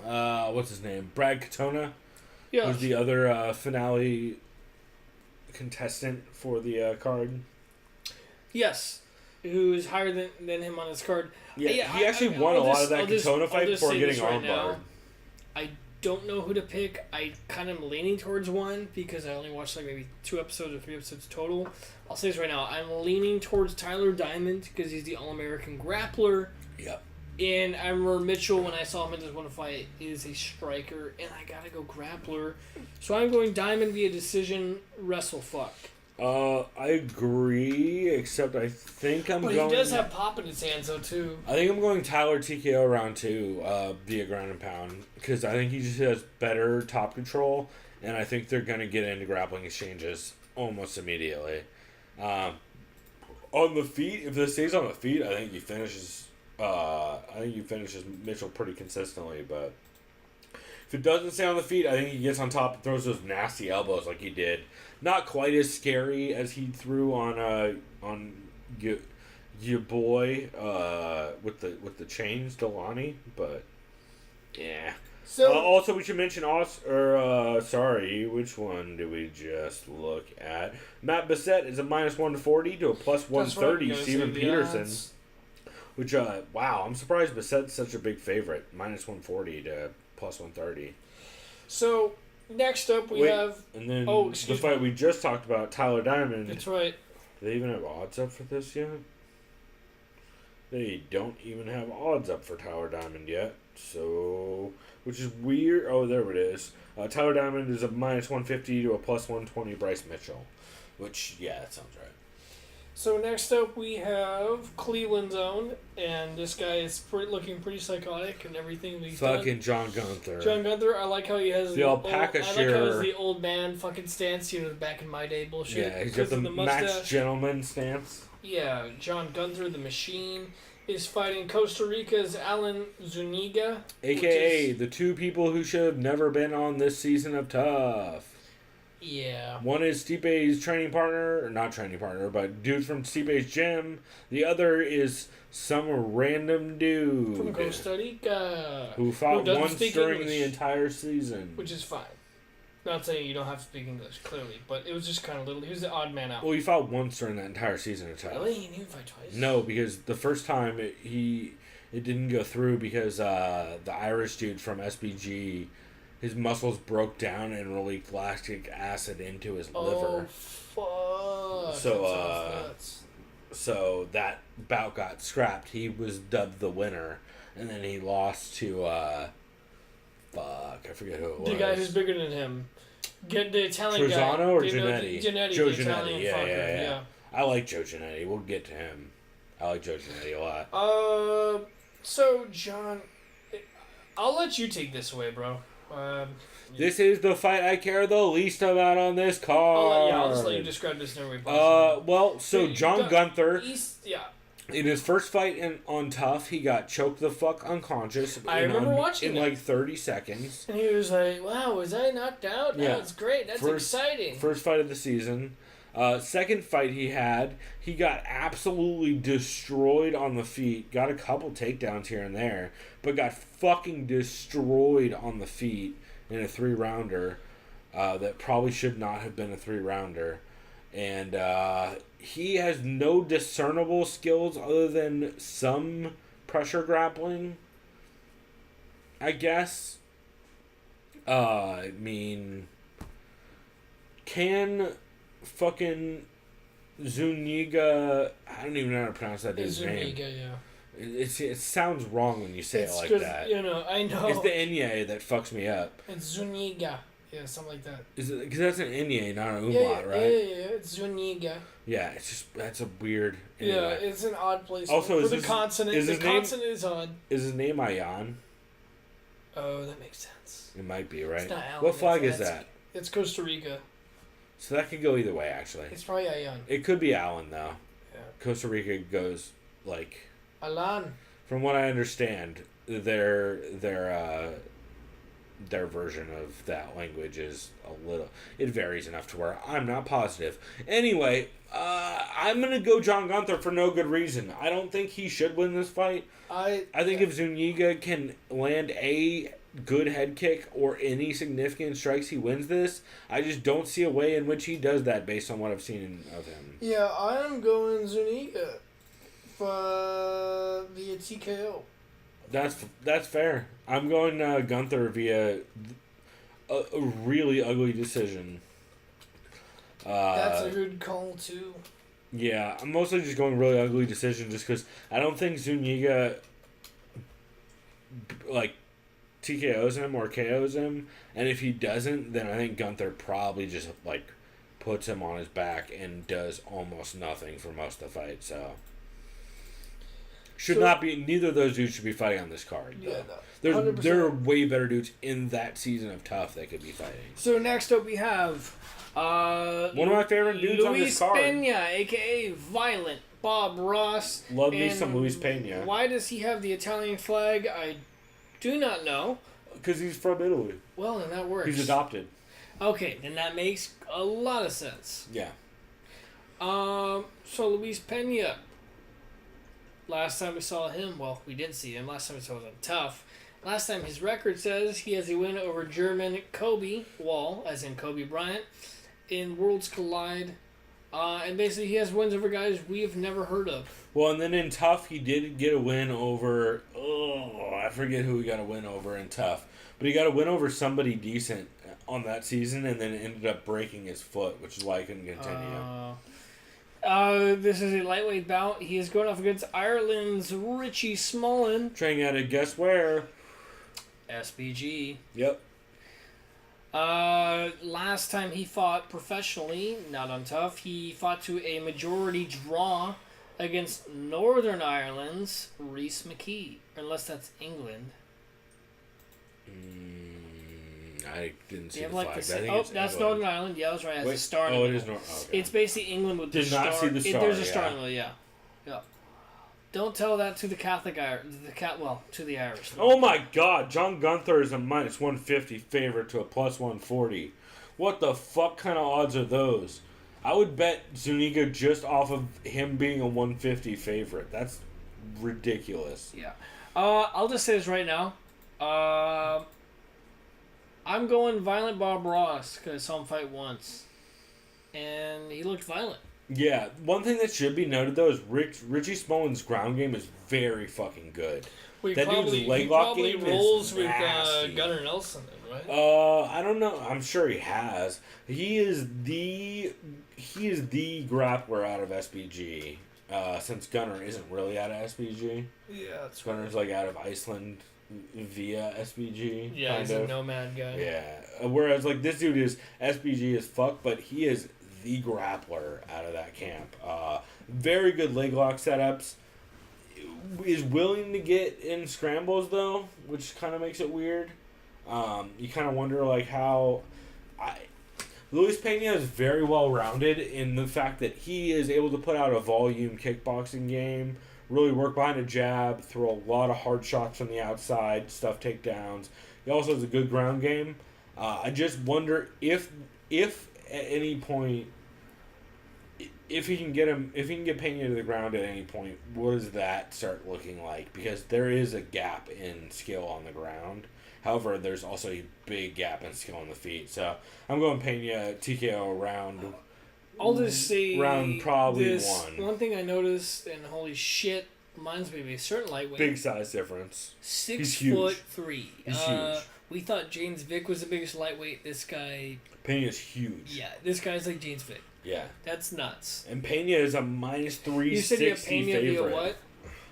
What's his name? Brad Katona. Yeah. Who's the other finale contestant for the card. Yes. Who's higher than him on his card. Yeah, he actually won a lot of that Katona fight before getting armbarred. I don't know who to pick. I kind of am leaning towards one because I only watched maybe 2 episodes or 3 episodes total. I'll say this right now. I'm leaning towards Tyler Diamond because he's the All-American grappler. Yep. And I remember Mitchell, when I saw him in this one fight, is a striker, and I gotta go grappler. So I'm going Diamond via decision, wrestle fuck. I agree, except I think I'm going... But he does have pop in his hands, though, too. I think I'm going Tyler TKO round 2 via ground and pound, because I think he just has better top control, and I think they're going to get into grappling exchanges almost immediately. On the feet, if this stays on the feet, I think he finishes Mitchell pretty consistently, but if it doesn't stay on the feet, I think he gets on top and throws those nasty elbows like he did. Not quite as scary as he threw on your boy with the chains, Delani, but yeah. So also, we should mention which one did we just look at? Matt Bissett is a -140 to a +130. Steven Peterson, which wow, I'm surprised Bissett's such a big favorite. -140 to +130. So next up we have, and then the fight we just talked about, Tyler Diamond. That's right. Do they even have odds up for this yet? They don't even have odds up for Tyler Diamond yet. So, which is weird. Oh, there it is. Tyler Diamond is a -150 to a +120 Bryce Mitchell. Which, yeah, that sounds right. So next up we have Cleveland's own, and this guy is looking pretty psychotic and everything he's fucking done. John Gunther. John Gunther, I like how he has the alpaca I like how he's the old man fucking stance, back in my day bullshit. Yeah, he's got the Max Gentleman stance. Yeah, John Gunther, the Machine, is fighting Costa Rica's Alan Zuniga. AKA the two people who should have never been on this season of TUF. Yeah. One is Stipe's not training partner, but dude from Stipe's gym. The other is some random dude from Costa Rica who fought once during the entire season. Which is fine. Not saying you don't have to speak English, clearly, but it was just kind of little. He was the odd man out. Well, he fought once during that entire season of TUF. Really? He didn't fight twice? No, because the first time it didn't go through because the Irish dude from SBG, his muscles broke down and released lactic acid into his liver. Fuck. So that bout got scrapped. He was dubbed the winner, and then he lost to fuck, I forget who it was. The guy who's bigger than him. Get the Italian guy. Trezano or Giannetti? Joe Giannetti, yeah. I like Joe Giannetti. We'll get to him. I like Joe Giannetti a lot. So John, I'll let you take this away, bro. This is the fight I care the least about on this card. I'll just let you describe this in every possible. Well, so John Gunther, yeah. In his first fight on TUF, he got choked the fuck unconscious. I remember watching in like 30 seconds. And he was like, "Wow, was I knocked out? Yeah. That's great. That's exciting." First fight of the season. Second fight he got absolutely destroyed on the feet. Got a couple takedowns here and there, but got fucking destroyed on the feet in a 3-rounder that probably should not have been a 3-rounder. And he has no discernible skills other than some pressure grappling, I guess. I mean, can fucking Zuniga, I don't even know how to pronounce that dude's name. Zuniga, yeah. It sounds wrong when you say it like that. I know. It's the Enye that fucks me up. It's Zuniga. Yeah, something like that. Is it because that's an Enye, not an umlaut, right? Yeah. It's Zuniga. Yeah, it's just that's a weird. Anyway. Yeah, it's an odd place. Also, for the consonant. The consonant is odd. Is his name Ayan? Oh, that makes sense. It might be, right? It's not Alan. What flag is that? It's Costa Rica. So that could go either way, actually. It's probably Ayan. It could be Alan, though. Yeah. Costa Rica goes like. Alan. From what I understand, their version of that language is a little. It varies enough to where I'm not positive. Anyway, I'm gonna go John Gunther for no good reason. I don't think he should win this fight. I think if Zuniga can land a good head kick or any significant strikes, he wins this. I just don't see a way in which he does that based on what I've seen of him. Yeah, I'm going Zuniga via TKO. That's fair. I'm going Gunther via a really ugly decision. That's a good call too. Yeah, I'm mostly just going really ugly decision just because I don't think Zuniga like TKOs him or KOs him, and if he doesn't, then I think Gunther probably just like puts him on his back and does almost nothing for most of the fight. So neither of those dudes should be fighting on this card. Yeah, no. There are way better dudes in that season of TUF that could be fighting. So next up we have one of my favorite dudes on this card. Luis Pena, aka Violent Bob Ross. Love me some Luis Pena. Why does he have the Italian flag? I do not know. Because he's from Italy. Well, then that works. He's adopted. Okay, then that makes a lot of sense. Yeah. So Luis Pena. Last time we saw him, well, we didn't see him. Last time we saw him on TUF. Last time his record says he has a win over German Kobe Wall, as in Kobe Bryant, in Worlds Collide. And basically he has wins over guys we have never heard of. Well, and then in TUF he did get a win over... I forget who he got a win over in TUF. But he got a win over somebody decent on that season and then ended up breaking his foot, which is why he couldn't continue. This is a lightweight bout. He is going off against Ireland's Richie Smullen. Training at a guess where? SBG. Yep. Last time he fought professionally, not on TUF, he fought to a majority draw against Northern Ireland's Rhys McKee. Unless that's England. I didn't see the flag. that's England. Northern Ireland. Yeah, I was right. It has a star in the middle. It is Northern. Okay. It's basically England with the Did star. not see the star. There's a star in the middle, yeah. Don't tell that to the Catholic to the Irish. Oh my God! John Gunther is a minus 150 favorite to a plus 140. What the fuck kind of odds are those? I would bet Zuniga just off of him being a 150 favorite. That's ridiculous. Yeah. I'll just say this right now. I'm going Violent Bob Ross because I saw him fight once, and he looked violent. Yeah, one thing that should be noted though is Richie Smullen's ground game is very fucking good. That dude's leg lock game rolls is with nasty. Gunnar Nelson, right? I don't know. I'm sure he has. He is the grappler out of SBG. Since Gunnar isn't really out of SBG. Yeah, that's Gunnar's like out of Iceland via SBG. Yeah, he's a nomad guy. Yeah. Whereas like this dude is SBG as fuck, but he is the grappler out of that camp. Very good leg lock setups. Is willing to get in scrambles though, which kind of makes it weird. You kind of wonder like how. Luis Pena is very well rounded in the fact that he is able to put out a volume kickboxing game, really work behind a jab, throw a lot of hard shots from the outside, stuff takedowns. He also has a good ground game. I just wonder if at any point, if he can get Pena to the ground at any point, what does that start looking like? Because there is a gap in skill on the ground. However, there's also a big gap in skill on the feet. So I'm going Pena TKO round. I'll just say round probably this, one. One thing I noticed, and holy shit, reminds me of a certain lightweight. Big size difference. 6'3". He's huge. We thought James Vick was the biggest lightweight. This guy. Pena's huge. Yeah, this guy's like James Vick. Yeah. That's nuts. And Pena is a minus 360 You said you have Pena favorite. via what?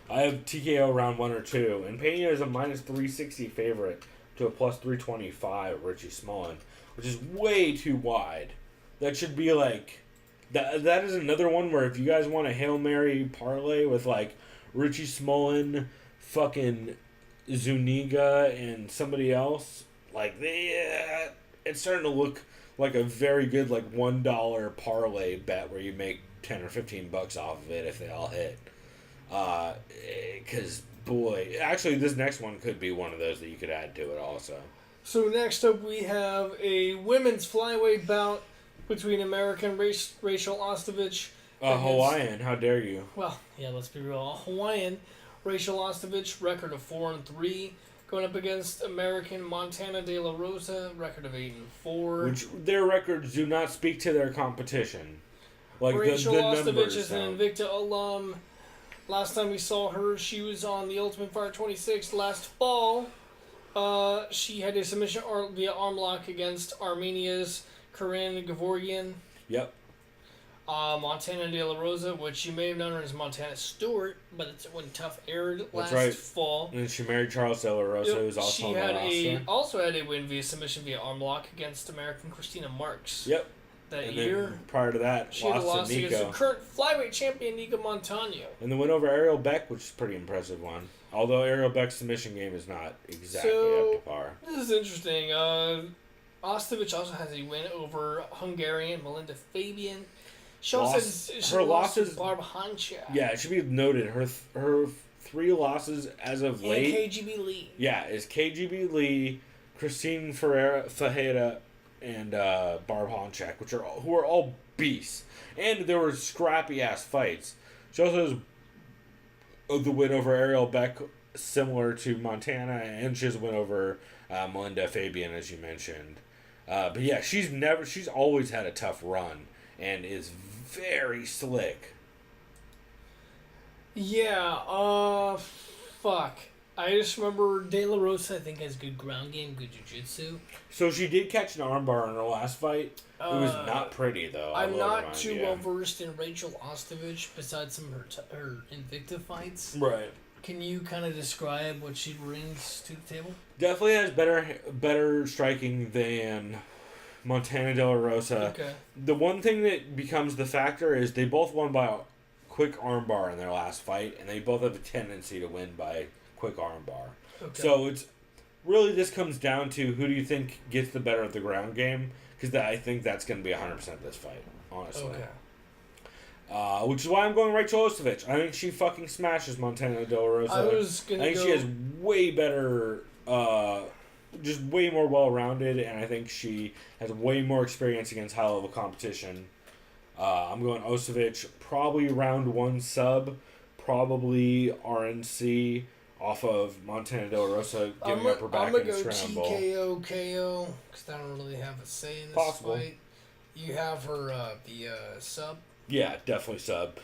I have TKO round 1 or 2, and Pena is a minus 360 favorite to a plus 325 Richie Smullen, which is way too wide. That should be like that is another one where if you guys want a Hail Mary parlay with like Richie Smullen, fucking Zuniga, and somebody else, like it's starting to look like a very good like $1 parlay bet where you make 10 or 15 bucks off of it if they all hit. Because boy, actually this next one could be one of those that you could add to it also. So next up we have a women's flyweight bout between American Rachel Ostovich. Hawaiian, how dare you? Well, yeah, let's be real. Hawaiian Rachel Ostovich, record of 4-3, going up against American Montana De La Rosa, record of 8-4. Which their records do not speak to their competition. Like Rachel the Ostovich numbers, is an Invicta alum. Last time we saw her, she was on the Ultimate Fighter 26 last fall. She had a submission via arm lock against Armenia's Corinne Gevorgian. Yep. Montana De La Rosa, which you may have known her as Montana Stewart, but it's when TUF aired last fall. And she married Charles De La Rosa, who's also on the roster. Also had a win via submission via arm lock against American Christina Marks. Yep. that and year. Then prior to that, She had lost to against the Nico. current flyweight champion, Nico Montano. And the win over Ariel Beck, which is a pretty impressive one. Although Ariel Beck's submission game is not exactly up to par. This is interesting. Ostovic also has a win over Hungarian Melinda Fabian. She also said her losses. Barb Hancha. Yeah, it should be noted. Her 3 losses as of late. And KGB Lee. Yeah, is KGB Lee, Christine Fajeda, and Barb Honchak, who are all beasts. And there were scrappy ass fights. She also has the win over Ariel Beck, similar to Montana, and she has a win over Melinda Fabian, as you mentioned. But yeah, she's always had a tough run and is very slick. Yeah, fuck. I just remember De La Rosa, I think, has good ground game, good jiu-jitsu. So she did catch an armbar in her last fight. It was not pretty, though. I'm not too well versed in Rachel Ostovich, besides some of her Invicta fights. Right. Can you kind of describe what she brings to the table? Definitely has better striking than Montana De La Rosa. Okay. The one thing that becomes the factor is they both won by a quick armbar in their last fight, and they both have a tendency to win by quick armbar. Okay. So it's really, this comes down to who do you think gets the better of the ground game, because I think that's going to be 100% this fight, honestly. Okay. Which is why I'm going Rachel Ostovich. I think she fucking smashes Montana De La Rosa. I think she has way better, just way more well-rounded, and I think she has way more experience against high-level competition. I'm going Ostovich, probably round 1 sub, probably RNC off of Montana De La Rosa, giving up her back in the scramble. I'm going to go TKO, KO, because I don't really have a say in this fight. You have her, the sub? Yeah, definitely sub.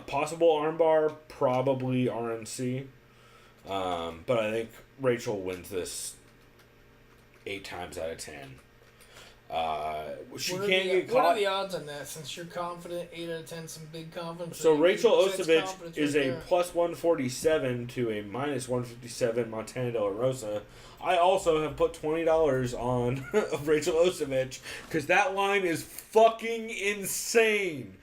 Possible armbar, probably RNC. But I think Rachel wins this 8 times out of 10. She can't get caught. What are the odds on that? Since you're confident, 8 out of 10, some big confidence. So Rachel Ostovich is a plus 147 to a minus 157 Montana De La Rosa. I also have put $20 on Rachel Ostovich because that line is fucking insane.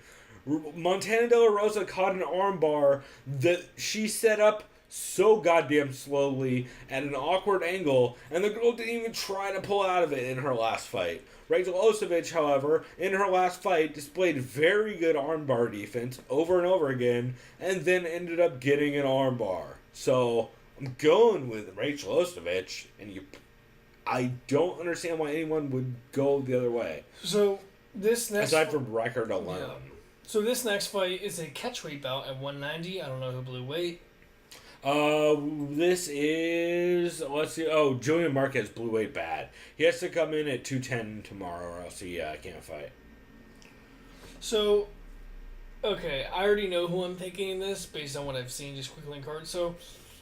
Montana De La Rosa caught an armbar that she set up so goddamn slowly at an awkward angle, and the girl didn't even try to pull out of it in her last fight. Rachel Ostovich, however, in her last fight, displayed very good armbar defense over and over again, and then ended up getting an armbar. So, I'm going with Rachel Ostovich, and I don't understand why anyone would go the other way. So, this next... Aside from record alone. Yeah. So, this next fight is a catchweight bout at 190. I don't know who blew weight. This is, let's see, Julian Marquez blew weight bad. He has to come in at 210 tomorrow or else he can't fight. So, okay, I already know who I'm picking in this based on what I've seen just quickly in cards. So,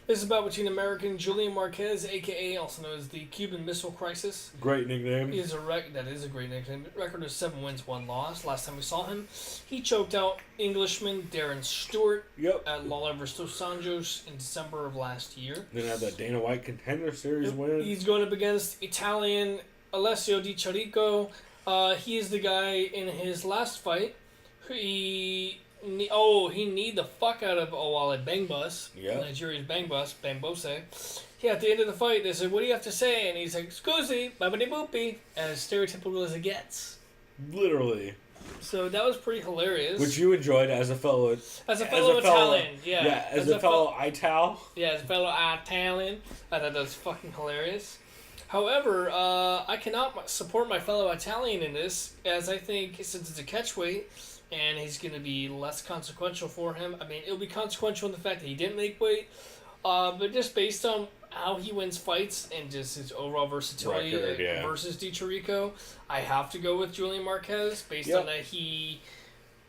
this is about between American Julian Marquez, a.k.a. also known as the Cuban Missile Crisis. Great nickname. That is a great nickname. Record of 7 wins, 1 loss. Last time we saw him, he choked out Englishman Darren Stewart at Lawler vs. Dos Anjos in December of last year. Then had that Dana White Contender Series win. He's going up against Italian Alessio Di Chirico. He is the guy in his last fight. He kneed the fuck out of Owale Bangbus. Yeah. Nigeria's Bangbose. Yeah, at the end of the fight, they said, "What do you have to say?" And he's like, "Scusi, babidi boopy," as stereotypical as it gets. Literally. So that was pretty hilarious. Which you enjoyed as a fellow Italian, yeah. Yeah, as a fellow Ital. Yeah, as a fellow Italian. I thought that was fucking hilarious. However, I cannot support my fellow Italian in this, as I think since it's a catchweight, and he's going to be less consequential for him. I mean, it'll be consequential in the fact that he didn't make weight, but just based on how he wins fights and just his overall versatility versus Di Chirico, I have to go with Julian Marquez based on that he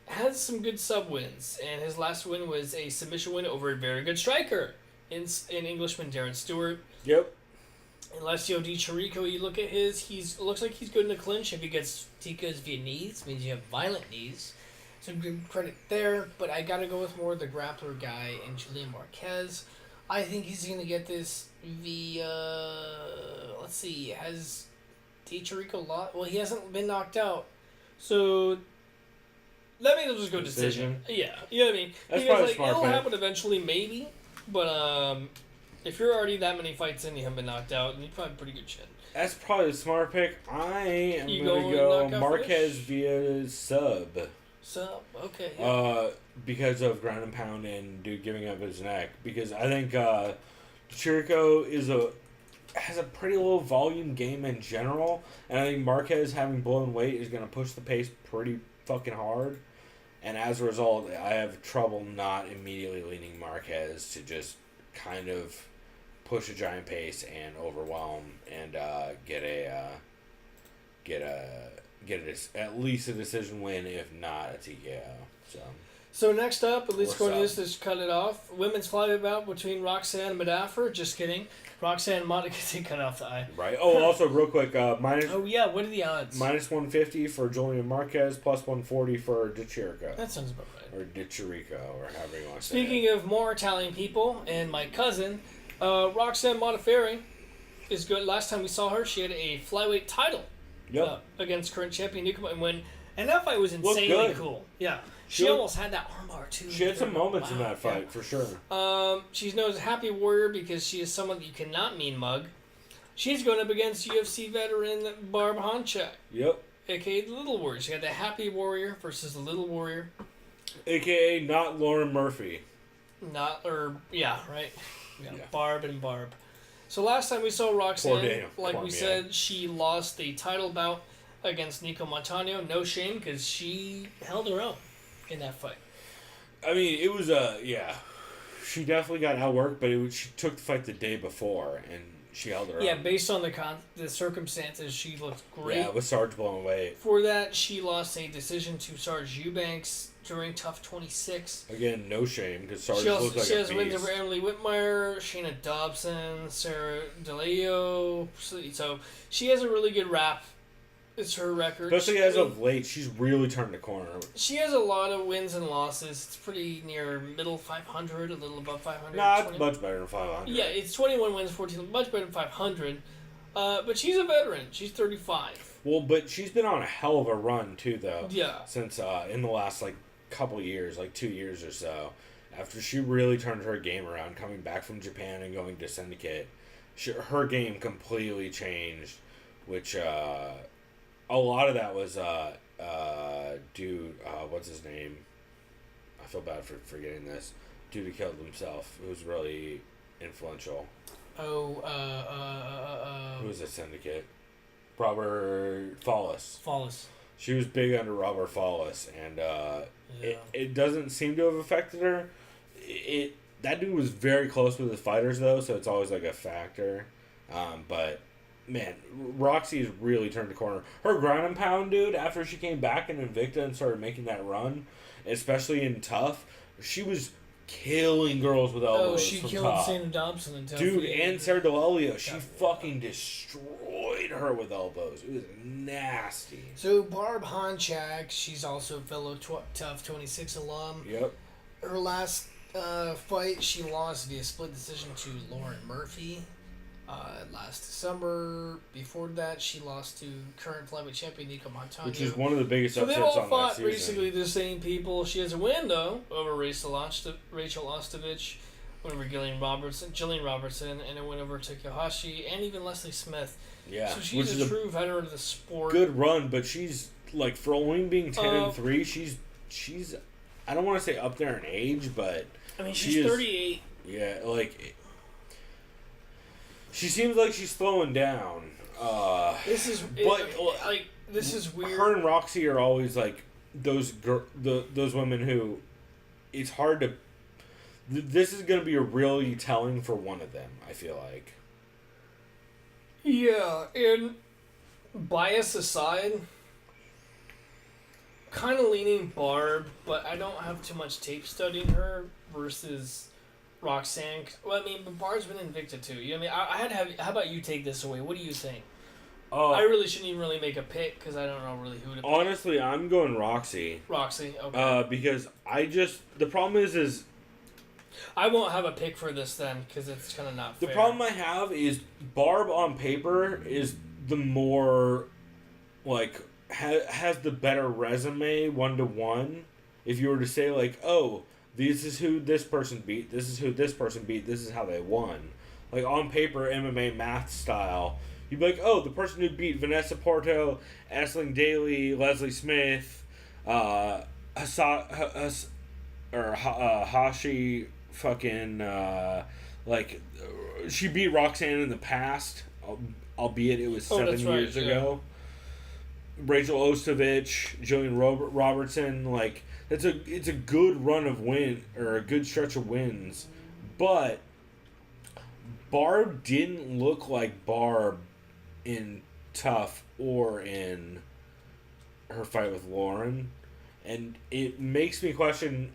has some good sub-wins, and his last win was a submission win over a very good striker in Englishman Darren Stewart. Yep. Alessio Di Chirico, you look at looks like he's good in the clinch. If he gets Tikas via knees, means you have violent knees. So good credit there, but I gotta go with more of the grappler guy in Julian Marquez. I think he's gonna get this via, let's see, has Di Chirico lost? Well, he hasn't been knocked out. So that means it'll just go decision. Yeah, you know what I mean? That's because probably smart. It'll happen eventually, maybe. But if you're already that many fights in, you haven't been knocked out, then you probably have pretty good shit. That's probably the smart pick. I am going to go Marquez via sub. Sub, okay. Yeah. Because of ground and pound and dude giving up his neck. Because I think Chirico has a pretty low volume game in general, and I think Marquez having blown weight is going to push the pace pretty fucking hard. And as a result, I have trouble not immediately leaning Marquez to just kind of push a giant pace and overwhelm and get at least a decision win, if not a TKO. So next up, at least according to this, just cut it off. Women's flyweight bout between Roxanne and Medaffer. Just kidding. Roxanne Monica cut off the eye. Right. Oh, also real quick, what are the odds? Minus 150 for Julian Marquez, plus 140 for De Chirico. That sounds about right. Or De Chirico, or however you want to say it. Speaking of more Italian people, and my cousin, Roxanne Modafferi is good. Last time we saw her, she had a flyweight title against current champion Nico, and that fight was insanely cool. Yeah. She almost had that armbar, too. She had some moments in that fight, for sure. She's known as a Happy Warrior because she is someone that you cannot mean mug. She's going up against UFC veteran Barb Honchak. Yep. A.k.a. the Little Warrior. She had the Happy Warrior versus the Little Warrior. A.k.a. not Lauren Murphy. Right? Yeah. Barb and Barb. So last time we saw Roxanne, we said, she lost the title bout against Nico Montano. No shame, because she held her own in that fight. I mean, it was she definitely got outworked, but she took the fight the day before, and she held her own. Yeah, based on the circumstances, she looked great. Yeah, with Sarge blowing away. For that, she lost a decision to Sarge Eubanks during TUF 26. Again, no shame, because Sarge looked like a beast. She has wins over Emily Whitmire, Shayna Dobson, Sarah DeLeo. So she has a really good rap. It's her record. Especially as of late, she's really turned the corner. She has a lot of wins and losses. It's pretty near middle 500, a little above 500. Nah, it's much better than 500. Yeah, it's 21 wins, 14, much better than 500. But she's a veteran. She's 35. Well, but she's been on a hell of a run, too, though. Yeah. Since in the last, couple years, 2 years or so. After she really turned her game around, coming back from Japan and going to Syndicate, her game completely changed, which... a lot of that was, what's his name? I feel bad for forgetting this. Dude who killed himself. Who was really influential. Who was a Syndicate? Robert Follis. She was big under Robert Follis, and it doesn't seem to have affected her. That dude was very close with his fighters, though, so it's always a factor. But... Man, Roxy has really turned the corner. Her ground and pound, dude, after she came back in Invicta and started making that run, especially in TUF, she was killing girls with elbows. Oh, she killed Shayna Dobson in TUF. Dude, and Sarah DeLelio, she fucking destroyed her with elbows. It was nasty. So, Barb Honchak, she's also a fellow TUF 26 alum. Yep. Her last fight, she lost via split decision to Lauren Murphy. Last December. Before that, she lost to current flyweight champion Nico Montano. Which is one of the biggest upsets on that season. So they all fought basically the same people. She has a win, though, over Rachel Ostovich, win over Jillian Robertson, and a win over Takahashi, and even Leslie Smith. Yeah. So she's a true veteran of the sport. Good run, but she's, for only being 10-3, she's, I don't want to say up there in age, but... I mean, she's 38. Yeah, she seems like she's slowing down. This is weird. Her and Roxy are always those women who it's hard to. This is going to be really telling for one of them. I feel like. Yeah, and bias aside, kind of leaning Barb, but I don't have too much tape studying her versus Roxanne. Well, I mean, but Barb's been Invicta too. You know what I mean? I had to have. How about you take this away? What do you think? I really shouldn't even really make a pick because I don't know really who to pick. Honestly, I'm going Roxy. Roxy, okay. Because the problem is I won't have a pick for this then because it's kind of not fair. The problem I have is Barb on paper is the more has the better resume 1-to-1. If you were to say like, oh, this is who this person beat, this is who this person beat, this is how they won. Like on paper, MMA math style, you'd be like, oh, the person who beat Vanessa Porto, Aisling Daly, Leslie Smith, Hashi fucking like she beat Roxanne in the past, albeit it was 7 years ago. Rachel Ostovich, Jillian Robertson, like it's a good run of win or a good stretch of wins, but Barb didn't look like Barb in TUF or in her fight with Lauren, and it makes me question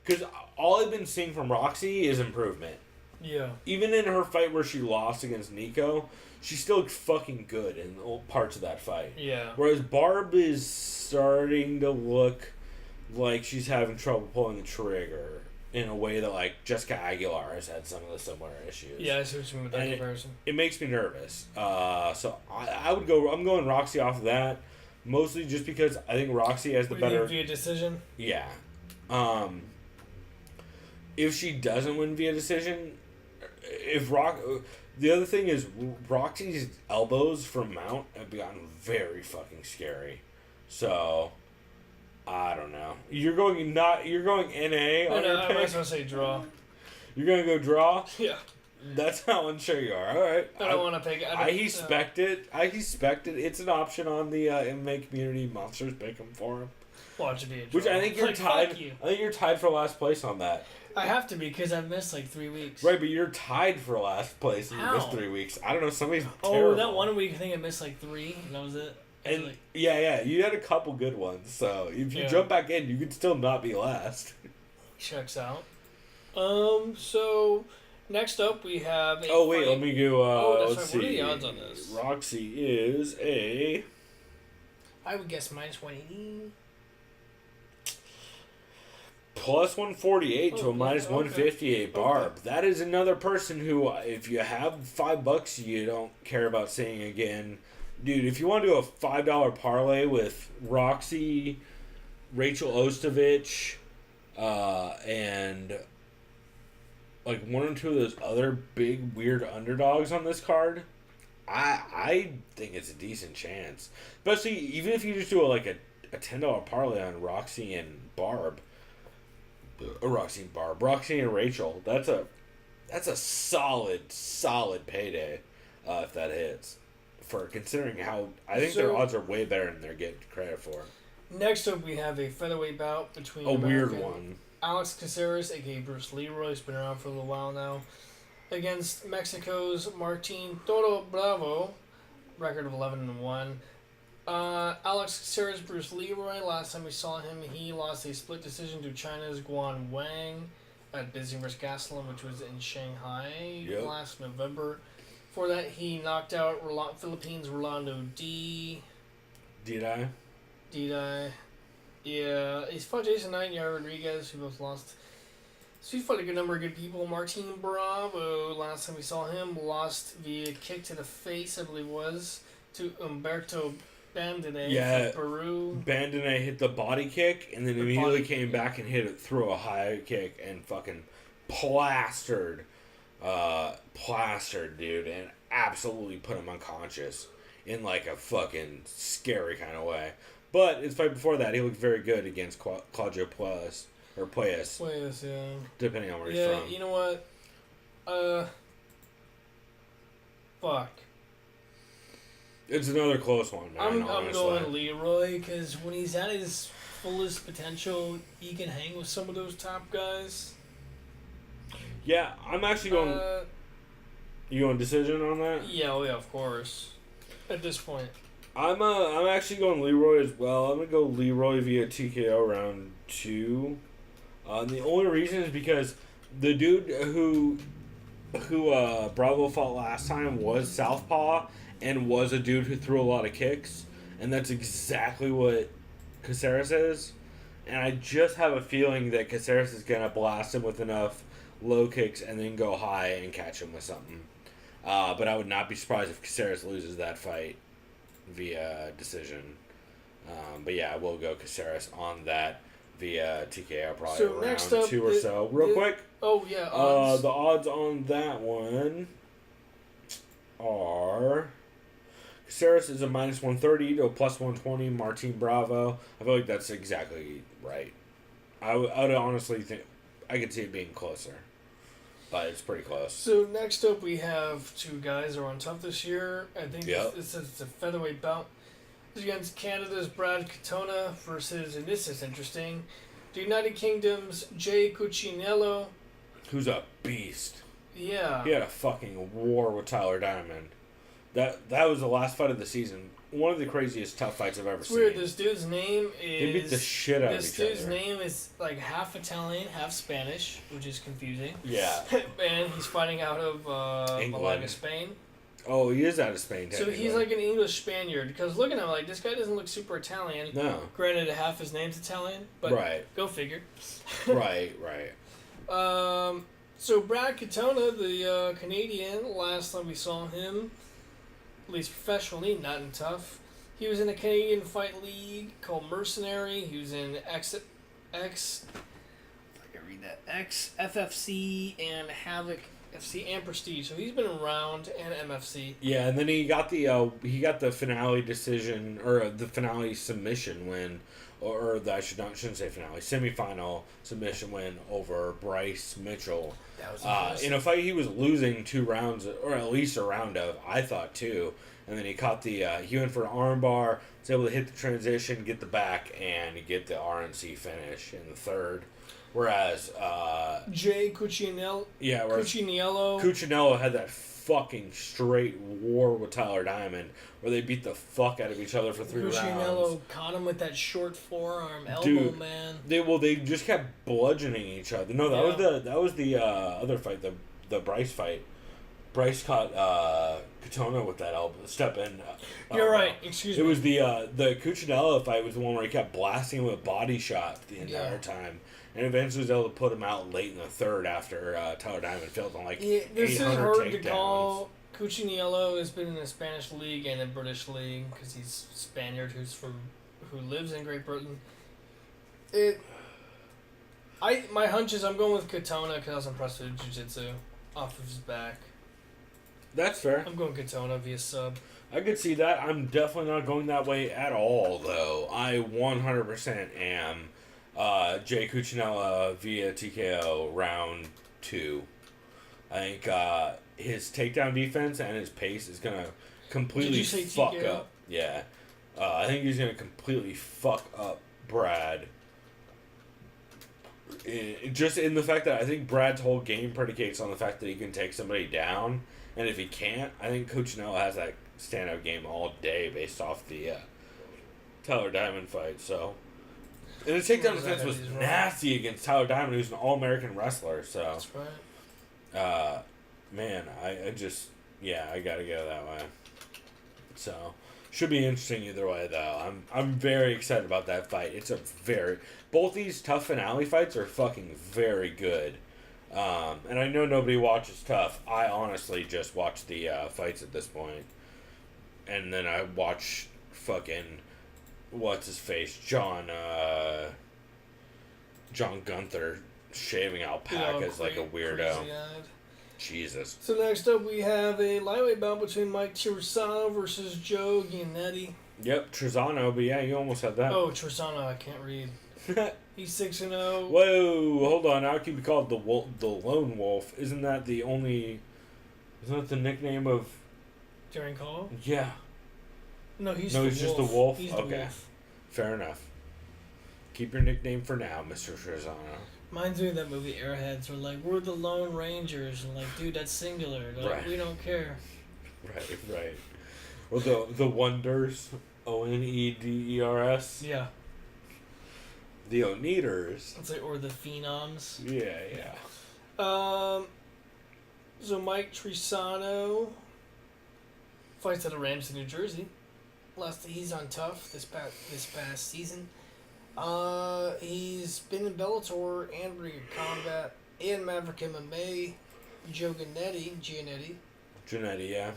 because all I've been seeing from Roxy is improvement. Yeah. Even in her fight where she lost against Nico, she still looked fucking good in parts of that fight. Yeah. Whereas Barb is starting to look like she's having trouble pulling the trigger in a way that like Jessica Aguilar has had some of the similar issues. Yeah, I see what you mean with that comparison. It makes me nervous. So I would go. I'm going Roxy off of that, mostly just because I think Roxy has the better via decision. Yeah. If she doesn't win via decision, the other thing is Roxy's elbows from Mount have gotten very fucking scary. So I don't know. You're going NA on your pick? I was gonna say draw. You're gonna go draw? Yeah. That's how unsure you are. All right. I don't want to pick. I expect it. It's an option on the MMA community monsters. Pick them for him. Watch it be a draw. Which I think you're tied. Fuck you. I think you're tied for last place on that. I have to be because I've missed like 3 weeks. Right, but you're tied for last place and you missed 3 weeks. I don't know. Somebody's terrible. That 1 week I think I missed like 3. And that was it. And yeah, you had a couple good ones. So if you jump back in, you could still not be last. Checks out. So next up we have. Let me go. That's right. What are the odds on this? Roxy is a. I would guess minus 180. Plus 148 to a minus 158 Barb. Okay. That is another person who, if you have $5 you don't care about seeing again. Dude, if you want to do a $5 parlay with Roxy, Rachel Ostovich, and like 1 or 2 of those other big weird underdogs on this card, I think it's a decent chance. Especially even if you just do a $10 parlay on Roxy and Barb. Roxy and Rachel. That's a solid payday if that hits. For considering how I think their odds are way better than they're getting credit for. Next up, we have a featherweight bout between weird one. Alex Caceres, aka Bruce Leroy, has been around for a little while now, against Mexico's Martin Toro Bravo, record of 11-1. Alex Caceres, Bruce Leroy. Last time we saw him, he lost a split decision to China's Guan Wang at Bisping vs. Gastelum, which was in Shanghai last November. Before that, he knocked out Philippines' Rolando D. Did I? Yeah. He's fought Jason Knight and Yair Rodriguez, who both lost. So he's fought a good number of good people. Martin Bravo, last time we saw him, lost via kick to the face, I believe it was, to Humberto Bandenet from Peru. Bandenet hit the body kick and then immediately came back and hit it through a high kick and fucking plastered dude, and absolutely put him unconscious in like a fucking scary kind of way. But his fight before that, he looked very good against Claudio Puelles. Puelles, yeah. Depending on where he's from. Yeah, you know what? Fuck. It's another close one, man. I'm going Leroy, because when he's at his fullest potential, he can hang with some of those top guys. Yeah, I'm actually going... you going decision on that? Yeah, of course. At this point. I'm actually going Leroy as well. I'm going to go Leroy via TKO round 2. And the only reason is because the dude who Bravo fought last time was southpaw and was a dude who threw a lot of kicks. And that's exactly what Caceres is. And I just have a feeling that Caceres is going to blast him with enough low kicks and then go high and catch him with something. But I would not be surprised if Caceres loses that fight via decision. But yeah, I will go Caceres on that via TKO probably So round next up, 2 or so. Real quick. Oh yeah. Odds. The odds on that one are Caceres is a -130 to a +120. Martin Bravo. I feel like that's exactly right. I would honestly think I could see it being closer, but it's pretty close. So next up, we have two guys who are on TUF this year. I think Yep. it's a featherweight bout. It's against Canada's Brad Katona versus, and this is interesting, the United Kingdom's Jay Cuccinello. Who's a beast. Yeah. He had a fucking war with Tyler Diamond. That was the last fight of the season. One of the craziest TUF fights I've ever It's seen. weird. This dude's name is. They beat the shit out of This each other. dude's name is like half Italian, half Spanish, which is confusing. Yeah. And he's fighting out of England. Malaga, Spain. Oh, he is out of Spain, So technically. he's like an English Spaniard. Because look at him, like, this guy doesn't look super Italian. No. Granted, half his name's Italian, but Right. go figure. right. So Brad Katona, the Canadian, last time we saw him, at least professionally, not in TUF, he was in a Canadian fight league called Mercenary. He was in FFC and Havoc FC and Prestige. So he's been around, and MFC. Yeah, and then he got the finale decision or the finale submission win, or the, shouldn't say finale, semifinal submission win over Bryce Mitchell. That was impressive. In a fight he was losing 2 rounds, or at least a round of, I thought 2. And then he caught he went for an armbar, was able to hit the transition, get the back, and get the RNC finish in the third. Whereas Jay Cuccinello. yeah, Cuccinello. Cuccinello had that fucking straight war with Tyler Diamond, where they beat the fuck out of each other for 3 rounds. Cuccinello caught him with that short forearm elbow, Dude, man. They just kept bludgeoning each other. No, that was the other fight, the Bryce fight. Bryce caught Katona with that elbow step in. You're right. Excuse me. It was the Cuccinello fight was the one where he kept blasting him with a body shot the entire time, and eventually was able to put him out late in the third after Tyler Diamond failed on like 800 this is hard to takedowns. call. Cuccinello has been in the Spanish league and the British league because he's Spaniard who lives in Great Britain. My hunch is I'm going with Katona because I was impressed with jiu-jitsu off of his back. That's fair. I'm going Katona via sub. I could see that. I'm definitely not going that way at all, though. I 100% am Jay Cuccinello via TKO round 2. I think his takedown defense and his pace is going to completely fuck TKO? up. Yeah. I think he's going to completely fuck up Brad. Just in the fact that I think Brad's whole game predicates on the fact that he can take somebody down. And if he can't, I think Cuccinello has that standout game all day based off the Tyler Diamond fight. So, and his takedown defense was nasty against Tyler Diamond, who's an All-American wrestler. So, that's right. Man, I gotta go that way. So, should be interesting either way though. I'm very excited about that fight. Both these TUF finale fights are fucking very good. And I know nobody watches TUF. I honestly just watch the fights at this point. And then I watch fucking what's his face? John Gunther shaving alpacas like a weirdo. Jesus. So next up we have a lightweight bout between Mike Trisano versus Joe Giannetti. Yep, Trisano, but yeah, you almost had that. Oh, Trisano, I can't read. He's 6-0. Whoa, hold on. How can you be called the Lone Wolf? Isn't that the nickname of Darren Call? Yeah. No, he's just the Wolf? He's okay. the Wolf. Fair enough. Keep your nickname for now, Mr. Trizano. Mine's doing that movie Airheads where like we're the Lone Rangers and like dude that's singular. Like, Right. We don't care. Right. Or the Wonders. Oneders. Yeah. The Oneaters. It's like or the Phenoms. Yeah. So Mike Trisano fights out of Ramsey, New Jersey. He's on TUF this past season. He's been in Bellator and Ring of Combat and Maverick MMA. Joe Giannetti, Giannetti, yeah.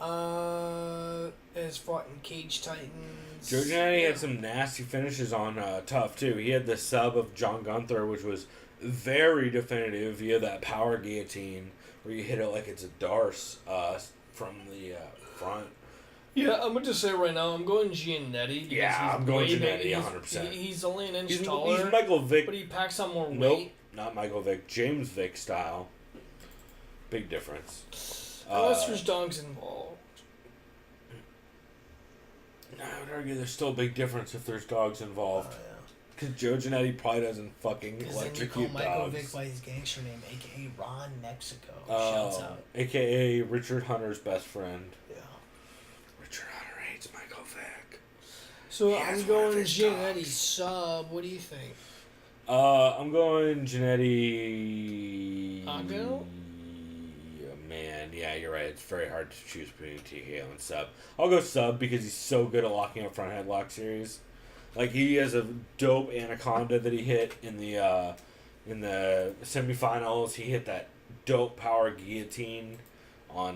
Has fought in Cage Titans. Joe Giannetti had some nasty finishes on TUF too. He had the sub of John Gunther, which was very definitive via that power guillotine where you hit it like it's a darce from the front. Yeah, I'm going to say right now, I'm going Giannetti. Yeah, I'm going Giannetti 100%. He's only an inch taller. He's Michael Vick. But he packs on more weight. Nope, not Michael Vick. James Vick style. Big difference. Unless there's dogs involved. No, I would argue there's still a big difference if there's dogs involved. Because Joe Giannetti probably doesn't fucking electrocute dogs. Michael Vick by his gangster name, a.k.a. Ron Mexico. Shouts out. A.k.a. Richard Hunter's best friend. Yeah. Richard Hunter hates Michael Vick. So I'm going Giannetti sub. What do you think? I'm going Giannetti. Taco? Man, yeah, you're right. It's very hard to choose between TKO and sub. I'll go sub because he's so good at locking up front headlock series. Like, he has a dope anaconda that he hit in the semifinals. He hit that dope power guillotine on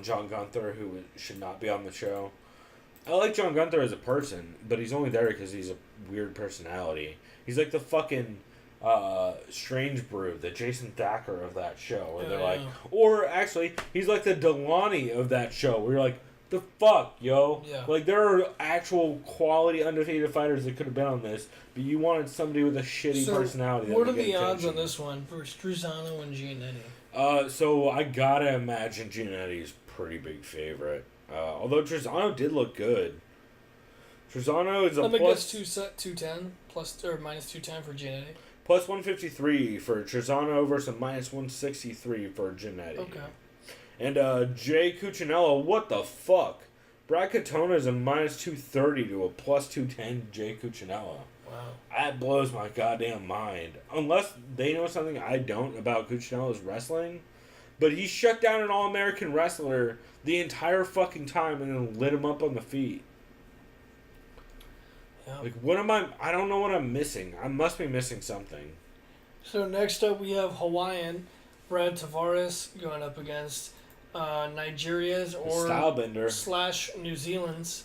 John Gunther, who should not be on the show. I like John Gunther as a person, but he's only there because he's a weird personality. He's like the fucking Strange Brew, the Jason Thacker of that show, where they're like, or actually, he's like the Delani of that show, where you're like, the fuck, yo? Yeah. Like, there are actual quality undefeated fighters that could have been on this, but you wanted somebody with a shitty personality. What are the odds on this one for Truzano and Giannetti? So I gotta imagine Giannetti's pretty big favorite. Although Truzano did look good. Truzano is a plus... I guess 210 plus or minus 210 for Giannetti. Plus 153 for Truzano versus minus 163 for Giannetti. Okay. And Jay Cuccinello, what the fuck? Brad Katona is a minus 230 to a plus 210 Jay Cuccinello. Wow. That blows my goddamn mind. Unless they know something I don't about Cuccinello's wrestling. But he shut down an All-American wrestler the entire fucking time and then lit him up on the feet. Yep. Like, what am I don't know what I'm missing. I must be missing something. So next up we have Hawaiian Brad Tavares going up against Nigeria's or Stylebender / New Zealand's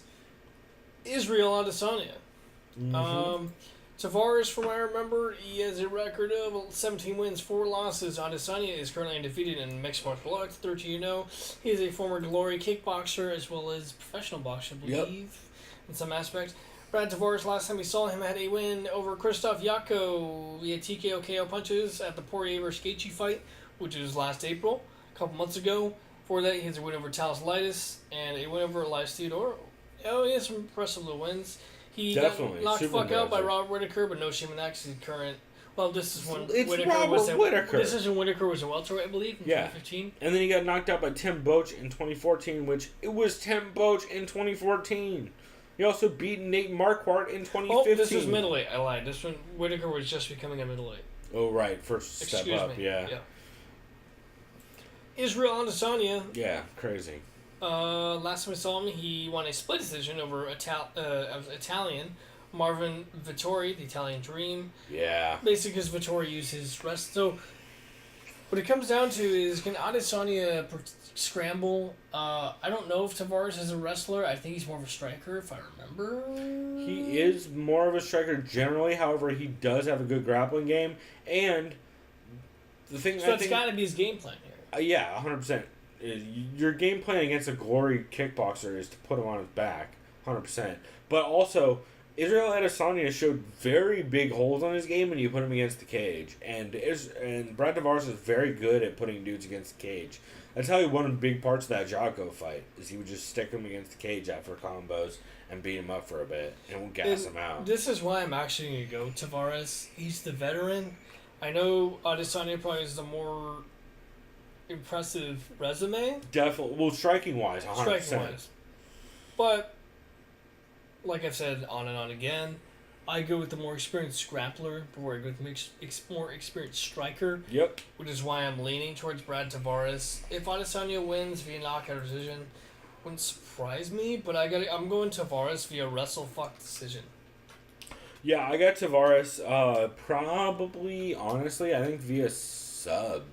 Israel Adesanya. Mm-hmm. Tavares, from what I remember, he has a record of 17 wins, 4 losses. Adesanya is currently undefeated in mixed martial arts, 13-0. He is a former Glory kickboxer as well as professional boxer, I believe, in some aspects. Brad Tavares, last time we saw him, had a win over Krzysztof Jotko via TKO KO punches at the Poirier vs. Gaethje fight, which was last April, a couple months ago. Before that, he has a win over Talis Litis and a win over Elias Theodore. Oh, he has some impressive little wins. He got knocked the fuck out by Robert Whittaker, but no shame in that because he's current. Well, this is when Whittaker was a welterweight, I believe, in 2015. And then he got knocked out by Tim Boach in 2014, which it was Tim Boach in 2014. He also beat Nate Marquardt in 2015. Oh, this was middleweight. I lied. This one, Whittaker was just becoming a middleweight. Oh, right. First step up, yeah. Israel Adesanya. Yeah, crazy. Last time we saw him, he won a split decision over Italian Marvin Vittori, the Italian Dream. Yeah. Basically, because Vittori used his rest. So, what it comes down to is, can Adesanya scramble? I don't know if Tavares is a wrestler. I think he's more of a striker, if I remember. He is more of a striker generally. However, he does have a good grappling game. And the thing so that's got to be his game plan here. Yeah, 100%. Your game plan against a Glory kickboxer is to put him on his back, 100%. But also, Israel Adesanya showed very big holes on his game when you put him against the cage. And Brad Tavares is very good at putting dudes against the cage. That's how he won big parts of that Jocko fight, is he would just stick him against the cage after combos and beat him up for a bit, and we'll gas him out. This is why I'm actually going to go Tavares. He's the veteran. I know Adesanya probably is the more impressive resume. Definitely. Well, striking-wise, 100%. Striking-wise. But, like I've said on and on again, I go with the more experienced grappler before I go with the more experienced striker. Yep. Which is why I'm leaning towards Brad Tavares. If Adesanya wins via knockout or decision, wouldn't surprise me, but I'm going Tavares via wrestle-fuck decision. Yeah, I got Tavares probably, honestly, I think via sub.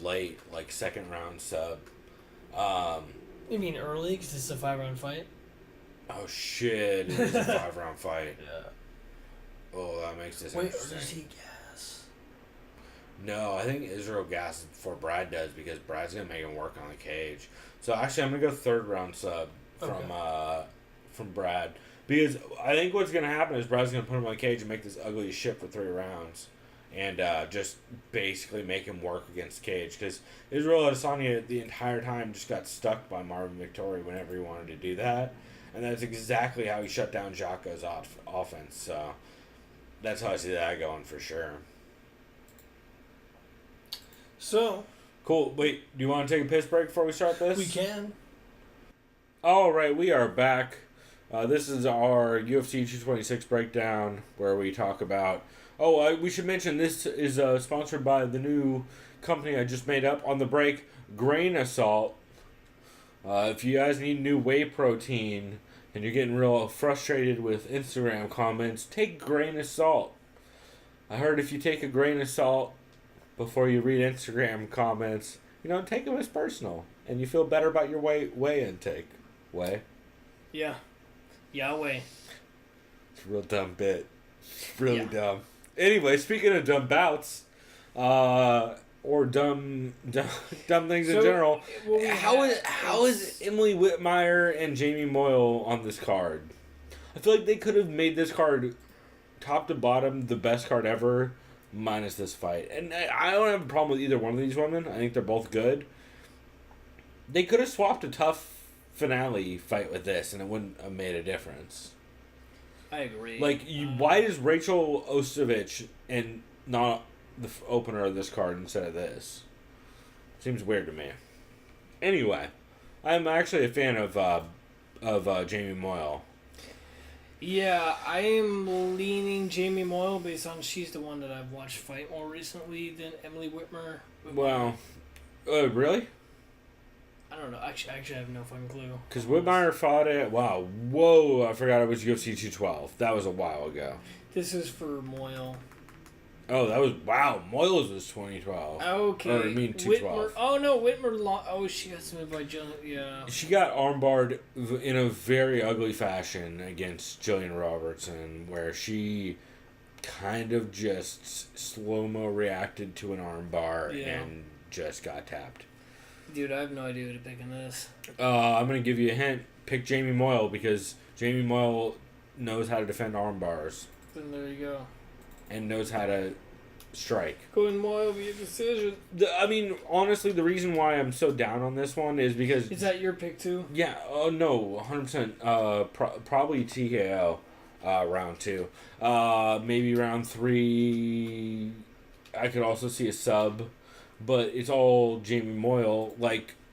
Late, like second round sub. You mean early because it's a 5-round fight? Oh shit! It is a 5-round fight. Yeah. Oh, that makes this Wait, or interesting. does he gas? No, I think Israel gasses before Brad does because Brad's gonna make him work on the cage. So actually, I'm gonna go 3rd round sub from Brad because I think what's gonna happen is Brad's gonna put him on the cage and make this ugly as shit for 3 rounds, and just basically make him work against cage because Israel Adesanya the entire time just got stuck by Marvin Vettori whenever he wanted to do that, and that's exactly how he shut down Jocko's offense. So that's how I see that going for sure. So Cool. Wait, do you want to take a piss break before we start this? we can. All right, we are back. This is our UFC 226 breakdown where we talk about... we should mention this is sponsored by the new company I just made up on the break, Grain Assault. If you guys need new whey protein and you're getting real frustrated with Instagram comments, take Grain of Salt. I heard if you take a grain of salt before you read Instagram comments, take them as personal, and you feel better about your whey intake. Whey? Yeah. Yahweh. It's a real dumb bit. Really dumb. Anyway, speaking of dumb bouts, or dumb things in general, how is Emily Whitmire and Jamie Moyle on this card? I feel like they could have made this card top to bottom the best card ever, minus this fight. And I don't have a problem with either one of these women. I think they're both good. They could have swapped a tough finale fight with this, and it wouldn't have made a difference. I agree. Why is Rachel Ostovich and not the opener of this card instead of this? Seems weird to me. Anyway, I'm actually a fan of Jamie Moyle. Yeah, I am leaning Jamie Moyle based on she's the one that I've watched fight more recently than Emily Whitmer. Well, really? I don't know. Actually, I have no fucking clue. Because Whitmire fought it. Wow. Whoa. I forgot it was UFC 212. That was a while ago. This is for Moyle. Oh, that was... Wow. Moyle's was 2012. Okay. Or, I mean, 212. Whitmer, oh, no. Whitmer... she got submitted by Jillian... Yeah. She got armbarred in a very ugly fashion against Jillian Robertson, where she kind of just slow-mo reacted to an armbar and just got tapped. Dude, I have no idea who to pick in this. I'm going to give you a hint. Pick Jamie Moyle because Jamie Moyle knows how to defend arm bars. Then there you go. And knows how to strike. Go in Moyle via decision. Honestly, the reason why I'm so down on this one is because... Is that your pick too? Yeah. Oh, no. 100%. Probably TKO round 2. Maybe round 3. I could also see a sub. But it's all Jamie Moyle.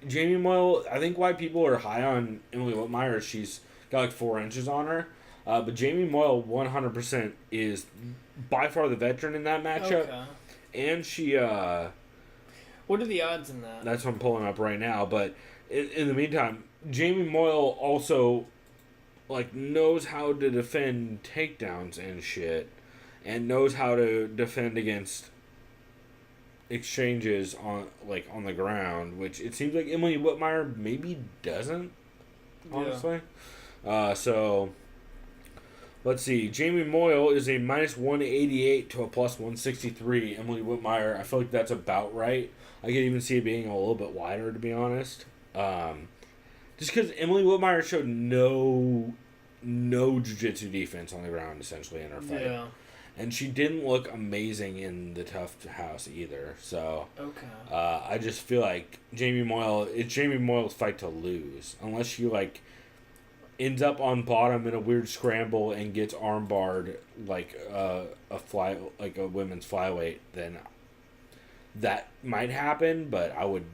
Jamie Moyle, I think why people are high on Emily Whitmire is she's got 4 inches on her. But Jamie Moyle 100% is by far the veteran in that matchup. Okay. And she... what are the odds in that? That's what I'm pulling up right now. But in the meantime, Jamie Moyle also knows how to defend takedowns and shit. And knows how to defend against... exchanges on the ground, which it seems like Emily Whitmire maybe doesn't, honestly. So let's see. Jamie Moyle is a minus 188 to a plus 163. Emily Whitmire, I feel like that's about right. I could even see it being a little bit wider, to be honest. Just because Emily Whitmire showed no jiu-jitsu defense on the ground essentially in her fight. Yeah. And she didn't look amazing in the TUF house either. So okay. I just feel like it's Jamie Moyle's fight to lose. Unless she ends up on bottom in a weird scramble and gets armbarred a women's flyweight, then that might happen, but I would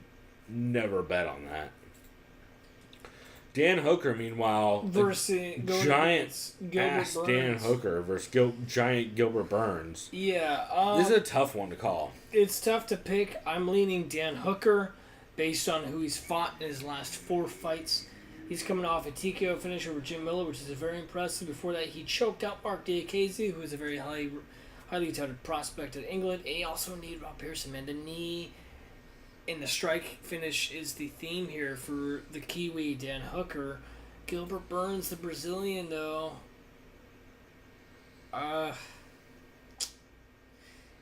never bet on that. Dan Hooker, meanwhile, versus giant ass Burns. Dan Hooker versus giant Gilbert Burns. Yeah, this is a tough one to call. It's tough to pick. I'm leaning Dan Hooker based on who he's fought in his last 4 fights. He's coming off a TKO finish over Jim Miller, which is very impressive. Before that, he choked out Mark Diakiese, who is a very highly touted prospect in England. And he also needed Rob Pearson, man. The knee And the strike finish is the theme here for the Kiwi, Dan Hooker. Gilbert Burns, the Brazilian, though.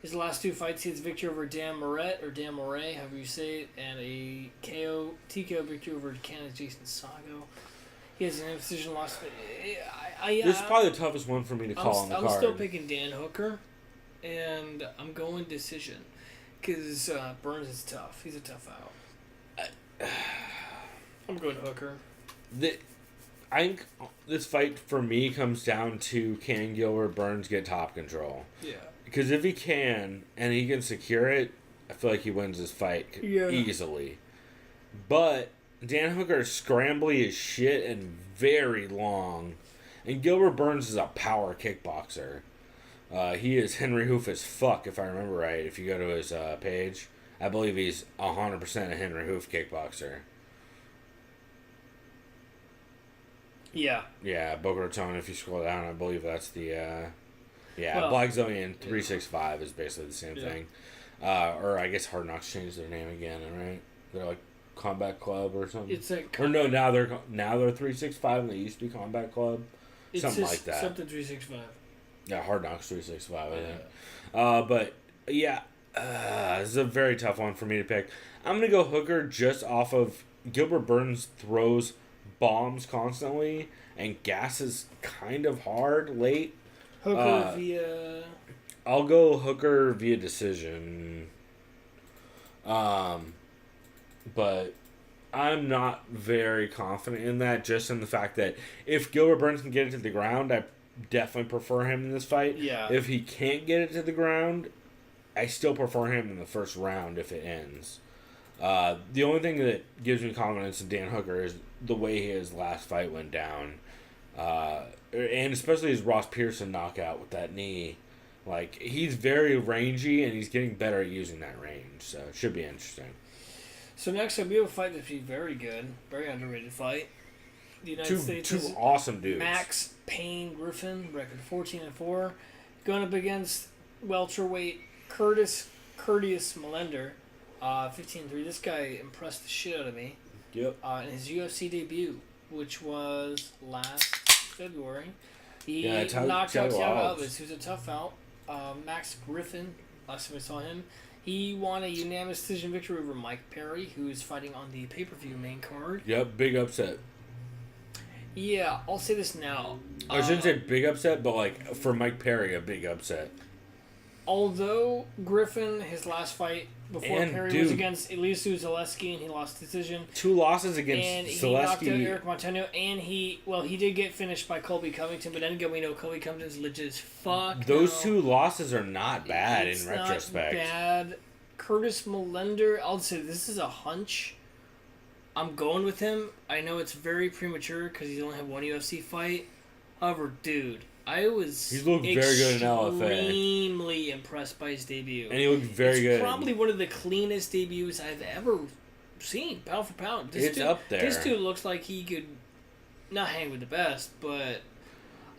His last 2 fights, he has victory over Dan Moret, or Dan Moret, however you say it, and a TKO victory over Canada's Jason Sago. He has an decision loss. This is probably the toughest one for me to call on the card. I'm still picking Dan Hooker, and I'm going decision. Because Burns is tough. He's a tough out. I'm going Hooker. I think this fight for me comes down to, can Gilbert Burns get top control? Yeah. Because if he can, and he can secure it, I feel like he wins this fight easily. But Dan Hooker is scrambly as shit and very long. And Gilbert Burns is a power kickboxer. He is Henry Hoof as fuck, if I remember right. If you go to his page, I believe he's 100% a Henry Hoof kickboxer. Yeah. Yeah, Boca Raton, if you scroll down, I believe that's the... Well, Black Zillion 365 is basically the same thing. Or I guess Hard Knocks changed their name again, right? They're like Combat Club or something. It's like... Or no, now they're 365 and they used to be Combat Club. Something like that. Something 365. Yeah, Hard Knocks 365, I think. But, yeah, this is a very tough one for me to pick. I'm going to go Hooker just off of Gilbert Burns throws bombs constantly and gasses kind of hard late. Hooker via... I'll go Hooker via decision. But I'm not very confident in that, just in the fact that if Gilbert Burns can get it to the ground, I definitely prefer him in this fight. Yeah. If he can't get it to the ground, I still prefer him in the first round if it ends. The only thing that gives me confidence in Dan Hooker is the way his last fight went down. And especially his Ross Pearson knockout with that knee. Like, he's very rangy, and he's getting better at using that range. So, it should be interesting. So, next up, we have a fight that's very good. Very underrated fight. The United States two awesome dudes. Max Payne Griffin, record 14-4. Going up against welterweight Curtis Melender, 15-3. This guy impressed the shit out of me. Yep. In his UFC debut, which was last February. He knocked out Thiago Alves, who's a tough out. Max Griffin, last time I saw him, he won a unanimous decision victory over Mike Perry, who is fighting on the pay-per-view main card. Yep, big upset. Yeah, I'll say this now. I shouldn't say big upset, but like for Mike Perry, a big upset. Although Griffin, his last fight before Perry was against Elisu Zaleski, and he lost decision. 2 losses against Zaleski. And he knocked out Eric Montano, and he did get finished by Colby Covington, but then again, we know Colby Covington's legit as fuck. Those 2 losses are not bad in retrospect. Not bad. Curtis Melender, I'll say this is a hunch. I'm going with him. I know it's very premature because he's only had 1 UFC fight. However, dude, he's looked very good in LFA. Extremely impressed by his debut. And he looked very good. It's probably one of the cleanest debuts I've ever seen, pound for pound. It's up there. This dude looks like he could not hang with the best, but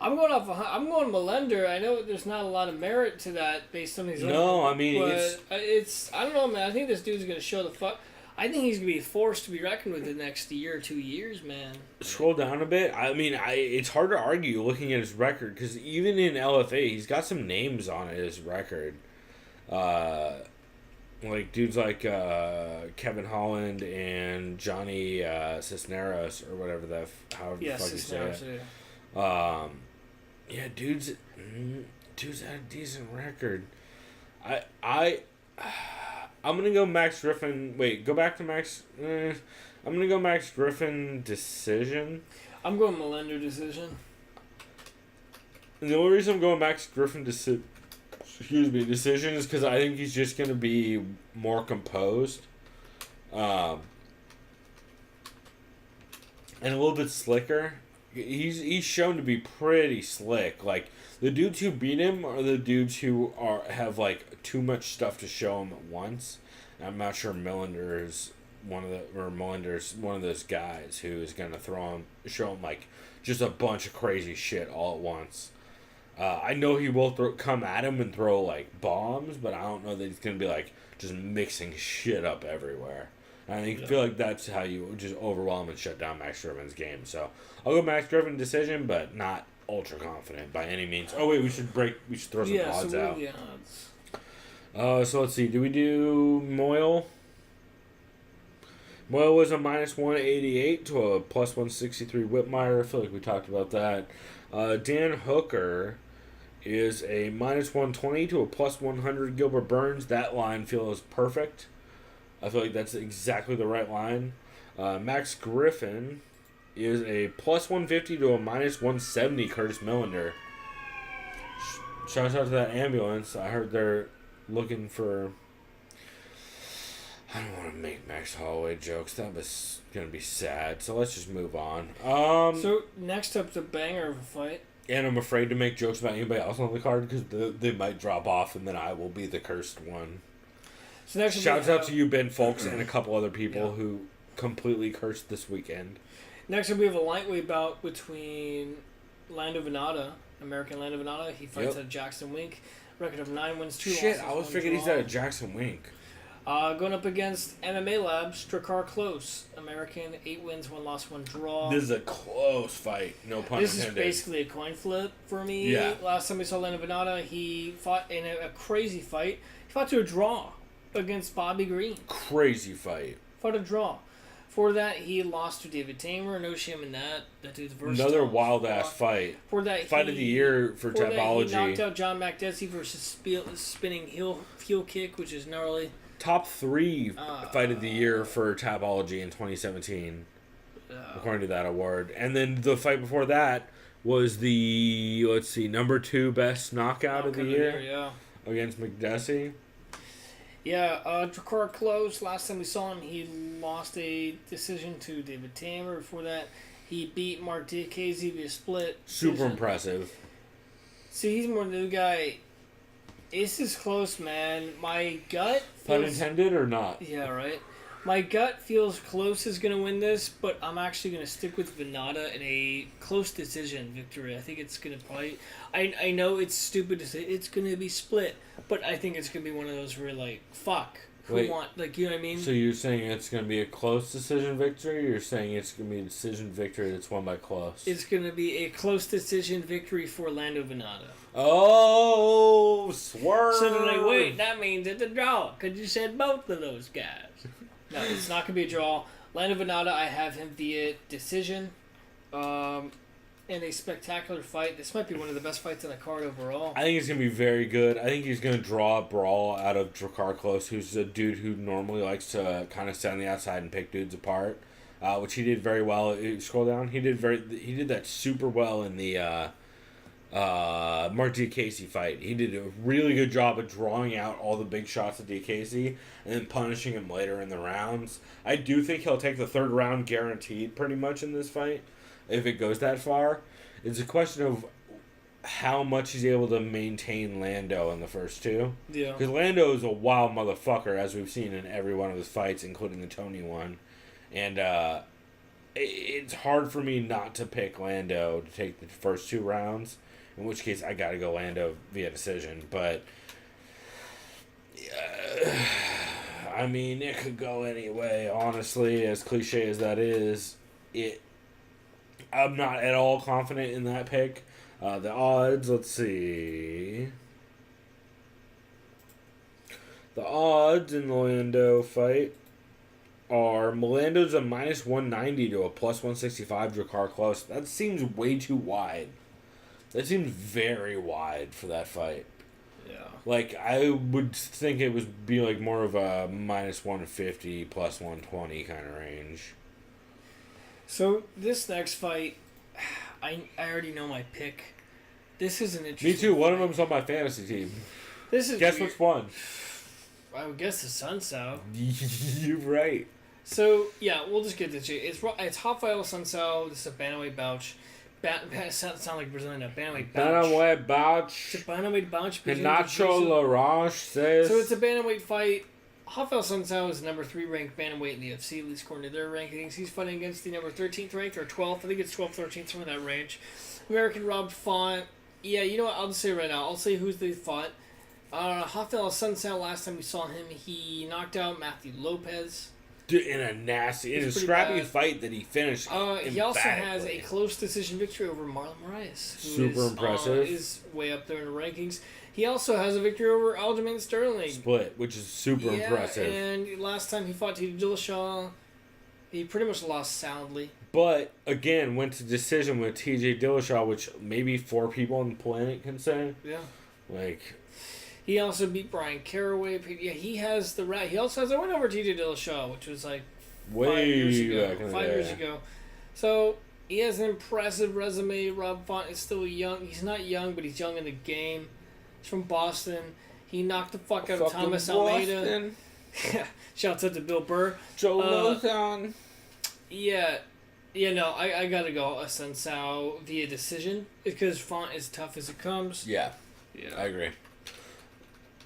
I'm going Melender. I know there's not a lot of merit to that based on his I mean, but it's I don't know, man. I think this dude's gonna show the fuck. I think he's going to be a force to be reckoned with the next year or 2 years, man. Scroll down a bit. I mean, it's hard to argue looking at his record, because even in LFA, he's got some names on his record. Like, dudes like Kevin Holland and Johnny Cisneros, or whatever however the fuck you say it. Yeah, dudes had a decent record. I'm going to go Max Griffin. Wait, go back to Max. I'm going to go Max Griffin decision. I'm going Melender decision. And the only reason I'm going Max Griffin decision is because I think he's just going to be more composed. And a little bit slicker. He's shown to be pretty slick. Like, the dudes who beat him are the dudes who have like too much stuff to show him at once. And I'm not sure Melinder's one of those guys who is gonna show him like just a bunch of crazy shit all at once. I know he will come at him and throw like bombs, but I don't know that he's gonna be like just mixing shit up everywhere. I feel like that's how you just overwhelm and shut down Max Griffin's game. So I'll go Max Griffin decision, but not ultra confident by any means. Oh wait, we should throw some odds out. The odds. So let's see. Do we do Moyle? Moyle was a -188 to a +163 Whitmire. I feel like we talked about that. Dan Hooker is a -120 to a +100 Gilbert Burns. That line feels perfect. I feel like that's exactly the right line. Max Griffin is a +150 to a -170 Curtis Millender. Shouts out to that ambulance. I heard they're looking for... I don't want to make Max Holloway jokes. That was going to be sad. So let's just move on. So next up, the banger of a fight. And I'm afraid to make jokes about anybody else on the card because they might drop off and then I will be the cursed one. So next Shouts out to you, Ben Folks, and a couple other people who completely cursed this weekend. Next up, we have a lightweight bout between Lando Venata, American Lando Venata. He fights at Jackson Wink. Record of 9 wins, 2 losses. Shit, I was figuring he's at a Jackson Wink. Going up against MMA Labs, Drakkar Klose. American, 8 wins, 1 loss, 1 draw. This is a close fight, no pun intended. This is basically a coin flip for me. Yeah. Last time we saw Lando Venata, he fought in a crazy fight. He fought to a draw against Bobby Green. Crazy fight. Fought a draw. For that, he lost to David Tamer. No shame in that. That dude's versatile. Another wild-ass fight. For that, fight of the year for Tapology. He knocked out John Makdessi versus spinning heel kick, which is gnarly. Top 3 fight of the year for Tapology in 2017, according to that award. And then the fight before that was the, let's see, number 2 best knockout of the year against Makdessi. Yeah, Drakkar Klose, last time we saw him, he lost a decision to David Tamer. Before that, he beat Mark Diakese via split. Super impressive. See, he's more the new guy. This is close, man. My gut feels... Pun intended or not? Yeah, right. My gut feels Klose is going to win this, but I'm actually going to stick with Venata in a close decision victory. I think it's going to probably... I know it's stupid to say it's going to be split, but I think it's going to be one of those where, like, fuck. You know what I mean? So you're saying it's going to be a close decision victory, or you're saying it's going to be a decision victory that's won by close? It's going to be a close decision victory for Lando Venata. Oh, swerve! So they're like, wait, that means it's a draw, because you said both of those guys. No, it's not going to be a draw. Lando Venata, I have him via decision. In a spectacular fight. This might be one of the best fights on the card overall. I think it's going to be very good. I think he's going to draw a brawl out of Drakkar Klose, who's a dude who normally likes to kind of sit on the outside and pick dudes apart, which he did very well. Scroll down. He did that super well in the Mark Diakese fight. He did a really good job of drawing out all the big shots of Diakese and then punishing him later in the rounds. I do think he'll take the 3rd round guaranteed pretty much in this fight. If it goes that far, it's a question of how much he's able to maintain Lando in the first 2. Yeah. Because Lando is a wild motherfucker, as we've seen in every one of his fights, including the Tony one. And it's hard for me not to pick Lando to take the first 2 rounds, in which case I got to go Lando via decision. But, I mean, it could go any way, honestly, as cliche as that is. I'm not at all confident in that pick. The odds, let's see. The odds in the Lando fight are Melando's a -190 to a +165 Drakkar Klose. That seems way too wide. That seems very wide for that fight. Yeah. Like, I would think it would be like more of a -150 +120 kind of range. So, this next fight, I already know my pick. This is an interesting Me too. One of fight. them's on my fantasy team. This is Guess weird. which one? I would guess the Sun Sao. You're right. So, yeah, we'll just get this. It's Rafael Sun Sao. This is a bantamweight bout. Sound like Brazilian. Bantamweight bout. Bantamweight bout. It's a bantamweight bout. Nacho Laroche says. So, it's a bantamweight fight. Rafael Sun Sao is the number 3 ranked bantamweight in the UFC, at least according to their rankings. He's fighting against the number 13th ranked, or 12th. I think it's 12th, 13th, somewhere in that range. American Rob Font. Yeah, you know what? I'll just say right now. I'll say who's they fought. Rafael Assunção, last time we saw him, he knocked out Matthew Lopez. Dude, in a scrappy fight that he finished. He also has a close decision victory over Marlon Moraes. Super impressive. Is way up there in the rankings. He also has a victory over Aljamain Sterling. Split, which is super impressive. And last time he fought TJ Dillashaw, he pretty much lost soundly. But, again, went to decision with TJ Dillashaw, which maybe 4 people on the planet can say. Yeah. Like... He also beat Brian Caraway. Yeah, he has the rat. He also has a win over TJ Dillashaw, which was like 5 years ago. 5 years ago. So he has an impressive resume. Rob Font is still young. He's not young, but he's young in the game. He's from Boston. He knocked the fuck out of Thomas Almeida. Shouts out to Bill Burr. Joe Lozon. Yeah. Yeah, no, I gotta go Assunção via decision because Font is tough as it comes. Yeah. I agree.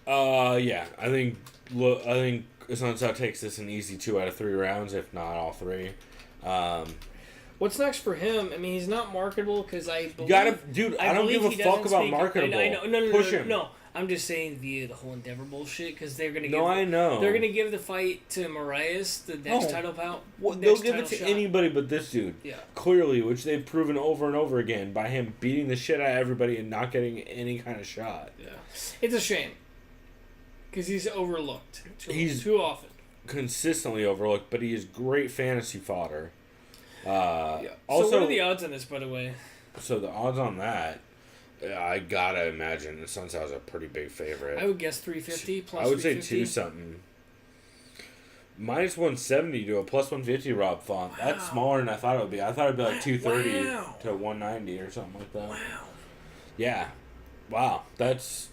I think Assunção takes this an easy 2 out of 3 rounds, if not all 3. What's next for him? I mean, he's not marketable because I believe... I don't give a fuck about marketable. I know. Push him. No, I'm just saying via the whole Endeavor bullshit because they're gonna. I know. They're gonna give the fight to Moraes, the next title bout. They'll give it to anybody but this dude. Yeah. Clearly, which they've proven over and over again by him beating the shit out of everybody and not getting any kind of shot. Yeah. It's a shame. Because he's overlooked too often. Consistently overlooked, but he is great fantasy fodder. Also, so what are the odds on this, by the way? So the odds on that, I gotta imagine Assunção's a pretty big favorite. I would guess 350 plus. I would say 2 something. Minus 170 to a plus 150 Rob Font. Wow. That's smaller than I thought it would be. I thought it'd be like 230 to 190 or something like that. Wow. Yeah. Wow. That's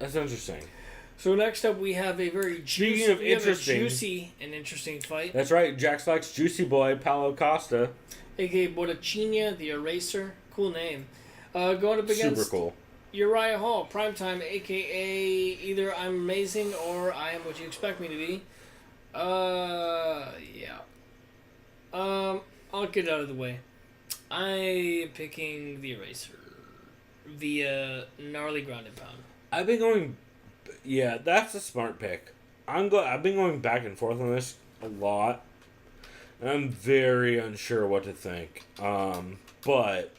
interesting. So next up, we have a very juicy and interesting fight. That's right, Jack Slack's juicy boy, Paulo Costa, aka Botachina the Eraser, cool name, going up against super cool Uriah Hall, primetime, aka either I'm amazing or I am what you expect me to be. I'll get it out of the way. I am picking the Eraser via gnarly ground and pound. I've been going. Yeah, that's a smart pick. I've been going back and forth on this a lot, and I'm very unsure what to think. But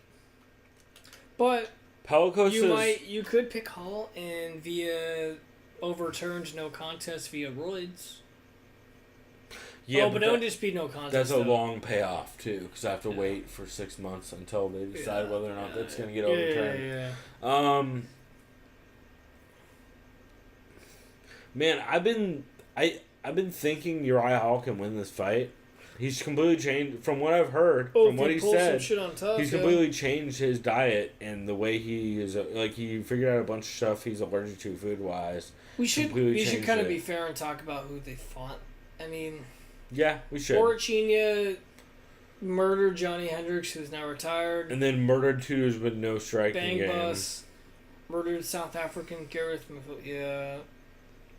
Paulo Costa. You could pick Hall and via overturned no contest via roids. Yeah, but don't just be no contest. That's a long payoff too, because I have to wait for 6 months until they decide whether or not that's going to get overturned. Man, I've been thinking Uriah Hall can win this fight. He's completely changed from what I've heard. From what he said, he's completely changed his diet and the way he is. Like he figured out a bunch of stuff he's allergic to food wise. We should kind of be fair and talk about who they fought. I mean, yeah, we should. Ortega murdered Johnny Hendricks, who's now retired, and then murdered twos with no striking game. Bus murdered South African Gareth. Yeah.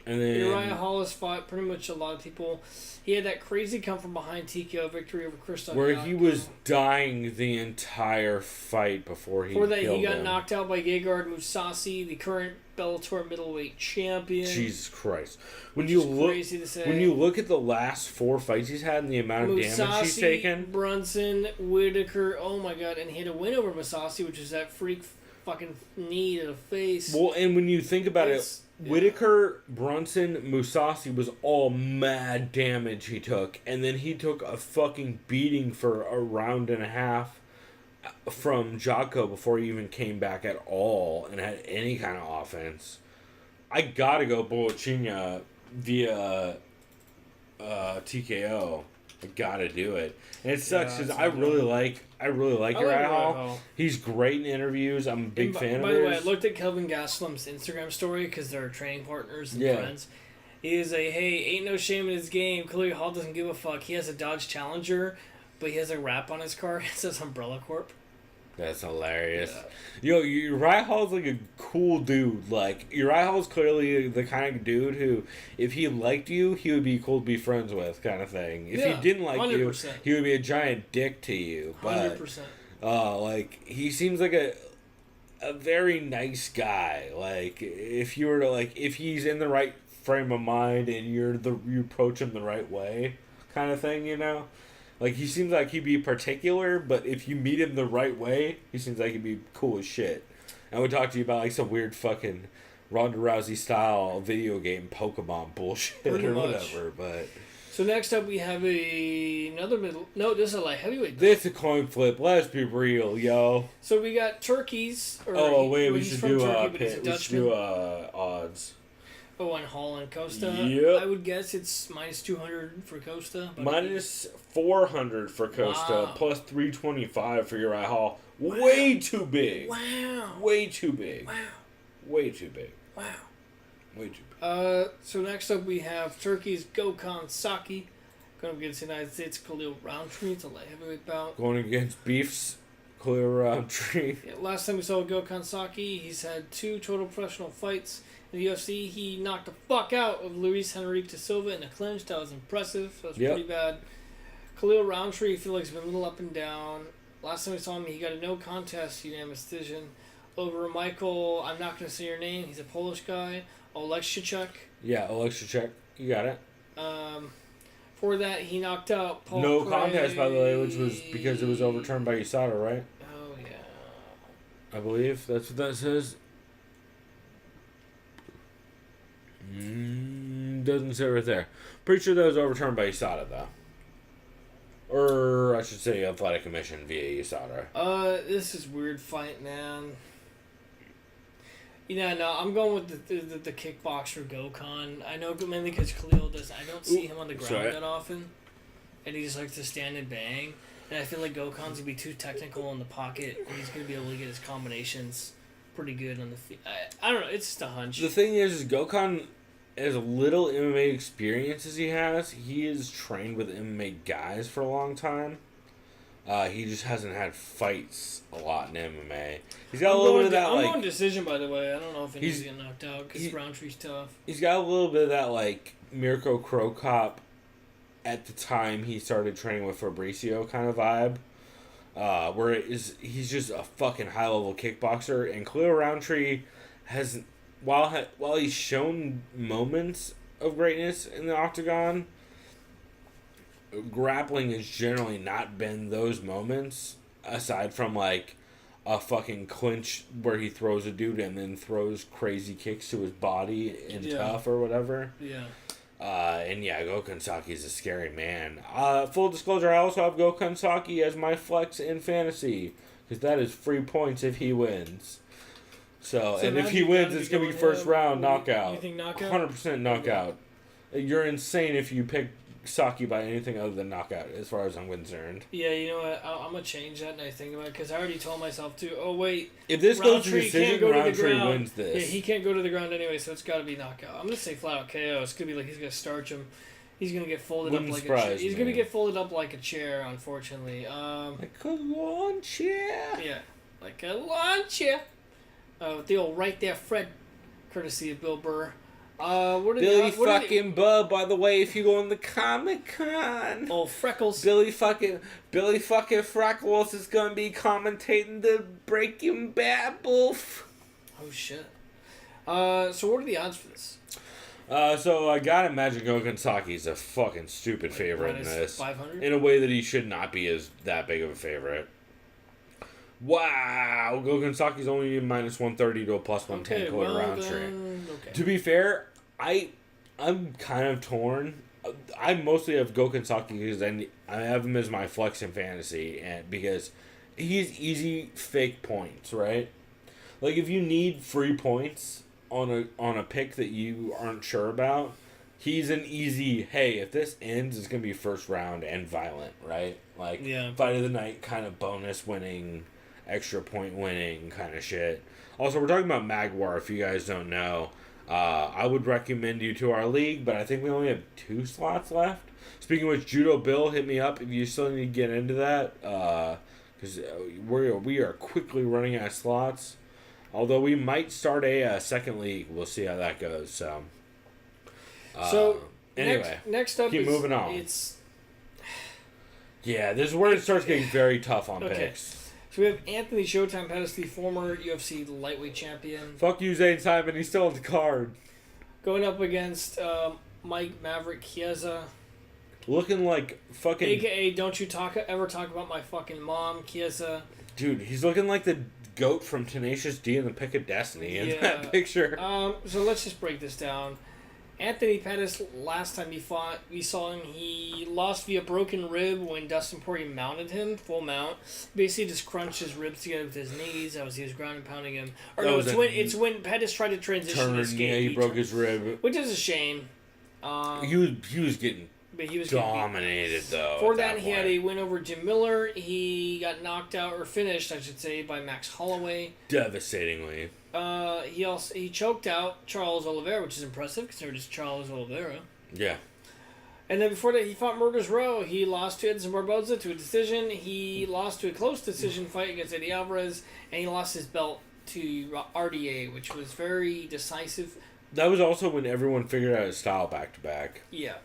And then Uriah Hall has fought pretty much a lot of people. He had that crazy come from behind TKO victory over Christoph. Where he was dying the entire fight before he killed him. He got knocked out by Gegard Mousasi, the current Bellator middleweight champion. Jesus Christ! When you look at the last 4 fights he's had and the amount of damage he's taken, Brunson, Whittaker, oh my god, and he had a win over Mousasi, which is that freak fucking knee to the face. Well, and when you think about it. Whittaker, Brunson, Mousasi was all mad damage he took. And then he took a fucking beating for a round and a half from Jocko before he even came back at all and had any kind of offense. I gotta go Boachina via TKO. I gotta do it. And it sucks because I really like Uriah Hall. He's great in interviews. I'm a big fan of his. By the way, I looked at Kelvin Gastelum's Instagram story because they're training partners and friends. He is hey, ain't no shame in his game. Clearly Hall doesn't give a fuck. He has a Dodge Challenger, but he has a wrap on his car. It says Umbrella Corp. That's hilarious. Yeah. Yo, Uriah Hall's like a cool dude. Like, Uriah Hall's clearly the kind of dude who, if he liked you, he would be cool to be friends with, kind of thing. If he didn't like 100%. You, he would be a giant dick to you. But, 100%. Like, he seems like a very nice guy. Like, if you were to, like, if he's in the right frame of mind and you approach him the right way, kind of thing, you know? Like, he seems like he'd be particular, but if you meet him the right way, he seems like he'd be cool as shit. And we talk to you about, like, some weird fucking Ronda Rousey style video game Pokemon bullshit Pretty or much. whatever, but... So next up we have another middle... No, this is a light heavyweight. This is a coin flip. Let's be real, yo. So we got turkeys. We should do Dutchman. odds. Oh, on Hall and Costa. Yep. I would guess it's minus 200 for Costa. Minus 400 for Costa, Wow. plus 325 for Uriah Hall. Way too big. Wow. Way too big. Wow. Way too big. Wow. Way too big. So next up we have Turkey's Gokhan Saki going up against the United States Khalil Roundtree. It's a light heavyweight bout. Going against Beef's Clear Roundtree. Yeah, last time we saw Gokhan Saki, he's had 2 total professional fights. In the UFC, he knocked the fuck out of Luis Henrique da Silva in a clinch. That was impressive. That was pretty bad. Khalil Roundtree, I feel like he's been a little up and down. Last time we saw him, he got a no contest unanimous decision over Michael. I'm not going to say your name. He's a Polish guy. Oleksiejczuk. Yeah, Oleksiejczuk. You got it. For that, he knocked out Paul No Prix. contest, by the way, which was because it was overturned by USADA, right? Oh, yeah. I believe that's what that says. Doesn't say right there. Pretty sure that was overturned by USADA, though. Or, I should say, Athletic Commission via USADA. This is weird fight, man. Yeah, no, I'm going with the kickboxer Gokhan. I know mainly because Khalil does. I don't see him on the ground that often, and he just likes to stand and bang. And I feel like Gokhan's gonna be too technical in the pocket. And he's gonna be able to get his combinations pretty good on the feet. I don't know. It's just a hunch. The thing is Gokhan, as little MMA experience as he is trained with MMA guys for a long time. He just hasn't had fights a lot in MMA. He's got a little bit of that, I'm on decision, by the way. I don't know if he's getting knocked out because Roundtree's tough. He's got a little bit of that, like, Mirko Cro Cop at the time he started training with Fabricio kind of vibe. Where he's just a fucking high-level kickboxer. And Khalil Roundtree has, while he's shown moments of greatness in the octagon, grappling has generally not been those moments, aside from like a fucking clinch where he throws a dude and then throws crazy kicks to his body in TUF or whatever. Yeah. And yeah, Gokhan Saki's a scary man. Full disclosure, I also have Gokhan Saki as my flex in fantasy, because that is free points if he wins. So and if he wins, it's gonna be first round knockout. You think knockout? 100% knockout. You're insane if you pick Saki by anything other than knockout, as far as I'm concerned. Yeah, you know what? I'm gonna change that, and I think about it because I already told myself to. Oh wait, if this goes to decision, Roundtree wins this. Yeah, he can't go to the ground anyway, so it's got to be knockout. I'm gonna say flat out KO. It's gonna be like he's gonna starch him. He's gonna get folded up like a chair. He's gonna get folded up like a chair, unfortunately. Like a lawn chair. Yeah, like a lawn chair. The old right there, Fred, courtesy of Bill Burr. Billy fucking Bub, by the way, if you go on the Comic-Con. Oh, Freckles. Billy fucking Freckles is gonna be commentating the Breaking Bad Wolf. Oh shit. So what are the odds for this? So I gotta imagine Gokhan Saki's a fucking stupid favorite in this. 500? In a way that he should not be as that big of a favorite. Wow, Gokhan Saki's only minus 130 to a plus 110 Roundtree. To be fair, I'm kind of torn. I mostly have Gokhan Saki because I have him as my flex in fantasy, and because he's easy fake points, right? Like if you need free points on a pick that you aren't sure about, he's an easy. Hey, if this ends, it's gonna be first round and violent, right? Like fight of the night kind of bonus winning. Extra point winning kind of shit. Also, we're talking about Magwar, if you guys don't know. I would recommend you to our league, but I think we only have 2 slots left. Speaking of which, Judo Bill, hit me up if you still need to get into that. Because we are quickly running out of slots. Although we might start a second league. We'll see how that goes. So anyway, next up keep moving on. Yeah, this is where it starts getting very tough on picks. So we have Anthony Showtime Pettis, the former UFC lightweight champion. Fuck you, Zane Simon. He's still on the card. Going up against Mike Maverick Chiesa. Looking like fucking... AKA, don't you ever talk about my fucking mom, Chiesa. Dude, he's looking like the goat from Tenacious D and the Pick of Destiny in that picture. So let's just break this down. Anthony Pettis, last time he fought, we saw him, he lost via broken rib when Dustin Poirier mounted him, full mount. Basically just crunched his ribs together with his knees. That was, he was ground and pounding him. Or no, it's when Pettis tried to transition his escape. Yeah, he broke his rib. Which is a shame. He was getting dominated, though. For that, he had a win over Jim Miller. He got knocked out, or finished, I should say, by Max Holloway. Devastatingly. He choked out Charles Oliveira, which is impressive, considering it's Charles Oliveira. Yeah. And then before that, he fought Murders Row. He lost to Edson Barboza to a decision. He lost to a close decision fight against Eddie Alvarez, and he lost his belt to RDA, which was very decisive. That was also when everyone figured out his style back-to-back. Yeah.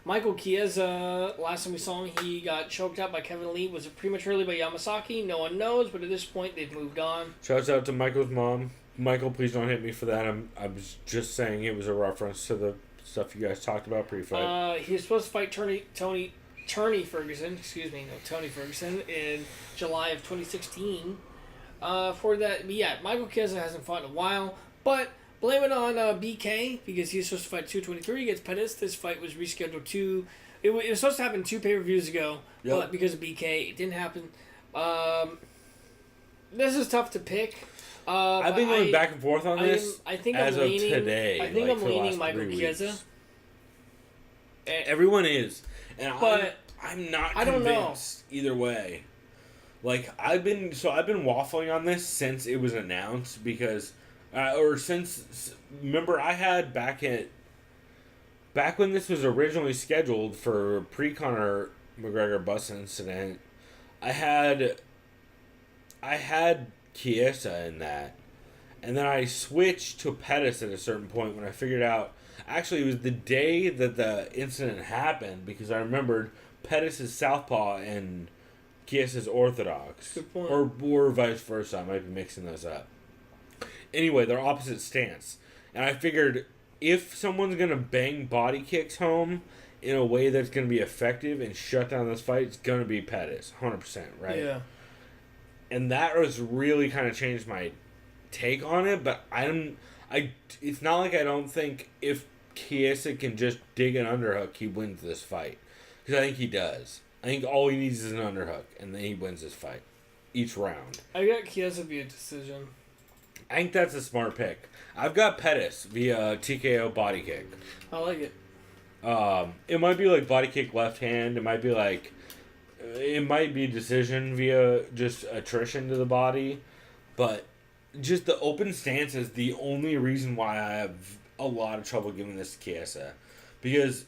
Michael Chiesa, last time we saw him, he got choked out by Kevin Lee. Was it prematurely by Yamasaki? No one knows, but at this point, they've moved on. Shouts out to Michael's mom. Michael, please don't hit me for that. I was just saying it was a reference to the stuff you guys talked about pre-fight. He was supposed to fight Tony Ferguson, Tony Ferguson, in July of 2016. For that, but yeah, Michael Chiesa hasn't fought in a while, but blame it on BK, because he was supposed to fight 223 against Pettis. This fight was rescheduled it was supposed to happen 2 pay-per-views ago, but because of BK, it didn't happen. This is tough to pick. I've been going back and forth on this I think as I'm of leaning, today. I think I'm leaning Michael Chiesa. Everyone is. And but I'm not I don't know. Either way. Like, I've been waffling on this since it was announced because... remember, I had back when this was originally scheduled for pre-Conor McGregor bus incident, I had Chiesa in that, and then I switched to Pettis at a certain point when I figured out, actually it was the day that the incident happened, because I remembered Pettis is southpaw and Chiesa is orthodox. Good point. Or vice versa, I might be mixing those up. Anyway, they're opposite stance. And I figured if someone's going to bang body kicks home in a way that's going to be effective and shut down this fight, it's going to be Pettis. 100%, right? Yeah. And that was really kind of changed my take on it, but it's not like I don't think if Chiesa can just dig an underhook, he wins this fight. Because I think he does. I think all he needs is an underhook, and then he wins this fight. Each round. I got Chiesa via decision. I think that's a smart pick. I've got Pettis via TKO body kick. I like it. It might be like body kick left hand. It might be decision via just attrition to the body. But just the open stance is the only reason why I have a lot of trouble giving this to Chiesa. Because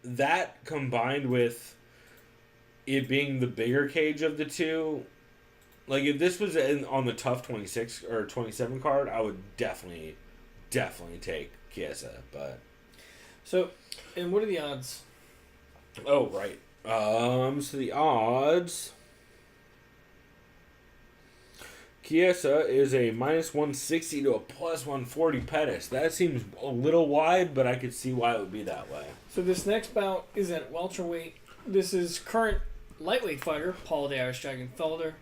that combined with it being the bigger cage of the two, like if this was on the TUF 26 or 27 card, I would definitely take Chiesa. But so, and what are the odds? Oh right. So the odds. Chiesa is a -160 to a +140 Pettis. That seems a little wide, but I could see why it would be that way. So this next bout is at welterweight. This is current lightweight fighter Paul the Irish Dragon Felder.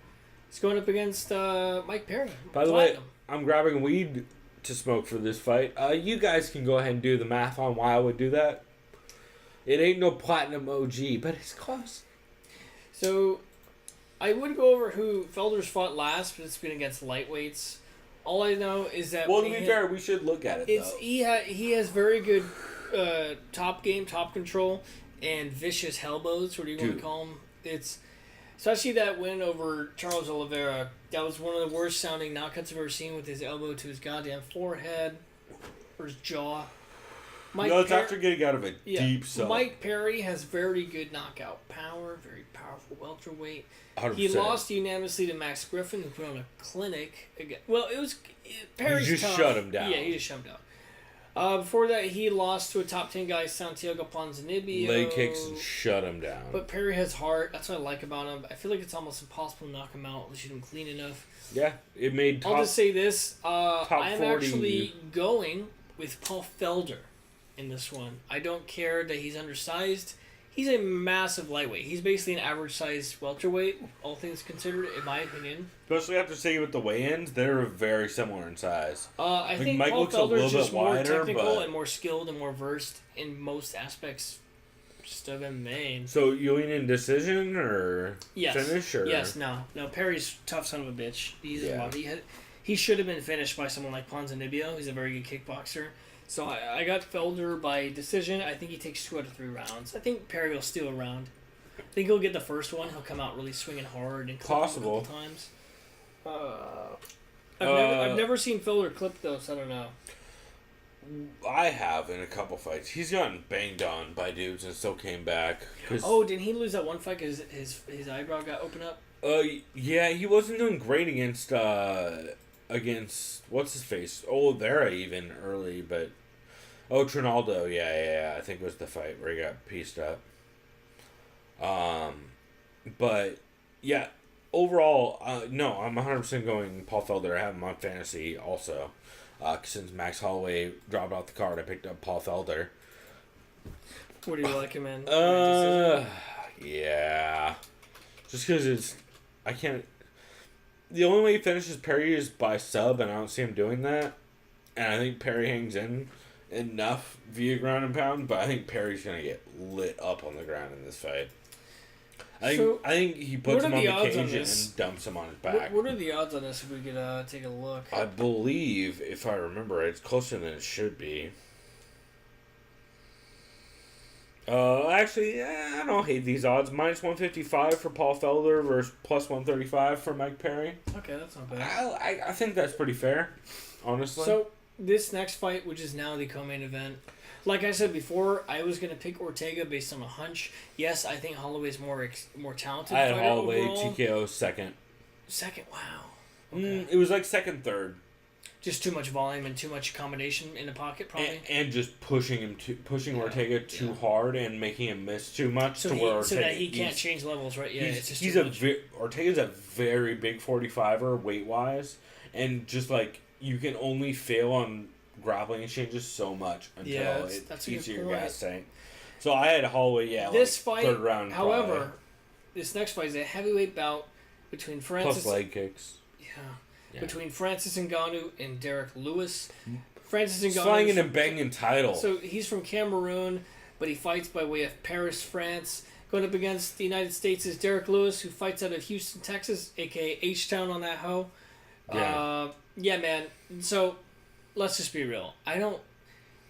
He's going up against Mike Perry. By the way, I'm grabbing weed to smoke for this fight. You guys can go ahead and do the math on why I would do that. It ain't no platinum OG, but it's close. So, I would go over who Felder's fought last, but it's been against lightweights. All I know is that... Well, to be fair, we should look at it, though. He has very good top game, top control, and vicious elbows, what do you want to call them? It's... Especially that win over Charles Oliveira. That was one of the worst sounding knockouts I've ever seen, with his elbow to his goddamn forehead or his jaw. It's after getting out of a deep sub. Mike Perry has very good knockout power, very powerful welterweight. 100%. He lost unanimously to Max Griffin, who put on a clinic again. Well, Perry's He just tough. shut him down. Yeah, he just shut him Before that, he lost to a top 10 guy, Santiago Ponzinibbio. Leg kicks and shut him down. But Perry has heart. That's what I like about him. I feel like it's almost impossible to knock him out unless you hit him clean enough. Yeah, it made top. I'll just say this. I'm 40. actually going with Paul Felder in this one. I don't care that he's undersized. He's a massive lightweight. He's basically an average-sized welterweight, all things considered, in my opinion. Especially after seeing with the weigh-ins, they're very similar in size. I think Mike Paul looks a Felder's little just bit more wider, technical but- and more skilled and more versed in most aspects just of MMA. So you lean in decision or finish? Or? Yes, no. Perry's tough son of a bitch. He should have been finished by someone like Ponzinibbio. He's a very good kickboxer. So I got Felder by decision. I think he takes 2 out of 3 rounds. I think Perry will steal a round. I think he'll get the first one. He'll come out really swinging hard and clip him a couple times. I've never seen Felder clip though, so I don't know. I have in a couple fights. He's gotten banged on by dudes and still came back. Didn't he lose that one fight because his eyebrow got opened up? Yeah, he wasn't doing great against what's his face? Oliveira even early, but Trinaldo, yeah, I think it was the fight where he got pieced up. But yeah, overall, no, I'm 100% going Paul Felder. I have him on fantasy also. Since Max Holloway dropped off the card, I picked up Paul Felder. What do you like him in? Yeah, just because I can't. The only way he finishes Perry is by sub, and I don't see him doing that. And I think Perry hangs in enough via ground and pound, but I think Perry's gonna get lit up on the ground in this fight. I think he puts him on the cage and dumps him on his back. What are the odds on this? If we could take a look. I believe, if I remember, it's closer than it should be. Actually, I don't hate these odds. Minus 155 for Paul Felder versus plus 135 for Mike Perry. Okay, that's not bad. I think that's pretty fair, honestly. So, this next fight, which is now the co-main event, like I said before, I was going to pick Ortega based on a hunch. Yes, I think Holloway's more talented. I had fighter Holloway overall. TKO second. Second, wow. Okay. It was like second, third. Just too much volume and too much combination in the pocket, probably. And just pushing Ortega too hard and making him miss too much so that he can't change levels, right? Yeah, it's just Ortega's a very big 45er weight wise, and just like you can only fail on grappling exchanges so much until it eats your gas tank. So I had Holloway, this fight, third round. However, probably. This next fight is a heavyweight bout between Francis. Plus leg kicks. Yeah. Between Francis Ngannou and Derrick Lewis. Francis Ngannou flying in a banging title. So he's from Cameroon, but he fights by way of Paris, France. Going up against the United States is Derrick Lewis, who fights out of Houston, Texas, aka H-Town on that hoe. Yeah, man. So let's just be real.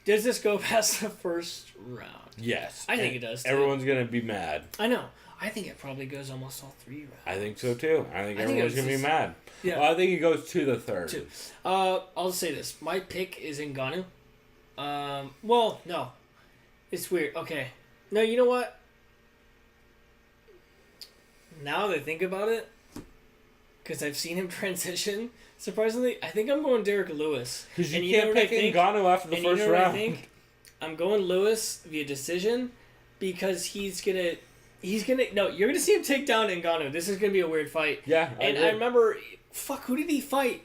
Does this go past the first round? Yes. I think it does, too. Everyone's going to be mad. I know. I think it probably goes almost all 3 rounds. I think so, too. I think everyone's going to be mad. Yeah. Well, I think it goes to the third. 2. I'll say this. My pick is Ngannou. Well, no. It's weird. Okay. No, you know what? Now that I think about it, because I've seen him transition, surprisingly, I think I'm going Derrick Lewis. Because you can't pick Ngannou after the first round. I'm going Lewis via decision because no, you're gonna see him take down Ngannou. This is gonna be a weird fight. Yeah, I remember, who did he fight?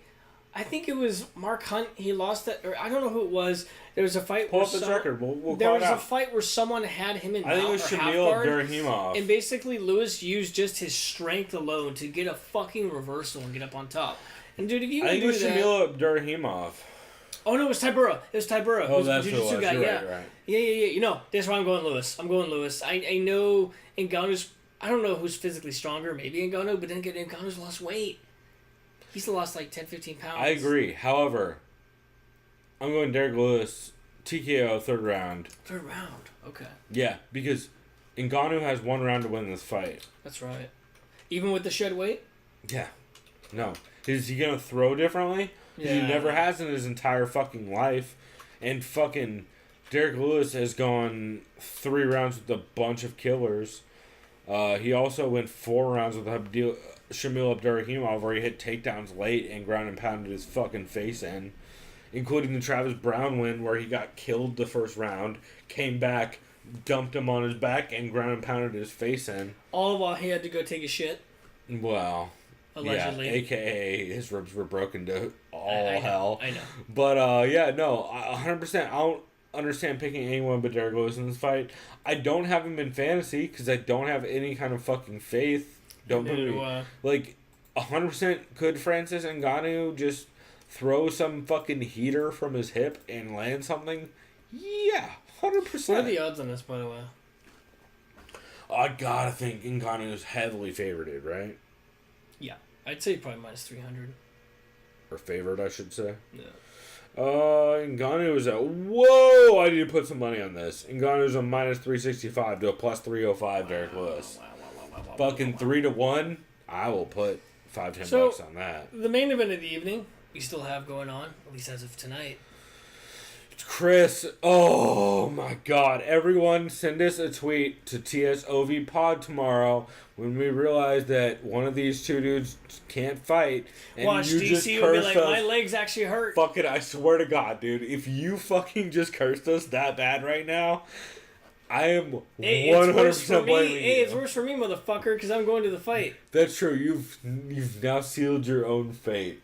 I think it was Mark Hunt. He lost that, or I don't know who it was. There was a fight. Pull up his record. There was a fight where someone had him in. I think it was Shamil Abdurahimov. And basically, Lewis used just his strength alone to get a fucking reversal and get up on top. And dude, if you I think it was Shamil Abdurahimov. Oh no, it was Tybura. Oh, that's who it was. Guy. You're right. Yeah. You know, that's why I'm going Lewis. I know Ngannou's. I don't know who's physically stronger. Maybe Ngannou, but then again, Ngannou's lost weight. He's lost like 10, 15 pounds. I agree. However, I'm going Derrick Lewis, TKO, third round. Third round, okay. Yeah, because Ngannou has 1 round to win this fight. That's right. Even with the shed weight? Yeah. No. Is he going to throw differently? Yeah. He never has in his entire fucking life. And fucking Derrick Lewis has gone 3 rounds with a bunch of killers. He also went 4 rounds with Shamil Abdurahimov where he hit takedowns late and ground and pounded his fucking face in. including the Travis Brown win where he got killed the first round, came back, dumped him on his back, and ground and pounded his face in. All while he had to go take a shit. Well, allegedly. Yeah, AKA his ribs were broken to hell. I know. But, 100%. I don't understand picking anyone but Derrick Lewis in this fight. I don't have him in fantasy because I don't have any kind of fucking faith. Don't put me... 100% could Francis Ngannou just throw some fucking heater from his hip and land something? Yeah, 100%. What are the odds on this, by the way? I gotta think Ngannou is heavily favorited, right? Yeah, I'd say probably minus 300. Or favored, I should say. Yeah. Ngannou is at... Whoa! I need to put some money on this. Ngannou's a minus 365 to a plus 305, Derrick Lewis. Fucking 3-1. I will put $5-10 bucks on that. The main event of the evening, we still have going on, at least as of tonight. Chris, oh my god. Everyone send us a tweet to TSOV Pod tomorrow when we realize that one of these two dudes can't fight. And Watch, you DC just will be cursed like, us. my legs actually hurt. Fuck it, I swear to God, dude. If you fucking just cursed us that bad right now, I am 100% blaming you. Hey, it's worse for me, motherfucker, because I'm going to the fight. That's true. You've now sealed your own fate.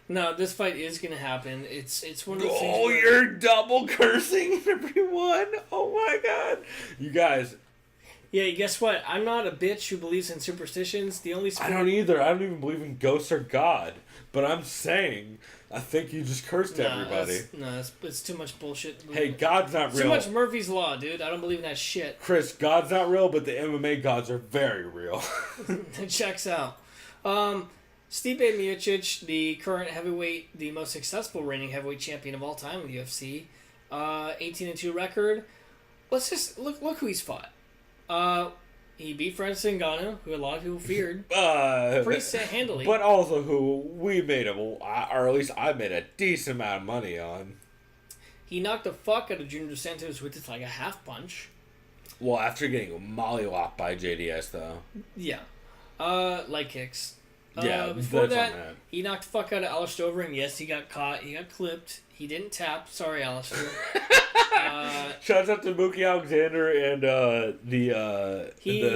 No, this fight is going to happen. It's one of those things. Oh, you're double cursing everyone. Oh my god. You guys. Yeah, guess what? I'm not a bitch who believes in superstitions. The only I don't either. I don't even believe in ghosts or God. But I'm saying, I think you just cursed everybody. It's too much bullshit. Hey, God's not real. Too much Murphy's Law, dude. I don't believe in that shit. Chris, God's not real, but the MMA gods are very real. It checks out. Stipe Miocic, the current heavyweight, the most successful reigning heavyweight champion of all time in the UFC, 18-2 record. Let's just look who he's fought. He beat Francis Ngannou, who a lot of people feared, pretty handily. But also who we made or at least I made a decent amount of money on. He knocked the fuck out of Junior Dos Santos with just like a half punch. Well, after getting mollywopped by JDS, though. Yeah. Leg kicks. Before that, he knocked the fuck out of Alistair Overeem. Yes, he got caught. He got clipped. He didn't tap. Sorry, Alistair. Shouts out to Mookie Alexander and the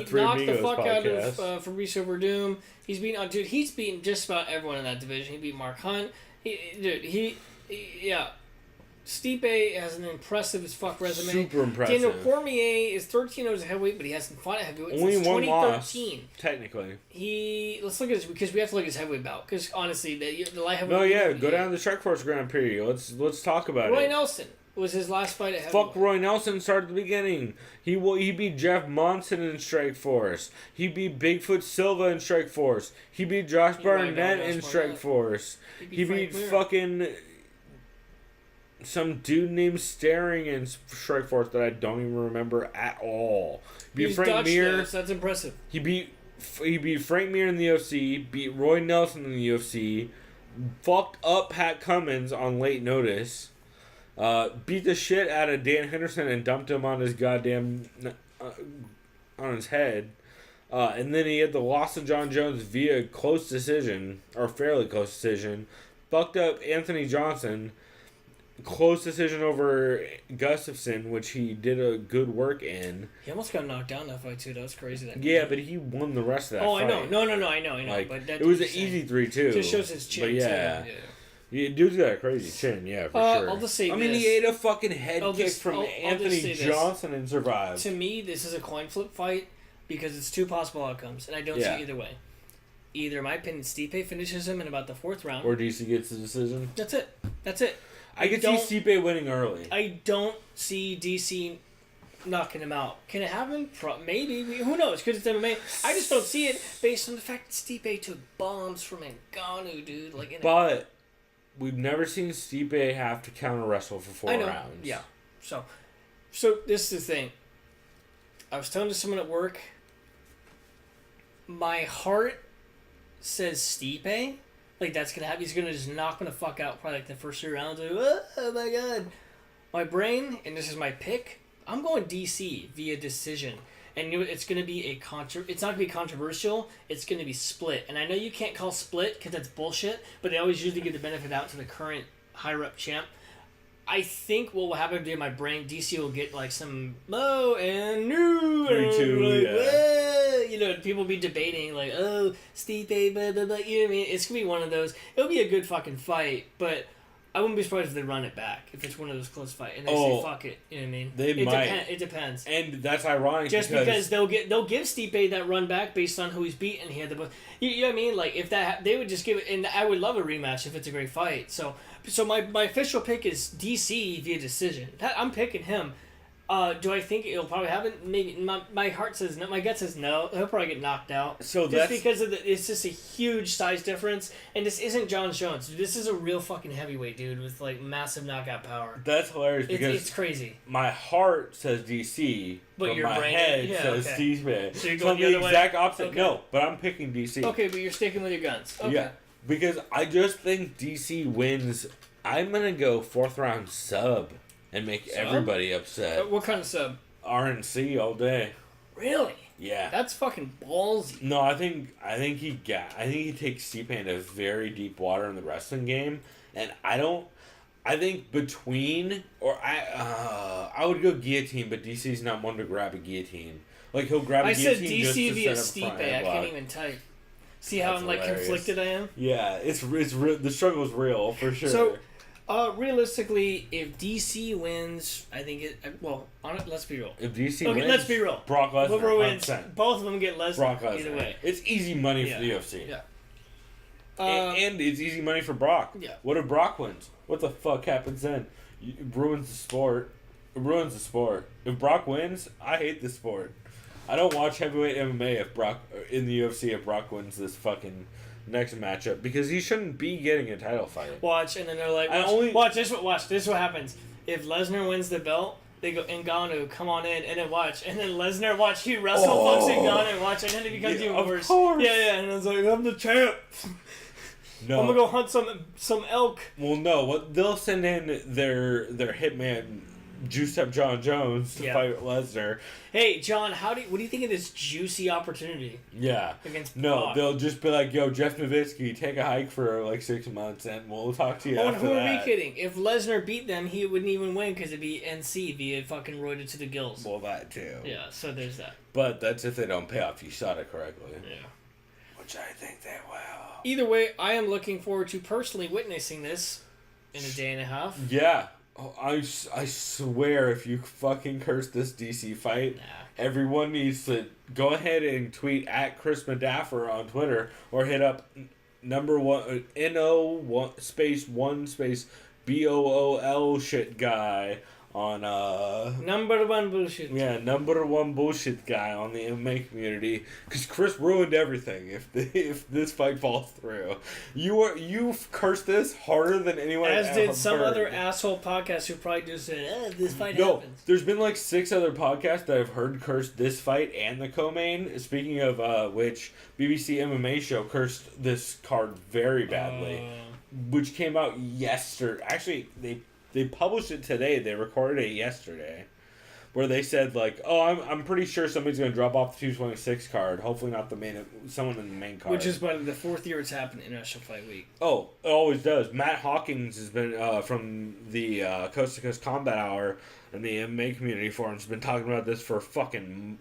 Three knocked Amigos the fuck podcast. out of Fabricio Verdum. He's beaten just about everyone in that division. He beat Mark Hunt. Stipe has an impressive as fuck resume. Super impressive. Daniel Cormier is 13-0 as a heavyweight, but he hasn't fought a heavyweight Only since one 2013. loss, technically. Let's look at this because we have to look at his heavyweight bout. Because honestly, the light heavyweight. No, yeah, go down to the Strikeforce Grand Prix. Let's talk about Roy it. Nelson was his last fight at heavyweight. Fuck Roy Nelson started at the beginning. He beat Jeff Monson in Strikeforce. He beat Bigfoot Silva in Strikeforce. He beat Josh Barnett in Strikeforce. He beat fucking some dude named Staring in Strikeforce that I don't even remember at all. Beat Frank Mir. That's impressive. He beat Frank Mir in the UFC. Beat Roy Nelson in the UFC. Fucked up Pat Cummins on late notice. Beat the shit out of Dan Henderson and dumped him on his goddamn on his head. And then he had the loss to John Jones via close decision, or fairly close decision. Fucked up Anthony Johnson. Close decision over Gustafsson, which he did a good work in. He almost got knocked down that fight too. That was crazy. But he won the rest of that fight. I know. No, I know. Like, but it was an easy 3-2. Just shows his chin. But yeah. Dude's got a crazy chin, for sure. I'll just say he ate a fucking head kick from Anthony Johnson and survived. To me, this is a coin flip fight because it's two possible outcomes, and I don't see either way. Either, in my opinion, Stipe finishes him in about the fourth round. Or DC gets the decision. That's it. I can see Stipe winning early. I don't see DC knocking him out. Can it happen? Maybe. Who knows? Because it's MMA. I just don't see it based on the fact that Stipe took bombs from Ngannou, dude. But we've never seen Stipe have to counter wrestle for 4 rounds. Yeah. So this is the thing. I was telling someone at work. My heart says Stipe. That's going to happen. He's going to just knock him the fuck out probably the first 3 rounds. Oh my god. My brain, and this is my pick, I'm going DC via decision. And it's going to be it's not going to be controversial. It's going to be split. And I know you can't call split because that's bullshit, but they always usually give the benefit out to the current high rep champ. I think what will happen to my brain, DC will get like some low and new, people be debating like, oh, Stipe, blah blah blah. You know what I mean? It's gonna be one of those. It'll be a good fucking fight, but I wouldn't be surprised if they run it back if it's one of those close fights and they say fuck it. You know what I mean? They might. It depends. And that's ironic because they'll give Stipe that run back based on who he's beaten here. You know what I mean? Like if that they would just give it, and I would love a rematch if it's a great fight. So my official pick is DC via decision. I'm picking him. Do I think it'll probably happen? Maybe. My heart says no. My gut says no. He'll probably get knocked out. So just because of it's just a huge size difference, and this isn't John Jones. This is a real fucking heavyweight dude with like massive knockout power. That's hilarious because it's crazy. My heart says DC, but your my brain head says Stipe. So you're going the other exact way? opposite. Okay. No, but I'm picking DC. Okay, but you're sticking with your guns. Okay. Yeah, because I just think DC wins. I'm gonna go 4th round sub. And make everybody upset. What kind of sub? RNC all day. Really? Yeah. That's fucking ballsy. No, I think he takes Stipe into very deep water in the wrestling game, and I think I would go guillotine, but DC's not one to grab a guillotine. Like he'll grab a guillotine. I said DC via Stipe. I can't even type. See how I'm like conflicted I am? Yeah, it's real. The struggle is real for sure. So. Realistically, if DC wins, I think let's be real. If DC wins, let's be real. Brock Lesnar, whoever wins, 100%. both of them get Lesnar. Brock Lesnar. Either way, it's easy money for the UFC. Yeah. And it's easy money for Brock. Yeah. What if Brock wins? What the fuck happens then? It ruins the sport. It ruins the sport. If Brock wins, I hate the sport. I don't watch heavyweight MMA if Brock if Brock wins this fucking next matchup because he shouldn't be getting a title fight. Watch, and then they're like, watch this is what happens. If Lesnar wins the belt, they go, Ngannou, come on in, and then watch. And then Lesnar, watch, he fucks Ngannou, watch, and then it becomes even worse. Course. Yeah, and it's like, I'm the champ. No. I'm gonna go hunt some elk. Well, no, they'll send in their hitman, juiced up John Jones to fight Lesnar. Hey, John, what do you think of this juicy opportunity? Yeah. Against Brock? They'll just be like, yo, Jeff Nowitzki, take a hike for like 6 months and we'll talk to you after who that. are we kidding? If Lesnar beat them, he wouldn't even win because it'd be NC via fucking roided to the gills. Well, that too. Yeah, so there's that. But that's if they don't pay off USADA correctly. Yeah. Which I think they will. Either way, I am looking forward to personally witnessing this in a day and a half. Yeah. Oh, I swear if you fucking curse this DC fight, everyone needs to go ahead and tweet at Chris Madaffer on Twitter or hit up #1 NO1 BOOL shit guy on #1 bullshit. Yeah, #1 bullshit guy on the MMA community because Chris ruined everything. If this fight falls through, you've cursed this harder than anyone. As did some heard. other asshole podcast who probably just said, "This fight happens." There's been like 6 other podcasts that I've heard curse this fight and the co-main. Speaking of which, BBC MMA show cursed this card very badly, which came out yesterday. Actually, they published it today. They recorded it yesterday, where they said like, "Oh, I'm pretty sure somebody's gonna drop off the 226 card. Hopefully not someone in the main card." Which is by the 4th year it's happened in International Fight Week. Oh, it always does. Matt Hawkins has been from the Coast to Coast Combat Hour and the MMA community forums. Been talking about this for fucking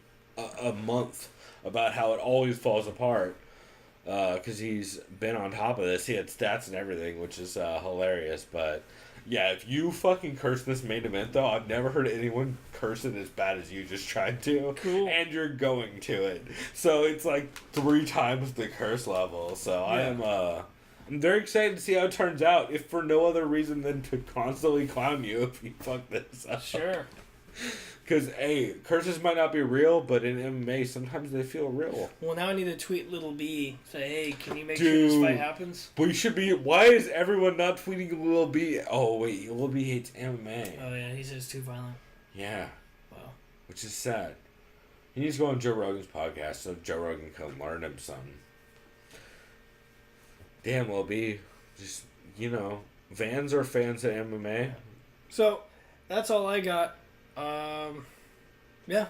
a month about how it always falls apart. Because he's been on top of this. He had stats and everything, which is hilarious, but. Yeah, if you fucking curse this main event, though, I've never heard anyone curse it as bad as you just tried to. Cool. And you're going to it. So it's like 3 times the curse level. So yeah. I'm very excited to see how it turns out, if for no other reason than to constantly clown you if you fuck this up. Sure. Because, hey, curses might not be real, but in MMA, sometimes they feel real. Well, now I need to tweet Little B. Say, hey, can you make sure this fight happens? But you should be... Why is everyone not tweeting Little B? Oh, wait, Little B hates MMA. Oh, yeah, he says too violent. Yeah. Wow. Which is sad. He needs to go on Joe Rogan's podcast so Joe Rogan can learn him something. Damn, Little B. Just, Vans are fans of MMA. So, that's all I got. Yeah.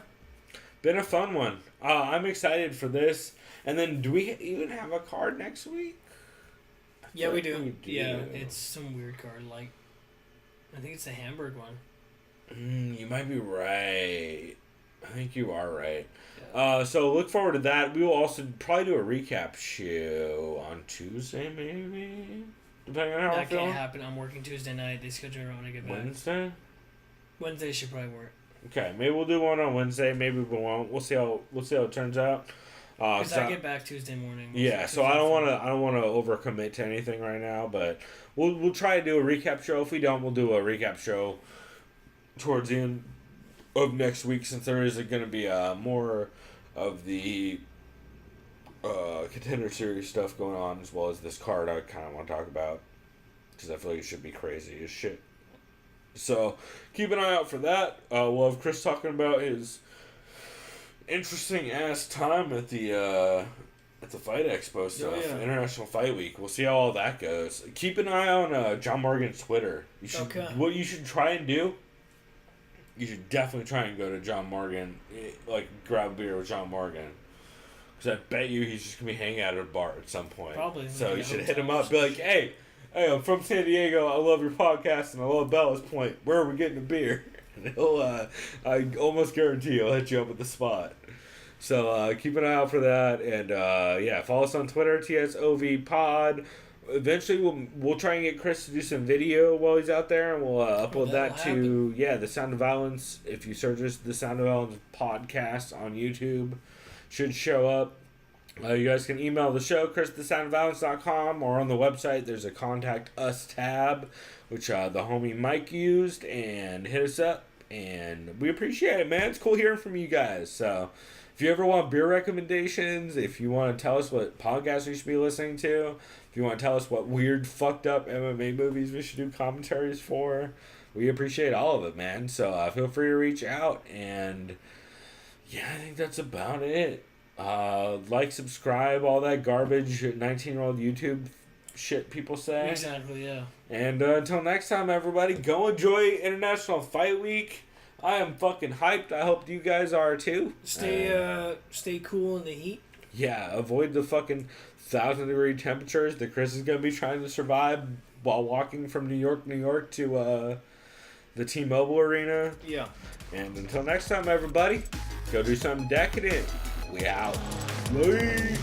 Been a fun one. I'm excited for this. And then do we even have a card next week? I Yeah, we do. Yeah, it's some weird card. Like, I think it's the Hamburg one. You might be right. I think you are right. Yeah. So look forward to that. We will also probably do a recap show on Tuesday, maybe. Depending on how that can't happen. I'm working Tuesday night. They schedule it when I get back. Wednesday should probably work. Okay, maybe we'll do one on Wednesday. Maybe we won't. We'll see how it turns out. Because I get back Tuesday morning. So I don't want to overcommit to anything right now, but we'll try to do a recap show. If we don't, we'll do a recap show towards the end of next week, since there is going to be more of the contender series stuff going on, as well as this card I kind of want to talk about, because I feel like it should be crazy as shit. So keep an eye out for that. We'll have Chris talking about his interesting ass time at the Fight Expo stuff, International Fight Week. We'll see how all that goes. Keep an eye on John Morgan's Twitter. What you should try and do. You should definitely try and go to John Morgan, like grab a beer with John Morgan, because I bet you he's just gonna be hanging out at a bar at some point. Probably. So you should hit him up, be like, hey, I'm from San Diego. I love your podcast and I love Bella's Point. Where are we getting a beer? And he'll, I almost guarantee he'll hit you up at the spot. So keep an eye out for that, and follow us on Twitter, TSOV Pod. Eventually, we'll try and get Chris to do some video while he's out there, and we'll upload that to The Sound of Violence. If you search The Sound of Violence podcast on YouTube, should show up. You guys can email the show, chris@thesoundofviolence.com, or on the website there's a Contact Us tab, which the homie Mike used, and hit us up, and we appreciate it, man. It's cool hearing from you guys. So if you ever want beer recommendations, if you want to tell us what podcasts we should be listening to, if you want to tell us what weird, fucked up MMA movies we should do commentaries for, we appreciate all of it, man. So feel free to reach out, and I think that's about it. Like, subscribe, all that garbage 19-year-old YouTube shit people say. Exactly, yeah. And until next time, everybody, go enjoy International Fight Week. I am fucking hyped. I hope you guys are too. Stay cool in the heat. Yeah, avoid the fucking 1,000-degree temperatures that Chris is going to be trying to survive while walking from New York to the T-Mobile Arena. Yeah. And until next time, everybody, go do something decadent. We out. Bye.